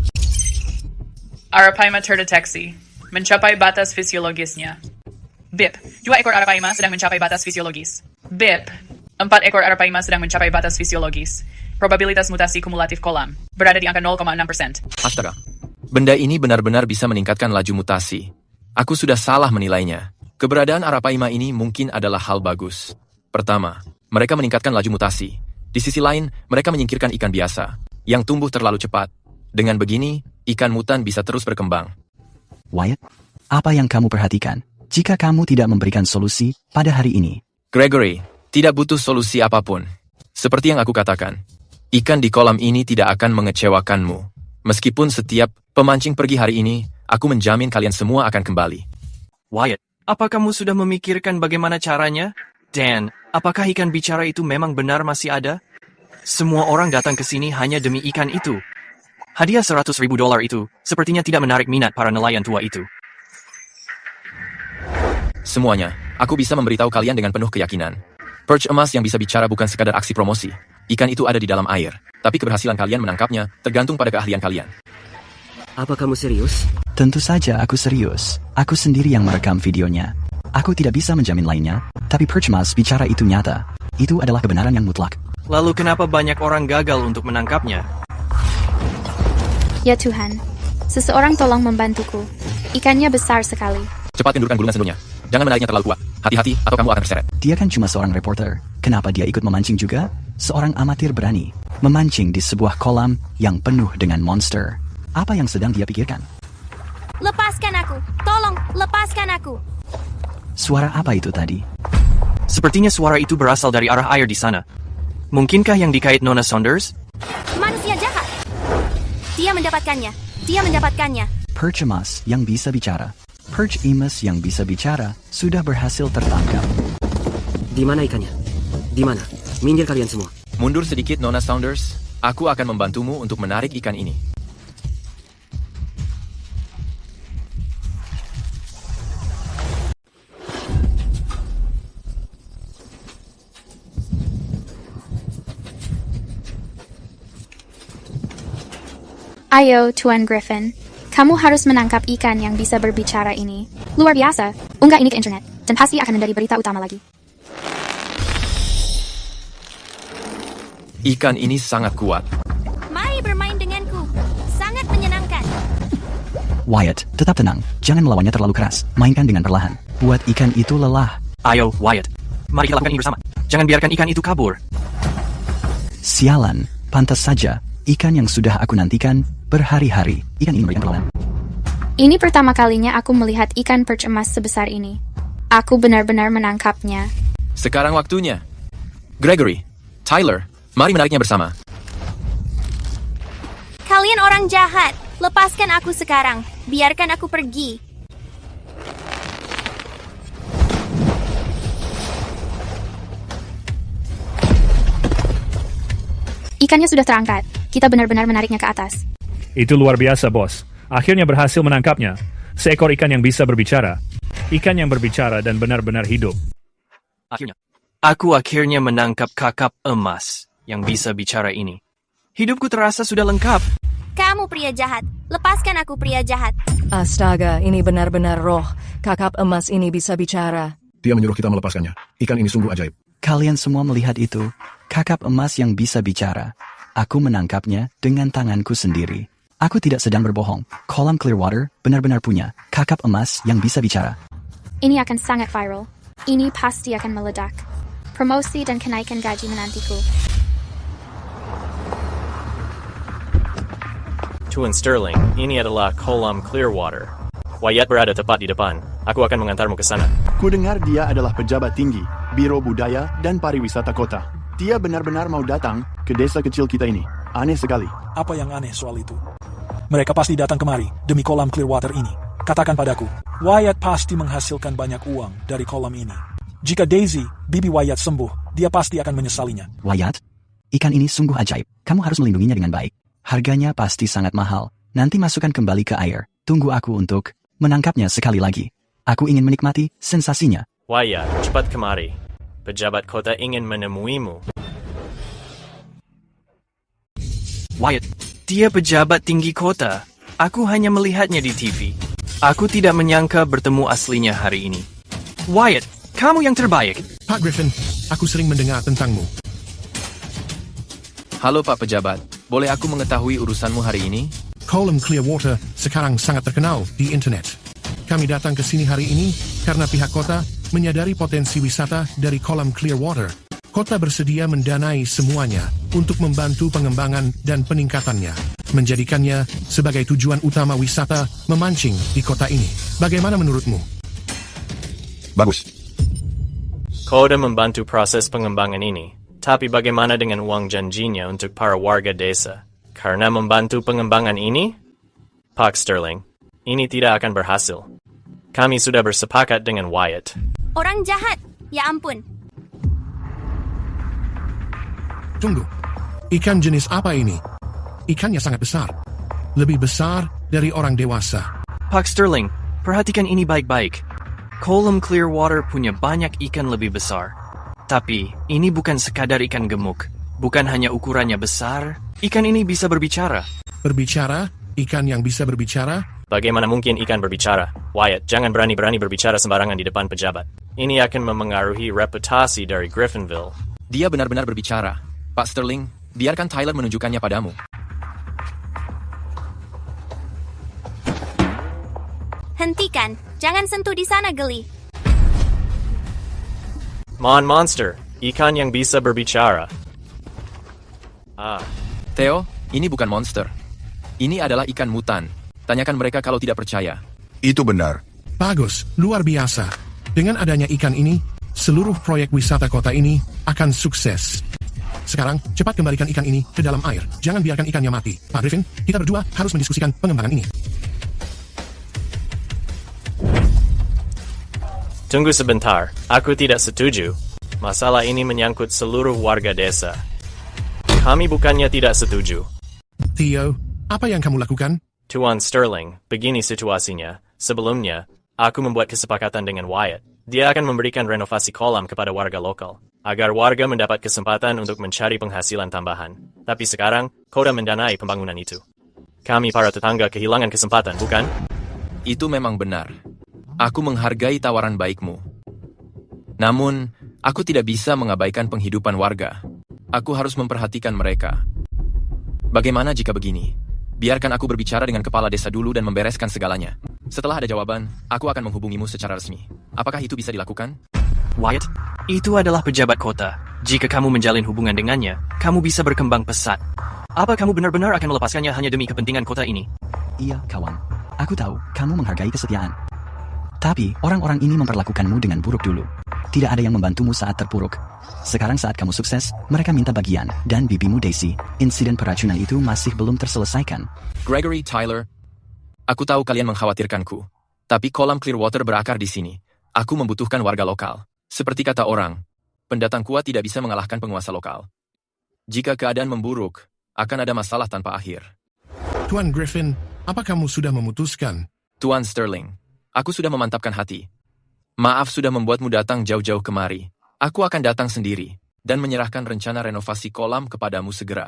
Arapaima terdeteksi. Mencapai batas fisiologisnya. BIP. 2 ekor arapaima sedang mencapai batas fisiologis. BIP. 4 ekor arapaima sedang mencapai batas fisiologis. Probabilitas mutasi kumulatif kolam berada di angka 0,6%. Astaga. Benda ini benar-benar bisa meningkatkan laju mutasi. Aku sudah salah menilainya. Keberadaan arapaima ini mungkin adalah hal bagus. Pertama, mereka meningkatkan laju mutasi. Di sisi lain, mereka menyingkirkan ikan biasa yang tumbuh terlalu cepat. Dengan begini, ikan mutan bisa terus berkembang. Wyatt, apa yang kamu perhatikan jika kamu tidak memberikan solusi pada hari ini? Gregory, tidak butuh solusi apapun. Seperti yang aku katakan, ikan di kolam ini tidak akan mengecewakanmu. Meskipun setiap pemancing pergi hari ini, aku menjamin kalian semua akan kembali. Wyatt, apa kamu sudah memikirkan bagaimana caranya? Dan, apakah ikan bicara itu memang benar masih ada? Semua orang datang ke sini hanya demi ikan itu. Hadiah $100,000 itu sepertinya tidak menarik minat para nelayan tua itu. Semuanya, aku bisa memberitahu kalian dengan penuh keyakinan. Perch emas yang bisa bicara bukan sekadar aksi promosi. Ikan itu ada di dalam air, tapi keberhasilan kalian menangkapnya tergantung pada keahlian kalian. Apa kamu serius? Tentu saja aku serius. Aku sendiri yang merekam videonya. Aku tidak bisa menjamin lainnya, tapi perch emas bicara itu nyata. Itu adalah kebenaran yang mutlak. Lalu kenapa banyak orang gagal untuk menangkapnya? Ya Tuhan, seseorang tolong membantuku. Ikannya besar sekali. Cepat kendurkan gulungan sendunya. Jangan menariknya terlalu kuat. Hati-hati atau kamu akan terseret. Dia kan cuma seorang reporter. Kenapa dia ikut memancing juga? Seorang amatir berani memancing di sebuah kolam yang penuh dengan monster. Apa yang sedang dia pikirkan? Lepaskan aku! Tolong, lepaskan aku! Suara apa itu tadi? Sepertinya suara itu berasal dari arah air di sana. Mungkinkah yang dikait Nona Saunders? Manusia jahat! Dia mendapatkannya! Dia mendapatkannya! Perch emas yang bisa bicara. Perch emas yang bisa bicara sudah berhasil tertangkap. Di mana ikannya? Di mana? Minggir kalian semua. Mundur sedikit, Nona Saunders. Aku akan membantumu untuk menarik ikan ini. Ayo, Tuan Griffin. Kamu harus menangkap ikan yang bisa berbicara ini. Luar biasa. Unggah ini ke internet, dan pasti akan menjadi berita utama lagi. Ikan ini sangat kuat. Mari bermain denganku. Sangat menyenangkan. Wyatt, tetap tenang. Jangan melawannya terlalu keras. Mainkan dengan perlahan. Buat ikan itu lelah. Ayo, Wyatt. Mari kita lakukan ini bersama. Jangan biarkan ikan itu kabur. Sialan, pantas saja. Ikan yang sudah aku nantikan berhari-hari. Ikan ini memberikan perlawanan. Ini pertama kalinya aku melihat ikan perch emas sebesar ini. Aku benar-benar menangkapnya. Sekarang waktunya. Gregory, Tyler, mari menariknya bersama. Kalian orang jahat. Lepaskan aku sekarang. Biarkan aku pergi. Ikannya sudah terangkat. Kita benar-benar menariknya ke atas. Itu luar biasa, bos. Akhirnya berhasil menangkapnya. Seekor ikan yang bisa berbicara. Ikan yang berbicara dan benar-benar hidup. Aku akhirnya menangkap kakap emas yang bisa bicara ini. Hidupku terasa sudah lengkap. Kamu pria jahat. Lepaskan aku, pria jahat. Astaga, ini benar-benar roh. Kakap emas ini bisa bicara. Dia menyuruh kita melepaskannya. Ikan ini sungguh ajaib. Kalian semua melihat itu. Kakap emas yang bisa bicara. Aku menangkapnya dengan tanganku sendiri. Aku tidak sedang berbohong. Kolam Clearwater benar-benar punya kakap emas yang bisa bicara. Ini akan sangat viral. Ini pasti akan meledak. Promosi dan kenaikan gaji menantiku. Tuan Sterling, ini adalah kolam Clearwater. Wyatt berada tepat di depan. Aku akan mengantarmu ke sana. Kudengar dia adalah pejabat tinggi, Biro Budaya dan Pariwisata Kota. Dia benar-benar mau datang ke desa kecil kita ini. Aneh sekali. Apa yang aneh soal itu? Mereka pasti datang kemari demi kolam Clearwater ini. Katakan padaku, Wyatt pasti menghasilkan banyak uang dari kolam ini. Jika Daisy, bibi Wyatt sembuh, dia pasti akan menyesalinya. Wyatt, ikan ini sungguh ajaib. Kamu harus melindunginya dengan baik. Harganya pasti sangat mahal. Nanti masukkan kembali ke air. Tunggu aku untuk menangkapnya sekali lagi. Aku ingin menikmati sensasinya. Wyatt, cepat kemari. Pejabat kota ingin menemuimu. Wyatt, dia pejabat tinggi kota. Aku hanya melihatnya di TV. Aku tidak menyangka bertemu aslinya hari ini. Wyatt, kamu yang terbaik. Pak Griffin, aku sering mendengar tentangmu. Halo Pak Pejabat, boleh aku mengetahui urusanmu hari ini? Kolam Clearwater sekarang sangat terkenal di internet. Kami datang ke sini hari ini karena pihak kota menyadari potensi wisata dari kolam Clearwater. Kota bersedia mendanai semuanya untuk membantu pengembangan dan peningkatannya, menjadikannya sebagai tujuan utama wisata memancing di kota ini. Bagaimana menurutmu? Bagus. Kota membantu proses pengembangan ini, tapi bagaimana dengan uang janjinya untuk para warga desa? Karena membantu pengembangan ini? Pak Sterling, ini tidak akan berhasil. Kami sudah bersepakat dengan Wyatt. Orang jahat. Ya ampun. Tunggu, ikan jenis apa ini? Ikannya sangat besar. Lebih besar dari orang dewasa. Pak Sterling, perhatikan ini baik-baik. Kolam Clearwater punya banyak ikan lebih besar. Tapi, ini bukan sekadar ikan gemuk. Bukan hanya ukurannya besar, ikan ini bisa berbicara. Berbicara? Ikan yang bisa berbicara? Bagaimana mungkin ikan berbicara? Wyatt, jangan berani-berani berbicara sembarangan di depan pejabat. Ini akan memengaruhi reputasi dari Griffinville. Dia benar-benar berbicara. Pak Sterling, biarkan Tyler menunjukkannya padamu. Hentikan. Jangan sentuh di sana, geli. Monster, ikan yang bisa berbicara. Theo, ini bukan monster. Ini adalah ikan mutan. Tanyakan mereka kalau tidak percaya. Itu benar. Bagus, luar biasa. Dengan adanya ikan ini, seluruh proyek wisata kota ini akan sukses. Sekarang, cepat kembalikan ikan ini ke dalam air. Jangan biarkan ikannya mati. Pak Griffin, kita berdua harus mendiskusikan pengembangan ini. Tunggu sebentar, aku tidak setuju. Masalah ini menyangkut seluruh warga desa. Kami bukannya tidak setuju. Theo, apa yang kamu lakukan? Tuan Sterling, begini situasinya. Sebelumnya, aku membuat kesepakatan dengan Wyatt. Dia akan memberikan renovasi kolam kepada warga lokal, agar warga mendapat kesempatan untuk mencari penghasilan tambahan. Tapi sekarang, kota mendanai pembangunan itu. Kami para tetangga kehilangan kesempatan, bukan? Itu memang benar. Aku menghargai tawaran baikmu. Namun, aku tidak bisa mengabaikan penghidupan warga. Aku harus memperhatikan mereka. Bagaimana jika begini? Biarkan aku berbicara dengan kepala desa dulu dan membereskan segalanya. Setelah ada jawaban, aku akan menghubungimu secara resmi. Apakah itu bisa dilakukan? Wyatt, itu adalah pejabat kota. Jika kamu menjalin hubungan dengannya, kamu bisa berkembang pesat. Apa kamu benar-benar akan melepaskannya hanya demi kepentingan kota ini? Iya, kawan. Aku tahu kamu menghargai kesetiaan. Tapi orang-orang ini memperlakukanmu dengan buruk dulu. Tidak ada yang membantumu saat terpuruk. Sekarang saat kamu sukses, mereka minta bagian. Dan bibimu Daisy, insiden peracunan itu masih belum terselesaikan. Gregory, Tyler, aku tahu kalian mengkhawatirkanku. Tapi kolam Clearwater berakar di sini. Aku membutuhkan warga lokal. Seperti kata orang, pendatang kuat tidak bisa mengalahkan penguasa lokal. Jika keadaan memburuk, akan ada masalah tanpa akhir. Tuan Griffin, apa kamu sudah memutuskan? Tuan Sterling, aku sudah memantapkan hati. Maaf sudah membuatmu datang jauh-jauh kemari. Aku akan datang sendiri dan menyerahkan rencana renovasi kolam kepadamu segera.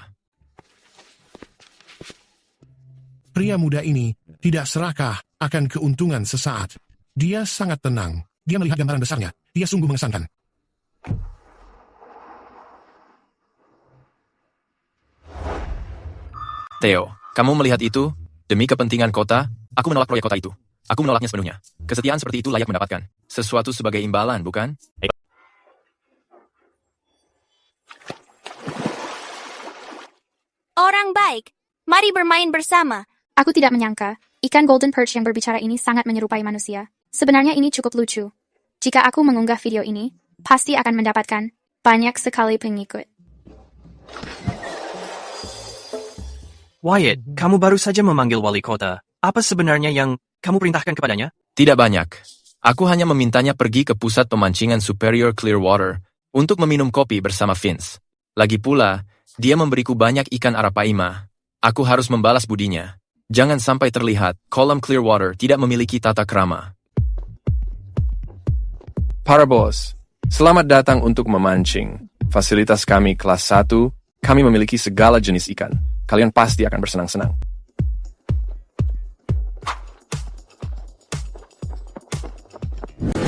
Pria muda ini tidak serakah akan keuntungan sesaat. Dia sangat tenang. Dia melihat gambaran besarnya. Dia sungguh mengesankan. Theo, kamu melihat itu? Demi kepentingan kota, aku menolak proyek kota itu. Aku menolaknya sepenuhnya. Kesetiaan seperti itu layak mendapatkan sesuatu sebagai imbalan, bukan? Orang baik, mari bermain bersama. Aku tidak menyangka, ikan golden perch yang berbicara ini sangat menyerupai manusia. Sebenarnya ini cukup lucu. Jika aku mengunggah video ini, pasti akan mendapatkan banyak sekali pengikut. Wyatt, kamu baru saja memanggil wali kota. Apa sebenarnya yang kamu perintahkan kepadanya? Tidak banyak. Aku hanya memintanya pergi ke pusat pemancingan Superior Clearwater untuk meminum kopi bersama Vince. Lagi pula, dia memberiku banyak ikan arapaima. Aku harus membalas budinya. Jangan sampai terlihat kolam Clearwater tidak memiliki tata krama. Para bos, selamat datang untuk memancing. Fasilitas kami kelas 1, kami memiliki segala jenis ikan. Kalian pasti akan bersenang-senang.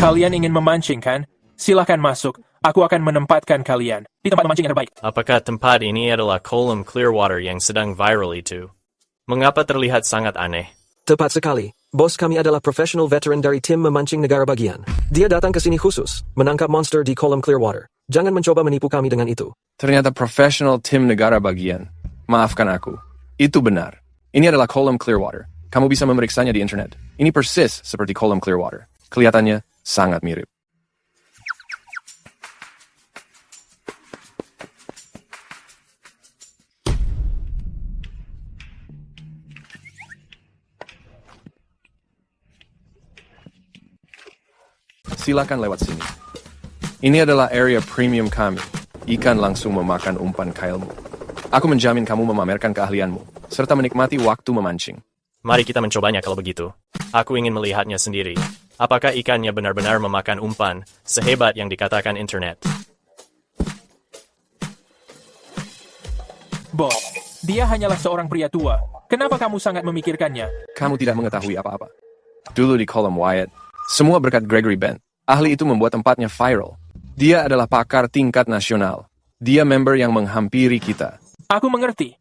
Kalian ingin memancing, kan? Silahkan masuk. Aku akan menempatkan kalian di tempat memancing yang terbaik. Apakah tempat ini adalah kolam Clearwater yang sedang viral itu? Mengapa terlihat sangat aneh? Tepat sekali. Bos kami adalah profesional veteran dari tim memancing negara bagian. Dia datang ke sini khusus, menangkap monster di kolam Clearwater. Jangan mencoba menipu kami dengan itu. Ternyata profesional tim negara bagian. Maafkan aku. Itu benar. Ini adalah kolam Clearwater. Kamu bisa memeriksanya di internet. Ini persis seperti kolam Clearwater. Kelihatannya sangat mirip. Silakan lewat sini. Ini adalah area premium kami. Ikan langsung memakan umpan kailmu. Aku menjamin kamu memamerkan keahlianmu, serta menikmati waktu memancing. Mari kita mencobanya kalau begitu. Aku ingin melihatnya sendiri. Apakah ikannya benar-benar memakan umpan, sehebat yang dikatakan internet? Bos, dia hanyalah seorang pria tua. Kenapa kamu sangat memikirkannya? Kamu tidak mengetahui apa-apa. Dulu di kolam Wyatt, semua berkat Gregory Bent. Ahli itu membuat tempatnya viral. Dia adalah pakar tingkat nasional. Dia member yang menghampiri kita. Aku mengerti.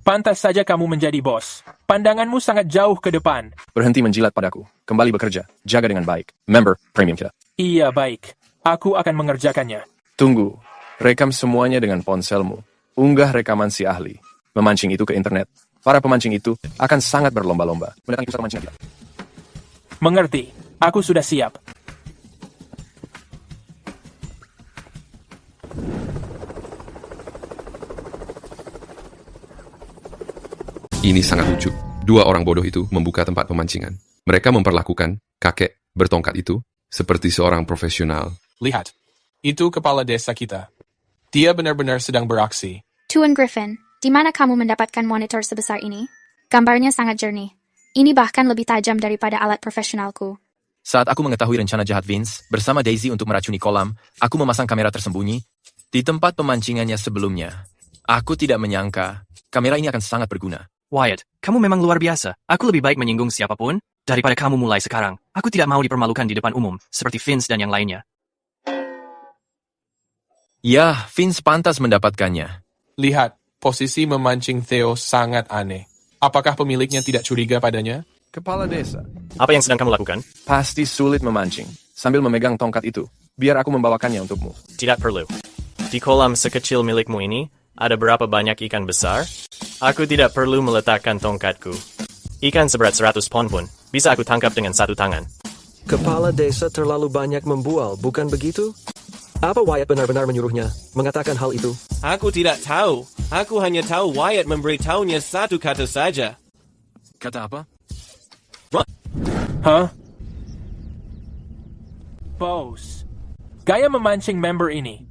Pantas saja kamu menjadi bos. Pandanganmu sangat jauh ke depan. Berhenti menjilat padaku. Kembali bekerja. Jaga dengan baik. Member premium kita. Iya, baik. Aku akan mengerjakannya. Tunggu. Rekam semuanya dengan ponselmu. Unggah rekaman si ahli. Memancing itu ke internet. Para pemancing itu akan sangat berlomba-lomba mendatangi pusat pemancingan kita. Mengerti. Aku sudah siap. Ini sangat lucu. Dua orang bodoh itu membuka tempat pemancingan. Mereka memperlakukan kakek bertongkat itu seperti seorang profesional. Lihat, itu kepala desa kita. Dia benar-benar sedang beraksi. Tuan Griffin, di mana kamu mendapatkan monitor sebesar ini? Gambarnya sangat jernih. Ini bahkan lebih tajam daripada alat profesionalku. Saat aku mengetahui rencana jahat Vince bersama Daisy untuk meracuni kolam, aku memasang kamera tersembunyi di tempat pemancingannya sebelumnya. Aku tidak menyangka kamera ini akan sangat berguna. Wyatt, kamu memang luar biasa. Aku lebih baik menyinggung siapapun daripada kamu mulai sekarang. Aku tidak mau dipermalukan di depan umum, seperti Vince dan yang lainnya. Ya, Vince pantas mendapatkannya. Lihat, posisi memancing Theo sangat aneh. Apakah pemiliknya tidak curiga padanya? Kepala desa. Apa yang sedang kamu lakukan? Pasti sulit memancing sambil memegang tongkat itu. Biar aku membawakannya untukmu. Tidak perlu. Di kolam sekecil milikmu ini, ada berapa banyak ikan besar? Aku tidak perlu meletakkan tongkatku. Ikan seberat 100 pon pun, bisa aku tangkap dengan satu tangan. Kepala desa terlalu banyak membual, bukan begitu? Apa Wyatt benar-benar menyuruhnya mengatakan hal itu? Aku tidak tahu. Aku hanya tahu Wyatt memberitahunya satu kata saja. Kata apa? Hah? Bos, gaya memancing member ini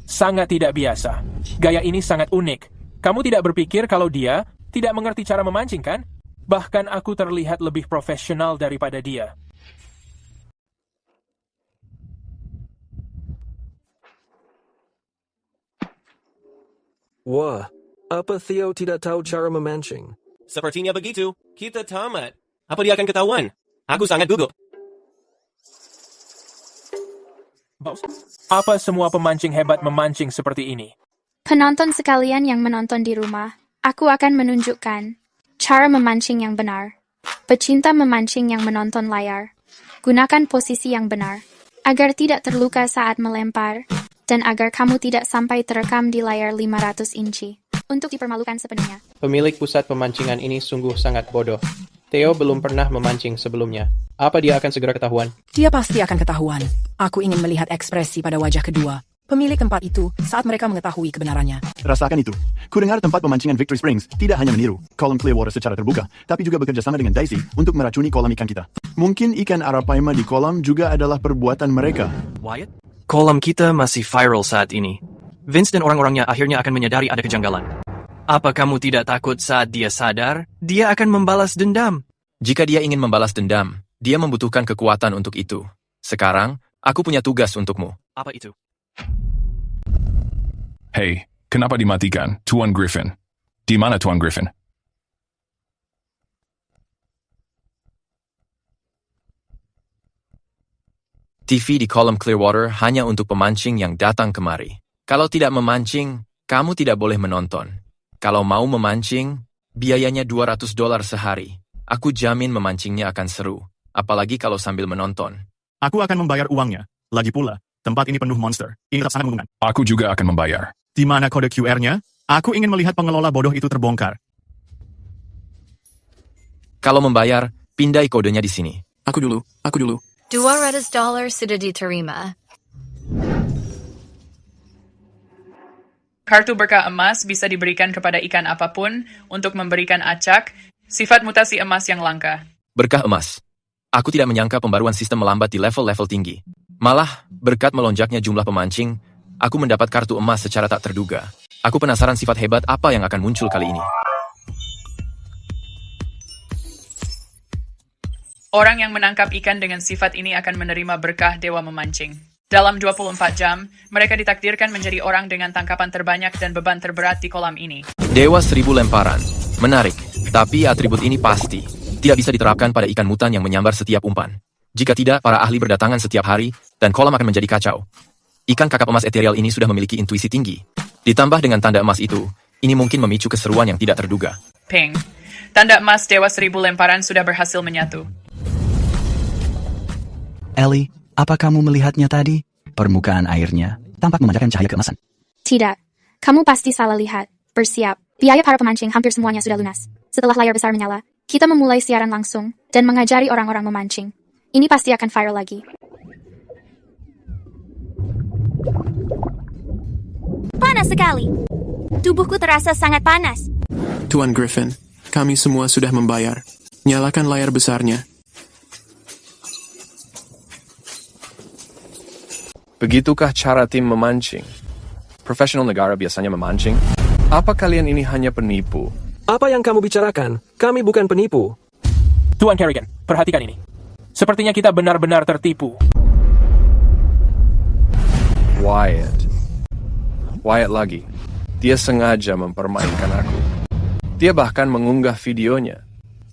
sangat tidak biasa. Gaya ini sangat unik. Kamu tidak berpikir kalau dia tidak mengerti cara memancing, kan? Bahkan aku terlihat lebih profesional daripada dia. Wah, apa Theo tidak tahu cara memancing? Sepertinya begitu. Kita tamat. Apa dia akan ketahuan? Aku sangat gugup. Bos, apa semua pemancing hebat memancing seperti ini? Penonton sekalian yang menonton di rumah, aku akan menunjukkan cara memancing yang benar. Pecinta memancing yang menonton layar, gunakan posisi yang benar, agar tidak terluka saat melempar, dan agar kamu tidak sampai terekam di layar 500 inci, untuk dipermalukan sepenuhnya. Pemilik pusat pemancingan ini sungguh sangat bodoh. Theo belum pernah memancing sebelumnya. Apa dia akan segera ketahuan? Dia pasti akan ketahuan. Aku ingin melihat ekspresi pada wajah kedua pemilik tempat itu saat mereka mengetahui kebenarannya. Rasakan itu. Kudengar tempat pemancingan Victory Springs tidak hanya meniru kolam Clearwater secara terbuka, tapi juga bekerja sama dengan Daisy untuk meracuni kolam ikan kita. Mungkin ikan arapaima di kolam juga adalah perbuatan mereka. Wyatt? Kolam kita masih viral saat ini. Vince dan orang-orangnya akhirnya akan menyadari ada kejanggalan. Apa kamu tidak takut saat dia sadar, dia akan membalas dendam? Jika dia ingin membalas dendam, dia membutuhkan kekuatan untuk itu. Sekarang, aku punya tugas untukmu. Apa itu? Hei, kenapa dimatikan, Tuan Griffin? Di mana Tuan Griffin? TV di kolam Clearwater hanya untuk pemancing yang datang kemari. Kalau tidak memancing, kamu tidak boleh menonton. Kalau mau memancing, biayanya $200 sehari. Aku jamin memancingnya akan seru, apalagi kalau sambil menonton. Aku akan membayar uangnya. Lagi pula, tempat ini penuh monster. Ini tetap sangat menguntungkan. Aku juga akan membayar. Di mana kode QR-nya? Aku ingin melihat pengelola bodoh itu terbongkar. Kalau membayar, pindai kodenya di sini. Aku dulu. $200 sudah diterima. Kartu berkah emas bisa diberikan kepada ikan apapun untuk memberikan acak, sifat mutasi emas yang langka. Berkah emas. Aku tidak menyangka pembaruan sistem melambat di level-level tinggi. Malah, berkat melonjaknya jumlah pemancing, aku mendapat kartu emas secara tak terduga. Aku penasaran sifat hebat apa yang akan muncul kali ini. Orang yang menangkap ikan dengan sifat ini akan menerima berkah dewa memancing. Dalam 24 jam, mereka ditakdirkan menjadi orang dengan tangkapan terbanyak dan beban terberat di kolam ini. Dewa 1000 lemparan. Menarik, tapi atribut ini pasti tidak bisa diterapkan pada ikan mutan yang menyambar setiap umpan. Jika tidak, para ahli berdatangan setiap hari, dan kolam akan menjadi kacau. Ikan kakap emas eterial ini sudah memiliki intuisi tinggi. Ditambah dengan tanda emas itu, ini mungkin memicu keseruan yang tidak terduga. Ping. Tanda emas Dewa 1000 lemparan sudah berhasil menyatu. Ellie, apa kamu melihatnya tadi? Permukaan airnya tampak memancarkan cahaya keemasan. Tidak. Kamu pasti salah lihat. Bersiap. Biaya para pemancing hampir semuanya sudah lunas. Setelah layar besar menyala, kita memulai siaran langsung dan mengajari orang-orang memancing. Ini pasti akan viral lagi. Panas sekali. Tubuhku terasa sangat panas. Tuan Griffin, kami semua sudah membayar. Nyalakan layar besarnya. Begitukah cara tim memancing? Profesional negara biasanya memancing? Apa kalian ini hanya penipu? Apa yang kamu bicarakan? Kami bukan penipu. Tuan Kerrigan, perhatikan ini. Sepertinya kita benar-benar tertipu. Wyatt lagi. Dia sengaja mempermainkan aku. Dia bahkan mengunggah videonya.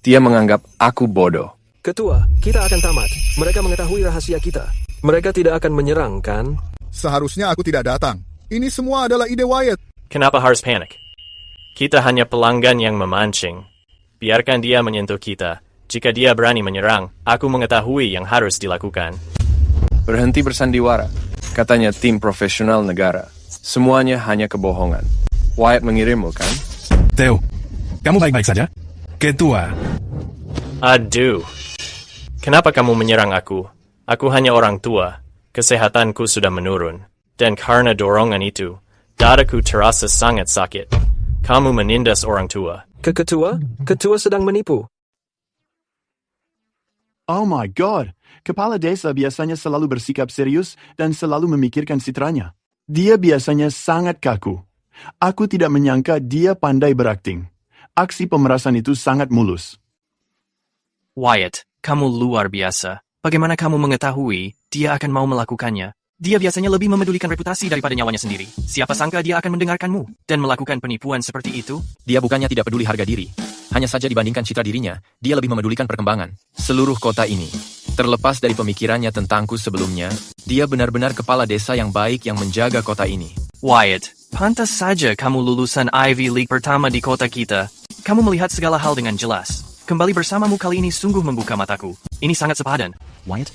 Dia menganggap aku bodoh. Ketua, kita akan tamat. Mereka mengetahui rahasia kita. Mereka tidak akan menyerang, kan? Seharusnya aku tidak datang. Ini semua adalah ide Wyatt. Kenapa harus panik? Kita hanya pelanggan yang memancing. Biarkan dia menyentuh kita. Jika dia berani menyerang, aku mengetahui yang harus dilakukan. Berhenti bersandiwara. Katanya tim profesional negara. Semuanya hanya kebohongan. Wyatt mengirimmu, kan? Theo, kamu baik-baik saja? Ketua. Aduh. Kenapa kamu menyerang aku? Aku hanya orang tua. Kesehatanku sudah menurun. Dan karena dorongan itu, dadaku terasa sangat sakit. Kamu menindas orang tua. Ketua? Ketua sedang menipu. Oh my God, kepala desa biasanya selalu bersikap serius dan selalu memikirkan citranya. Dia biasanya sangat kaku. Aku tidak menyangka dia pandai berakting. Aksi pemerasan itu sangat mulus. Wyatt, kamu luar biasa. Bagaimana kamu mengetahui dia akan mau melakukannya? Dia biasanya lebih memedulikan reputasi daripada nyawanya sendiri. Siapa sangka dia akan mendengarkanmu dan melakukan penipuan seperti itu? Dia bukannya tidak peduli harga diri. Hanya saja dibandingkan citra dirinya, dia lebih memedulikan perkembangan seluruh kota ini. Terlepas dari pemikirannya tentangku sebelumnya, dia benar-benar kepala desa yang baik yang menjaga kota ini. Wyatt, pantas saja kamu lulusan Ivy League pertama di kota kita. Kamu melihat segala hal dengan jelas. Kembali bersamamu kali ini sungguh membuka mataku. Ini sangat sepadan. Wyatt,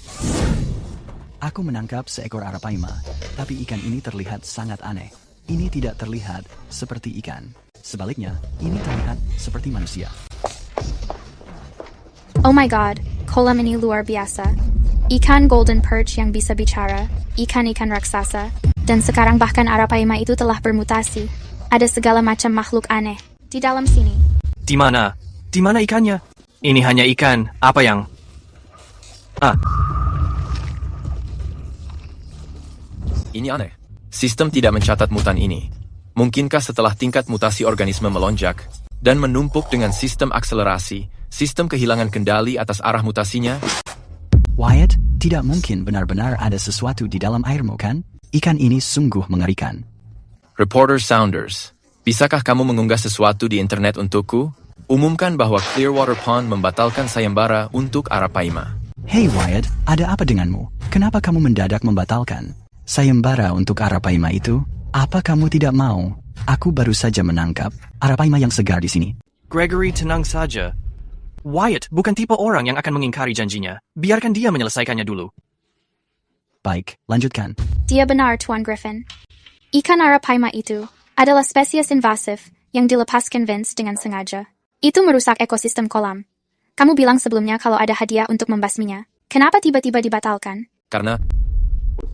aku menangkap seekor arapaima, tapi ikan ini terlihat sangat aneh. Ini tidak terlihat seperti ikan. Sebaliknya, ini terlihat seperti manusia. Oh my God, kolam ini luar biasa. Ikan golden perch yang bisa bicara, ikan-ikan raksasa, dan sekarang bahkan arapaima itu telah bermutasi. Ada segala macam makhluk aneh di dalam sini. Di mana? Di mana ikannya? Ini hanya ikan. Apa yang... Ini aneh. Sistem tidak mencatat mutan ini. Mungkinkah setelah tingkat mutasi organisme melonjak dan menumpuk dengan sistem akselerasi, sistem kehilangan kendali atas arah mutasinya? Wyatt, tidak mungkin benar-benar ada sesuatu di dalam airmu, kan? Ikan ini sungguh mengerikan. Reporter Saunders, bisakah kamu mengunggah sesuatu di internet untukku? Umumkan bahwa Clearwater Pond membatalkan sayembara untuk arapaima. Hey Wyatt, ada apa denganmu? Kenapa kamu mendadak membatalkan sayembara untuk arapaima itu? Apa kamu tidak mau? Aku baru saja menangkap arapaima yang segar di sini. Gregory, tenang saja. Wyatt bukan tipe orang yang akan mengingkari janjinya. Biarkan dia menyelesaikannya dulu. Baik, lanjutkan. Dia benar, Tuan Griffin. Ikan arapaima itu adalah spesies invasif yang dilepaskan Vince dengan sengaja. Itu merusak ekosistem kolam. Kamu bilang sebelumnya kalau ada hadiah untuk membasminya. Kenapa tiba-tiba dibatalkan? Karena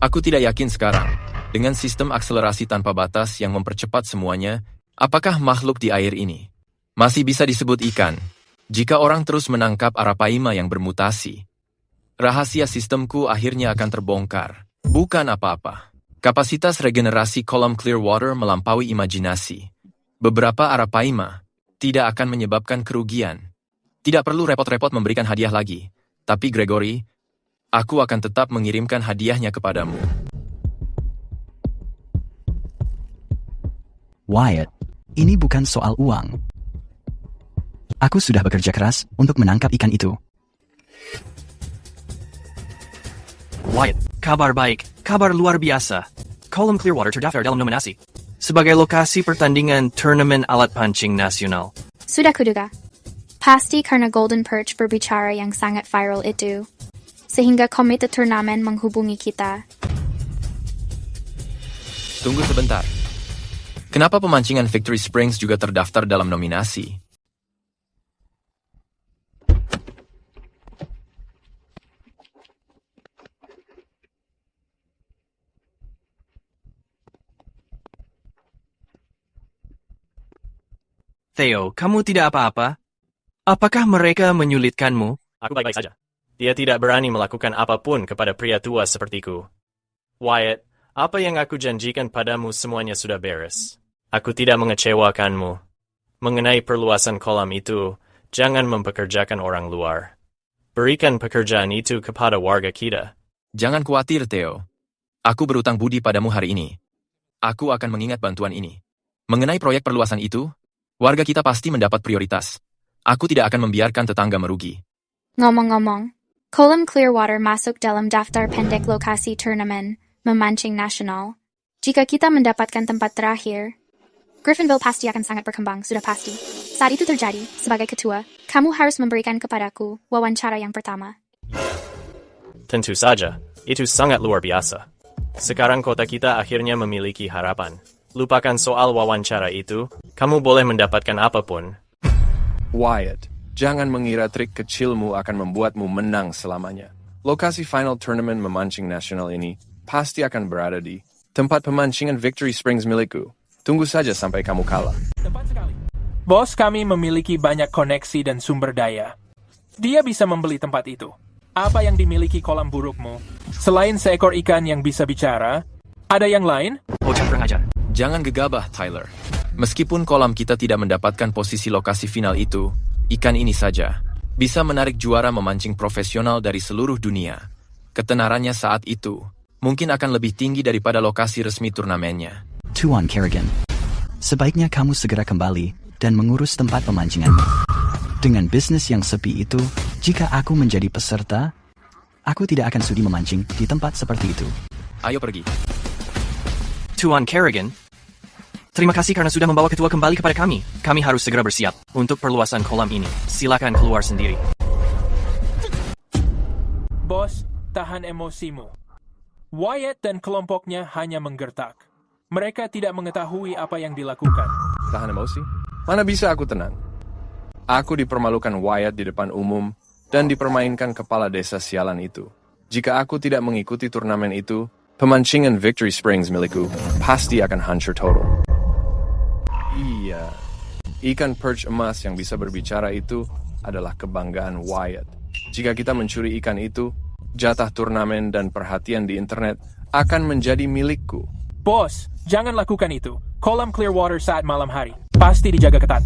aku tidak yakin sekarang. Dengan sistem akselerasi tanpa batas yang mempercepat semuanya, apakah makhluk di air ini masih bisa disebut ikan? Jika orang terus menangkap arapaima yang bermutasi, rahasia sistemku akhirnya akan terbongkar. Bukan apa-apa. Kapasitas regenerasi kolam Clearwater melampaui imajinasi. Beberapa arapaima tidak akan menyebabkan kerugian. Tidak perlu repot-repot memberikan hadiah lagi. Tapi Gregory, aku akan tetap mengirimkan hadiahnya kepadamu. Wyatt, ini bukan soal uang. Aku sudah bekerja keras untuk menangkap ikan itu. Wyatt, kabar baik, kabar luar biasa. Kolam Clearwater terdaftar dalam nominasi sebagai lokasi pertandingan turnamen alat pancing nasional. Sudah kuduga. Pasti karena golden perch berbicara yang sangat viral itu. Sehingga komite turnamen menghubungi kita. Tunggu sebentar. Kenapa pemancingan Victory Springs juga terdaftar dalam nominasi? Theo, kamu tidak apa-apa? Apakah mereka menyulitkanmu? Aku baik-baik saja. Dia tidak berani melakukan apapun kepada pria tua sepertiku. Wyatt, apa yang aku janjikan padamu semuanya sudah beres. Aku tidak mengecewakanmu. Mengenai perluasan kolam itu, jangan mempekerjakan orang luar. Berikan pekerjaan itu kepada warga kita. Jangan khawatir, Theo. Aku berutang budi padamu hari ini. Aku akan mengingat bantuan ini. Mengenai proyek perluasan itu, warga kita pasti mendapat prioritas. Aku tidak akan membiarkan tetangga merugi. Ngomong-ngomong, kolam Clearwater masuk dalam daftar pendek lokasi turnamen memancing nasional. Jika kita mendapatkan tempat terakhir, Griffinville pasti akan sangat berkembang, sudah pasti. Saat itu terjadi, sebagai ketua, kamu harus memberikan kepadaku wawancara yang pertama. Tentu saja, itu sangat luar biasa. Sekarang kota kita akhirnya memiliki harapan. Lupakan soal wawancara itu, kamu boleh mendapatkan apapun. Wyatt, jangan mengira trik kecilmu akan membuatmu menang selamanya. Lokasi final tournament memancing nasional ini pasti akan berada di tempat pemancingan Victory Springs milikku. Tunggu saja sampai kamu kalah. Bos kami memiliki banyak koneksi dan sumber daya. Dia bisa membeli tempat itu. Apa yang dimiliki kolam burukmu? Selain seekor ikan yang bisa bicara, ada yang lain? Bocah kurang ajar. Jangan gegabah, Tyler. Meskipun kolam kita tidak mendapatkan posisi lokasi final itu, ikan ini saja bisa menarik juara memancing profesional dari seluruh dunia. Ketenarannya saat itu mungkin akan lebih tinggi daripada lokasi resmi turnamennya. Tuan Kerrigan, sebaiknya kamu segera kembali dan mengurus tempat pemancinganmu. Dengan bisnis yang sepi itu, jika aku menjadi peserta, aku tidak akan sudi memancing di tempat seperti itu. Ayo pergi. Tuan Kerrigan, terima kasih karena sudah membawa ketua kembali kepada kami. Kami harus segera bersiap untuk perluasan kolam ini. Silakan keluar sendiri. Bos, tahan emosimu. Wyatt dan kelompoknya hanya menggertak. Mereka tidak mengetahui apa yang dilakukan. Tahan emosi? Mana bisa aku tenang? Aku dipermalukan Wyatt di depan umum dan dipermainkan kepala desa sialan itu. Jika aku tidak mengikuti turnamen itu, pemancingan Victory Springs milikku pasti akan hancur total. Iya, ikan perch emas yang bisa berbicara itu adalah kebanggaan Wyatt. Jika kita mencuri ikan itu, jatah turnamen dan perhatian di internet akan menjadi milikku. Bos, jangan lakukan itu. Kolam Clearwater saat malam hari pasti dijaga ketat.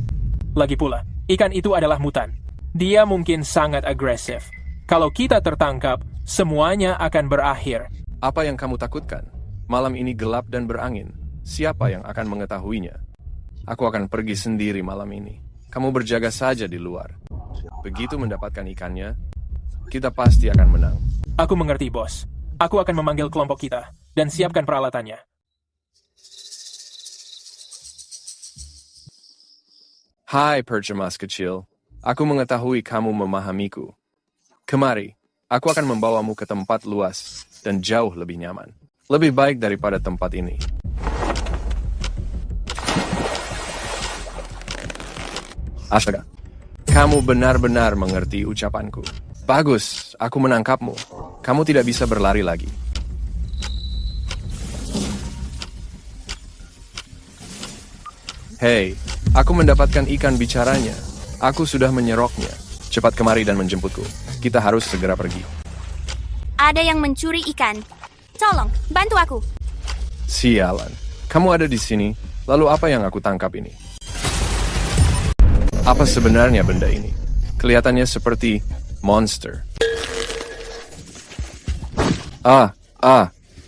Lagi pula, ikan itu adalah mutan. Dia mungkin sangat agresif. Kalau kita tertangkap, semuanya akan berakhir. Apa yang kamu takutkan? Malam ini gelap dan berangin. Siapa yang akan mengetahuinya? Aku akan pergi sendiri malam ini. Kamu berjaga saja di luar. Begitu mendapatkan ikannya, kita pasti akan menang. Aku mengerti, bos. Aku akan memanggil kelompok kita dan siapkan peralatannya. Hai perch emas kecil, aku mengetahui kamu memahamiku. Kemari, aku akan membawamu ke tempat luas dan jauh lebih nyaman. Lebih baik daripada tempat ini. Astaga, kamu benar-benar mengerti ucapanku. Bagus, aku menangkapmu. Kamu tidak bisa berlari lagi. Hei, aku mendapatkan ikan bicaranya. Aku sudah menyeroknya. Cepat kemari dan menjemputku. Kita harus segera pergi. Ada yang mencuri ikan. Tolong, bantu aku. Sialan. Kamu ada di sini, lalu apa yang aku tangkap ini? Apa sebenarnya benda ini? Kelihatannya seperti monster.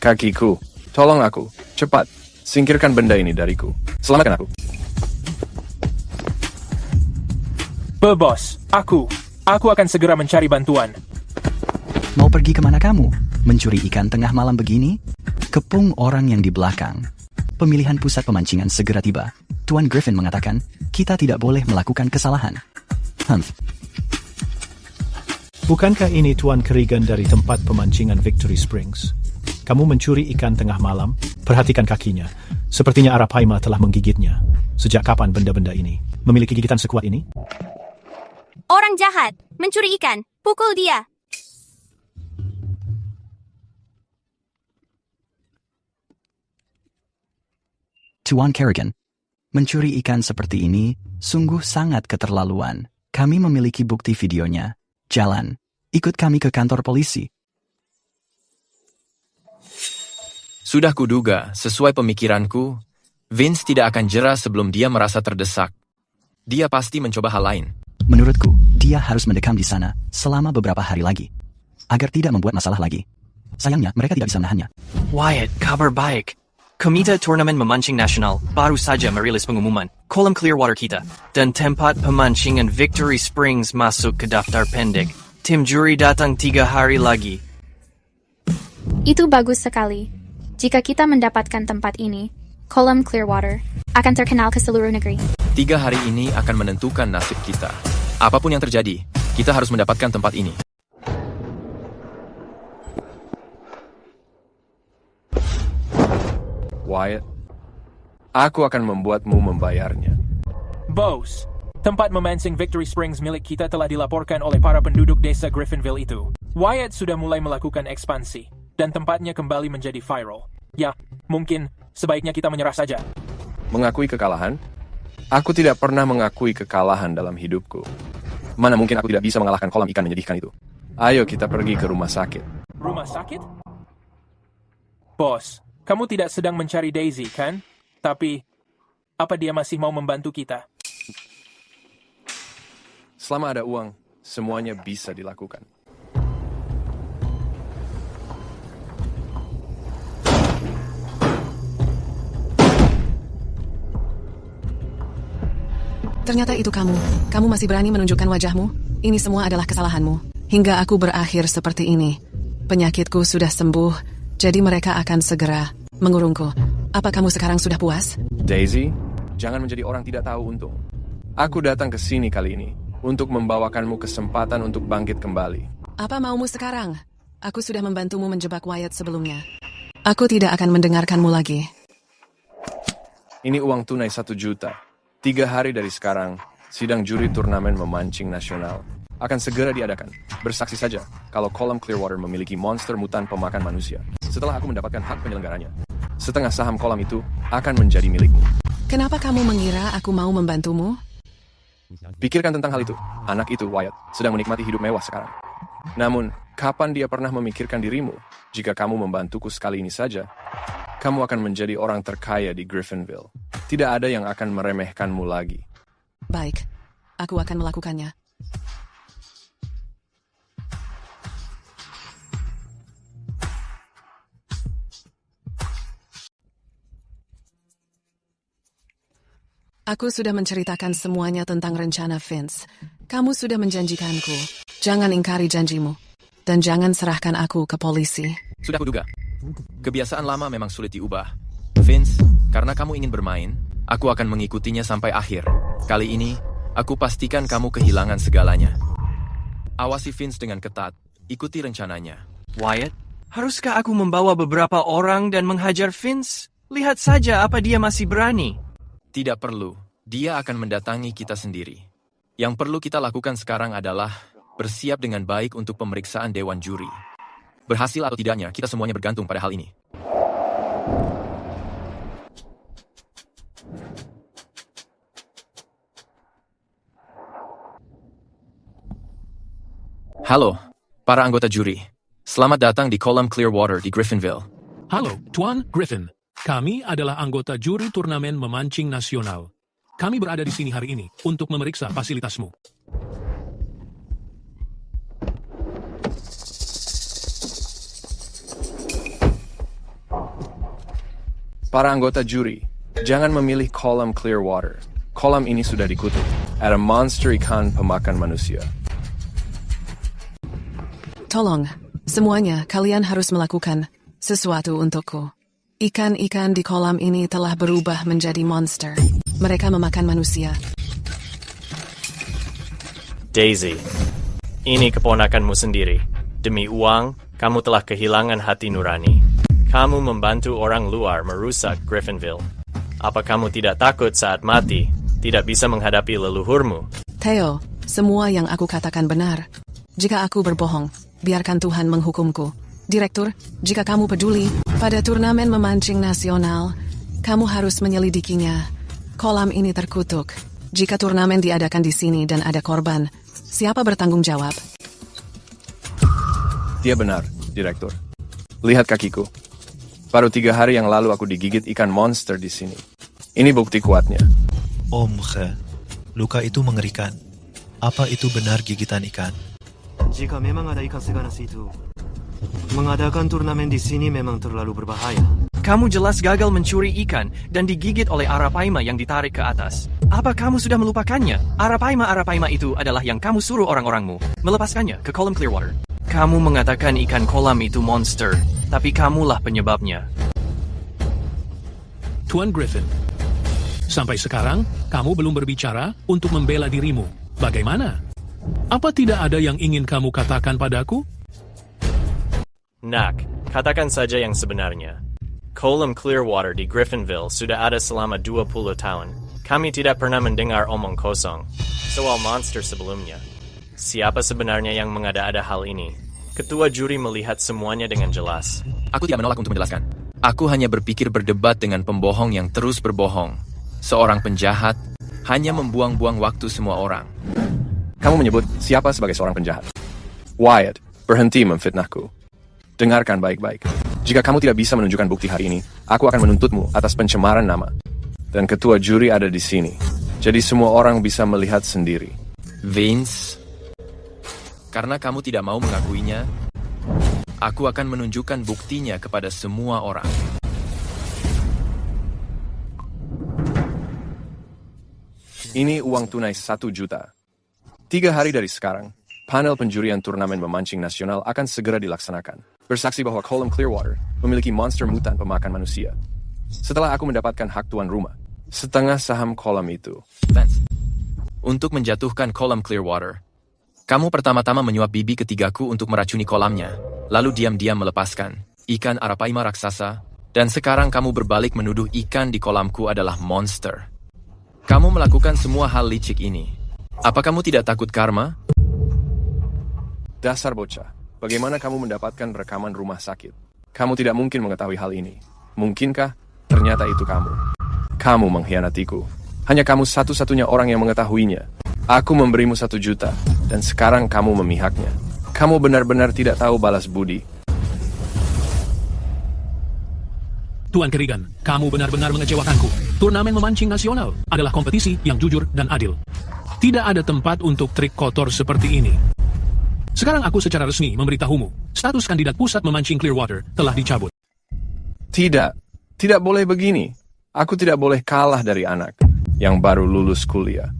Kakiku. Tolong aku. Cepat. Singkirkan benda ini dariku. Selamatkan aku. Bos, aku akan segera mencari bantuan. Mau pergi kemana kamu? Mencuri ikan tengah malam begini? Kepung orang yang di belakang. Pemilihan pusat pemancingan segera tiba. Tuan Griffin mengatakan, kita tidak boleh melakukan kesalahan. Bukankah ini Tuan Kerrigan dari tempat pemancingan Victory Springs? Kamu mencuri ikan tengah malam? Perhatikan kakinya. Sepertinya Arapaima telah menggigitnya. Sejak kapan benda-benda ini memiliki gigitan sekuat ini? Orang jahat, mencuri ikan. Pukul dia. Tuan Kerrigan, mencuri ikan seperti ini sungguh sangat keterlaluan. Kami memiliki bukti videonya. Jalan, ikut kami ke kantor polisi. Sudah kuduga, sesuai pemikiranku, Vince tidak akan jera sebelum dia merasa terdesak. Dia pasti mencoba hal lain. Menurutku, dia harus mendekam di sana selama beberapa hari lagi, agar tidak membuat masalah lagi. Sayangnya, mereka tidak bisa menahannya. Wyatt, kabar baik. Komite Turnamen Memancing Nasional baru saja merilis pengumuman kolam Clearwater kita dan tempat pemancingan Victory Springs masuk ke daftar pendek. Tim juri datang 3 hari lagi. Itu bagus sekali. Jika kita mendapatkan tempat ini, kolam Clearwater akan terkenal ke seluruh negeri. 3 hari ini akan menentukan nasib kita. Apapun yang terjadi, kita harus mendapatkan tempat ini. Wyatt. Aku akan membuatmu membayarnya. Bos, tempat memancing Victory Springs milik kita telah dilaporkan oleh para penduduk desa Griffinville itu. Wyatt sudah mulai melakukan ekspansi, dan tempatnya kembali menjadi viral. Ya, mungkin sebaiknya kita menyerah saja. Mengakui kekalahan? Aku tidak pernah mengakui kekalahan dalam hidupku. Mana mungkin aku tidak bisa mengalahkan kolam ikan menyedihkan itu. Ayo kita pergi ke rumah sakit. Rumah sakit? Bos, kamu tidak sedang mencari Daisy, kan? Tapi, apa dia masih mau membantu kita? Selama ada uang, semuanya bisa dilakukan. Ternyata itu kamu. Kamu masih berani menunjukkan wajahmu? Ini semua adalah kesalahanmu. Hingga aku berakhir seperti ini. Penyakitku sudah sembuh, jadi mereka akan segera mengurungku. Apa kamu sekarang sudah puas? Daisy, jangan menjadi orang tidak tahu untung. Aku datang ke sini kali ini untuk membawakanmu kesempatan untuk bangkit kembali. Apa maumu sekarang? Aku sudah membantumu menjebak Wyatt sebelumnya. Aku tidak akan mendengarkanmu lagi. Ini uang tunai 1 juta. 3 hari dari sekarang, sidang juri turnamen memancing nasional akan segera diadakan. Bersaksi saja kalau kolam Clearwater memiliki monster mutan pemakan manusia. Setelah aku mendapatkan hak penyelenggaranya, setengah saham kolam itu akan menjadi milikmu. Kenapa kamu mengira aku mau membantumu? Pikirkan tentang hal itu. Anak itu, Wyatt, sedang menikmati hidup mewah sekarang. Namun, kapan dia pernah memikirkan dirimu? Jika kamu membantuku sekali ini saja, kamu akan menjadi orang terkaya di Griffinville. Tidak ada yang akan meremehkanmu lagi. Baik, aku akan melakukannya. Aku sudah menceritakan semuanya tentang rencana Vince. Kamu sudah menjanjikanku. Jangan ingkari janjimu. Dan jangan serahkan aku ke polisi. Sudah kuduga. Kebiasaan lama memang sulit diubah. Vince, karena kamu ingin bermain, aku akan mengikutinya sampai akhir. Kali ini, aku pastikan kamu kehilangan segalanya. Awasi Vince dengan ketat. Ikuti rencananya. Wyatt, haruskah aku membawa beberapa orang dan menghajar Vince? Lihat saja apa dia masih berani. Tidak perlu. Dia akan mendatangi kita sendiri. Yang perlu kita lakukan sekarang adalah bersiap dengan baik untuk pemeriksaan Dewan Juri. Berhasil atau tidaknya, kita semuanya bergantung pada hal ini. Halo, para anggota juri. Selamat datang di kolam Clearwater di Griffinville. Halo, Tuan Griffin. Kami adalah anggota juri turnamen memancing nasional. Kami berada di sini hari ini untuk memeriksa fasilitasmu. Para anggota juri, jangan memilih kolam Clearwater. Kolam ini sudah dikutuk. Ada monster ikan pemakan manusia. Tolong, semuanya kalian harus melakukan sesuatu untukku. Ikan-ikan di kolam ini telah berubah menjadi monster. Mereka memakan manusia. Daisy, ini keponakanmu sendiri. Demi uang, kamu telah kehilangan hati nurani. Kamu membantu orang luar merusak Griffinville. Apa kamu tidak takut saat mati, tidak bisa menghadapi leluhurmu? Theo, semua yang aku katakan benar. Jika aku berbohong, biarkan Tuhan menghukumku. Direktur, jika kamu peduli pada turnamen memancing nasional, kamu harus menyelidikinya. Kolam ini terkutuk. Jika turnamen diadakan di sini dan ada korban, siapa bertanggung jawab? Dia benar, Direktur. Lihat kakiku. Baru 3 hari yang lalu aku digigit ikan monster di sini. Ini bukti kuatnya. Om Khe, luka itu mengerikan. Apa itu benar gigitan ikan? Jika memang ada ikan seganas itu, mengadakan turnamen di sini memang terlalu berbahaya. Kamu jelas gagal mencuri ikan dan digigit oleh Arapaima yang ditarik ke atas. Apa kamu sudah melupakannya? Arapaima itu adalah yang kamu suruh orang-orangmu melepaskannya ke kolam Clearwater. Kamu mengatakan ikan kolam itu monster, tapi kamulah penyebabnya. Tuan Griffin, sampai sekarang kamu belum berbicara untuk membela dirimu. Bagaimana? Apa tidak ada yang ingin kamu katakan padaku? Nak, katakan saja yang sebenarnya. Kolam Clearwater di Griffinville sudah ada selama 20 tahun. Kami tidak pernah mendengar omong kosong. Soal monster sebelumnya. Siapa sebenarnya yang mengada-ada hal ini? Ketua juri melihat semuanya dengan jelas. Aku tidak menolak untuk menjelaskan. Aku hanya berpikir berdebat dengan pembohong yang terus berbohong. Seorang penjahat hanya membuang-buang waktu semua orang. Kamu menyebut siapa sebagai seorang penjahat? Wyatt, berhenti memfitnahku. Dengarkan baik-baik. Jika kamu tidak bisa menunjukkan bukti hari ini, aku akan menuntutmu atas pencemaran nama. Dan ketua juri ada di sini. Jadi semua orang bisa melihat sendiri. Vince, karena kamu tidak mau mengakuinya, aku akan menunjukkan buktinya kepada semua orang. Ini uang tunai 1 juta. 3 hari dari sekarang, panel penjurian turnamen memancing nasional akan segera dilaksanakan. Bersaksi bahwa Kolam Clearwater memiliki monster mutan pemakan manusia. Setelah aku mendapatkan hak tuan rumah, setengah saham kolam itu. Vance, untuk menjatuhkan Kolam Clearwater, kamu pertama-tama menyuap bibi ketigaku untuk meracuni kolamnya, lalu diam-diam melepaskan ikan arapaima raksasa, dan sekarang kamu berbalik menuduh ikan di kolamku adalah monster. Kamu melakukan semua hal licik ini. Apa kamu tidak takut karma? Dasar bocah, bagaimana kamu mendapatkan rekaman rumah sakit? Kamu tidak mungkin mengetahui hal ini. Mungkinkah ternyata itu kamu? Kamu mengkhianatiku. Hanya kamu satu-satunya orang yang mengetahuinya. Aku memberimu 1 juta, dan sekarang kamu memihaknya. Kamu benar-benar tidak tahu balas budi. Tuan Kerrigan, kamu benar-benar mengecewakanku. Turnamen memancing nasional adalah kompetisi yang jujur dan adil. Tidak ada tempat untuk trik kotor seperti ini. Sekarang aku secara resmi memberitahumu, status kandidat pusat memancing Clearwater telah dicabut. Tidak boleh begini. Aku tidak boleh kalah dari anak yang baru lulus kuliah.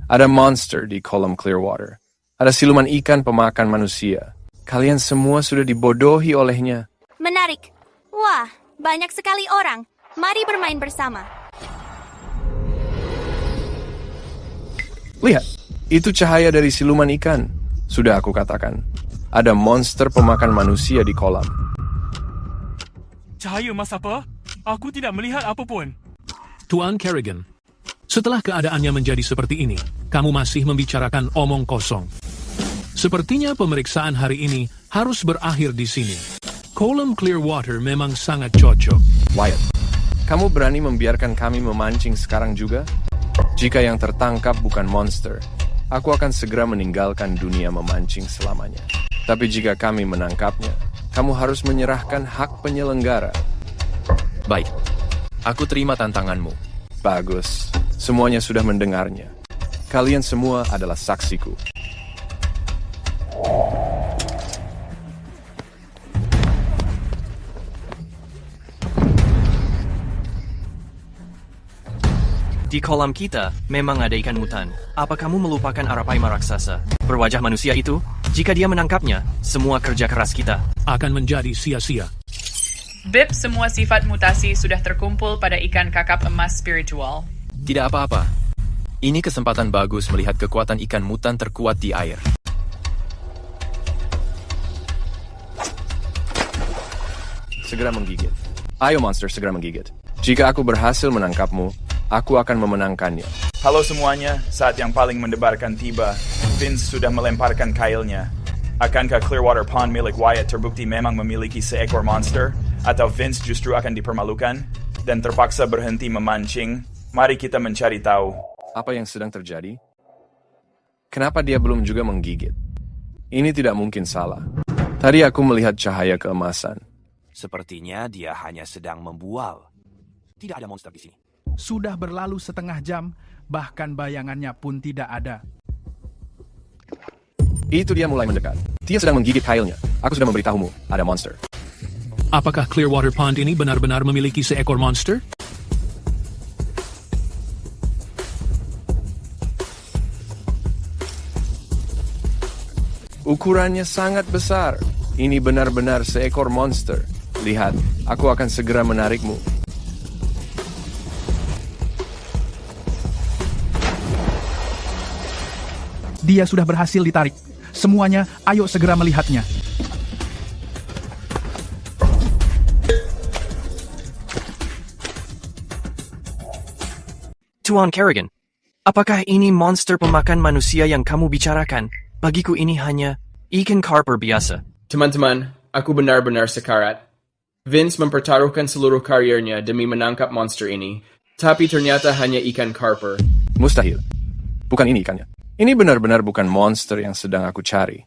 Ada monster di Kolam Clearwater. Ada siluman ikan pemakan manusia. Kalian semua sudah dibodohi olehnya. Menarik. Wah, banyak sekali orang. Mari bermain bersama. Lihat, itu cahaya dari siluman ikan. Sudah aku katakan, ada monster pemakan manusia di kolam. Cahaya mas apa? Aku tidak melihat apapun. Tuan Kerrigan, setelah keadaannya menjadi seperti ini, kamu masih membicarakan omong kosong. Sepertinya pemeriksaan hari ini harus berakhir di sini. Kolam Clearwater memang sangat cocok. Wyatt, kamu berani membiarkan kami memancing sekarang juga? Jika yang tertangkap bukan monster, aku akan segera meninggalkan dunia memancing selamanya. Tapi jika kami menangkapnya, kamu harus menyerahkan hak penyelenggara. Baik, aku terima tantanganmu. Bagus, semuanya sudah mendengarnya. Kalian semua adalah saksiku. Di kolam kita, memang ada ikan mutan. Apa kamu melupakan arapaima raksasa? Berwajah manusia itu? Jika dia menangkapnya, semua kerja keras kita akan menjadi sia-sia. BIP semua sifat mutasi sudah terkumpul pada ikan kakap emas spiritual. Tidak apa-apa. Ini kesempatan bagus melihat kekuatan ikan mutan terkuat di air. Segera menggigit. Ayo monster, segera menggigit. Jika aku berhasil menangkapmu, aku akan memenangkannya. Halo semuanya, saat yang paling mendebarkan tiba. Vince sudah melemparkan kailnya. Akankah Clearwater Pond milik Wyatt terbukti memang memiliki seekor monster? Atau Vince justru akan dipermalukan dan terpaksa berhenti memancing? Mari kita mencari tahu. Apa yang sedang terjadi? Kenapa dia belum juga menggigit? Ini tidak mungkin salah. Tadi aku melihat cahaya keemasan. Sepertinya dia hanya sedang membual. Tidak ada monster di sini. Sudah berlalu setengah jam, bahkan bayangannya pun tidak ada. Itu dia mulai mendekat. Dia sedang menggigit kailnya. Aku sudah memberitahumu, ada monster. Apakah Clearwater Pond ini benar-benar memiliki seekor monster? Ukurannya sangat besar. Ini benar-benar seekor monster. Lihat, aku akan segera menarikmu. Dia sudah berhasil ditarik. Semuanya, ayo segera melihatnya. Tuan Kerrigan, apakah ini monster pemakan manusia yang kamu bicarakan? Bagiku ini hanya ikan karper biasa. Teman-teman, aku benar-benar sekarat. Vince mempertaruhkan seluruh karirnya demi menangkap monster ini, tapi ternyata hanya ikan karper. Mustahil. Bukan ini ikannya. Ini benar-benar bukan monster yang sedang aku cari.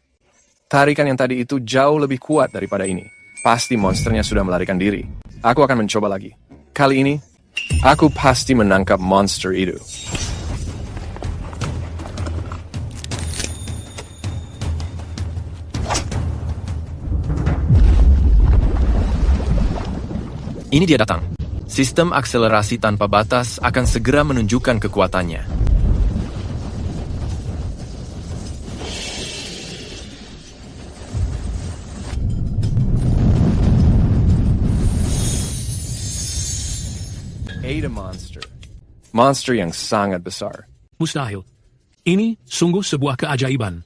Tarikan yang tadi itu jauh lebih kuat daripada ini. Pasti monsternya sudah melarikan diri. Aku akan mencoba lagi. Kali ini, aku pasti menangkap monster itu. Ini dia datang. Sistem akselerasi tanpa batas akan segera menunjukkan kekuatannya. Ada monster. Monster yang sangat besar. Mustahil. Ini sungguh sebuah keajaiban.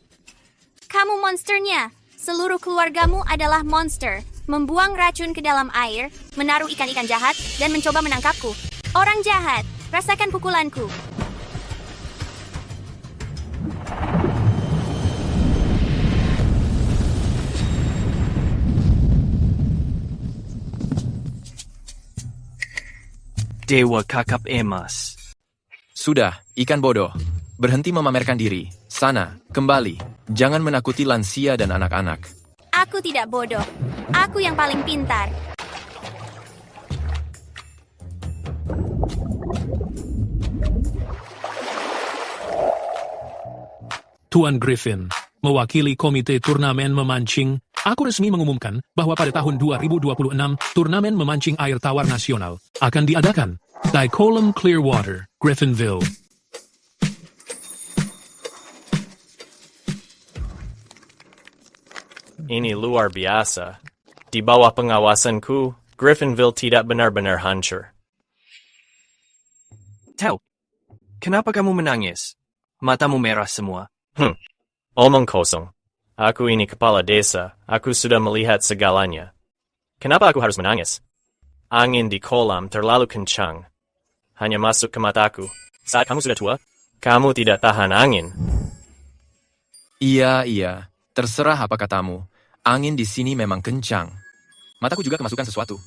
Kamu monsternya. Seluruh keluargamu adalah monster. Membuang racun ke dalam air, menaruh ikan-ikan jahat, dan mencoba menangkapku. Orang jahat, rasakan pukulanku. Dewa kakap emas. Sudah, ikan bodoh. Berhenti memamerkan diri. Sana, kembali. Jangan menakuti lansia dan anak-anak. Aku tidak bodoh. Aku yang paling pintar. Tuan Griffin, mewakili Komite Turnamen Memancing, aku resmi mengumumkan bahwa pada tahun 2026, Turnamen Memancing Air Tawar Nasional akan diadakan di Kolam Clearwater, Griffinville. Ini luar biasa. Di bawah pengawasanku, Griffinville tidak benar-benar hancur. Tau, kenapa kamu menangis? Matamu merah semua. Omong kosong. Aku ini kepala desa. Aku sudah melihat segalanya. Kenapa aku harus menangis? Angin di kolam terlalu kencang. Hanya masuk ke mataku. Saat kamu sudah tua, kamu tidak tahan angin. Iya. Terserah apa katamu. Angin di sini memang kencang. Mataku juga kemasukan sesuatu.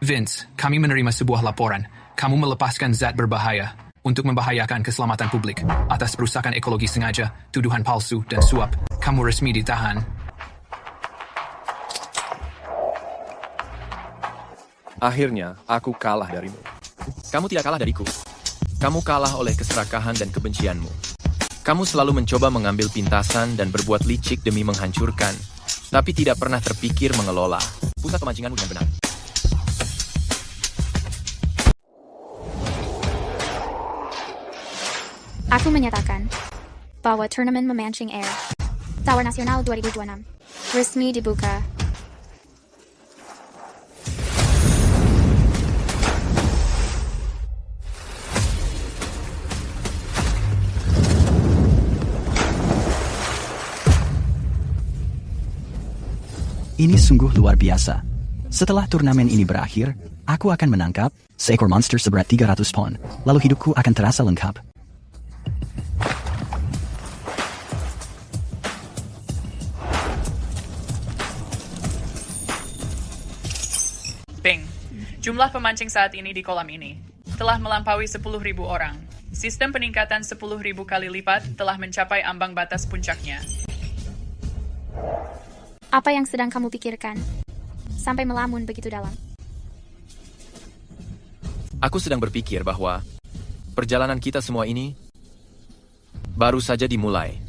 Vince, kami menerima sebuah laporan. Kamu melepaskan zat berbahaya untuk membahayakan keselamatan publik atas perusakan ekologi sengaja, tuduhan palsu, dan suap. Kamu resmi ditahan. Akhirnya, aku kalah darimu. Kamu tidak kalah dariku. Kamu kalah oleh keserakahan dan kebencianmu. Kamu selalu mencoba mengambil pintasan dan berbuat licik demi menghancurkan, tapi tidak pernah terpikir mengelola pusat pemancinganmu dengan benar. Aku menyatakan bahwa turnamen memancing air Tawar Nasional 2026 resmi dibuka. Ini sungguh luar biasa. Setelah turnamen ini berakhir, aku akan menangkap seekor monster seberat 300 pon. Lalu hidupku akan terasa lengkap. Ping, jumlah pemancing saat ini di kolam ini telah melampaui 10.000 orang. Sistem peningkatan 10.000 kali lipat telah mencapai ambang batas puncaknya. Apa yang sedang kamu pikirkan? Sampai melamun begitu dalam. Aku sedang berpikir bahwa perjalanan kita semua ini baru saja dimulai.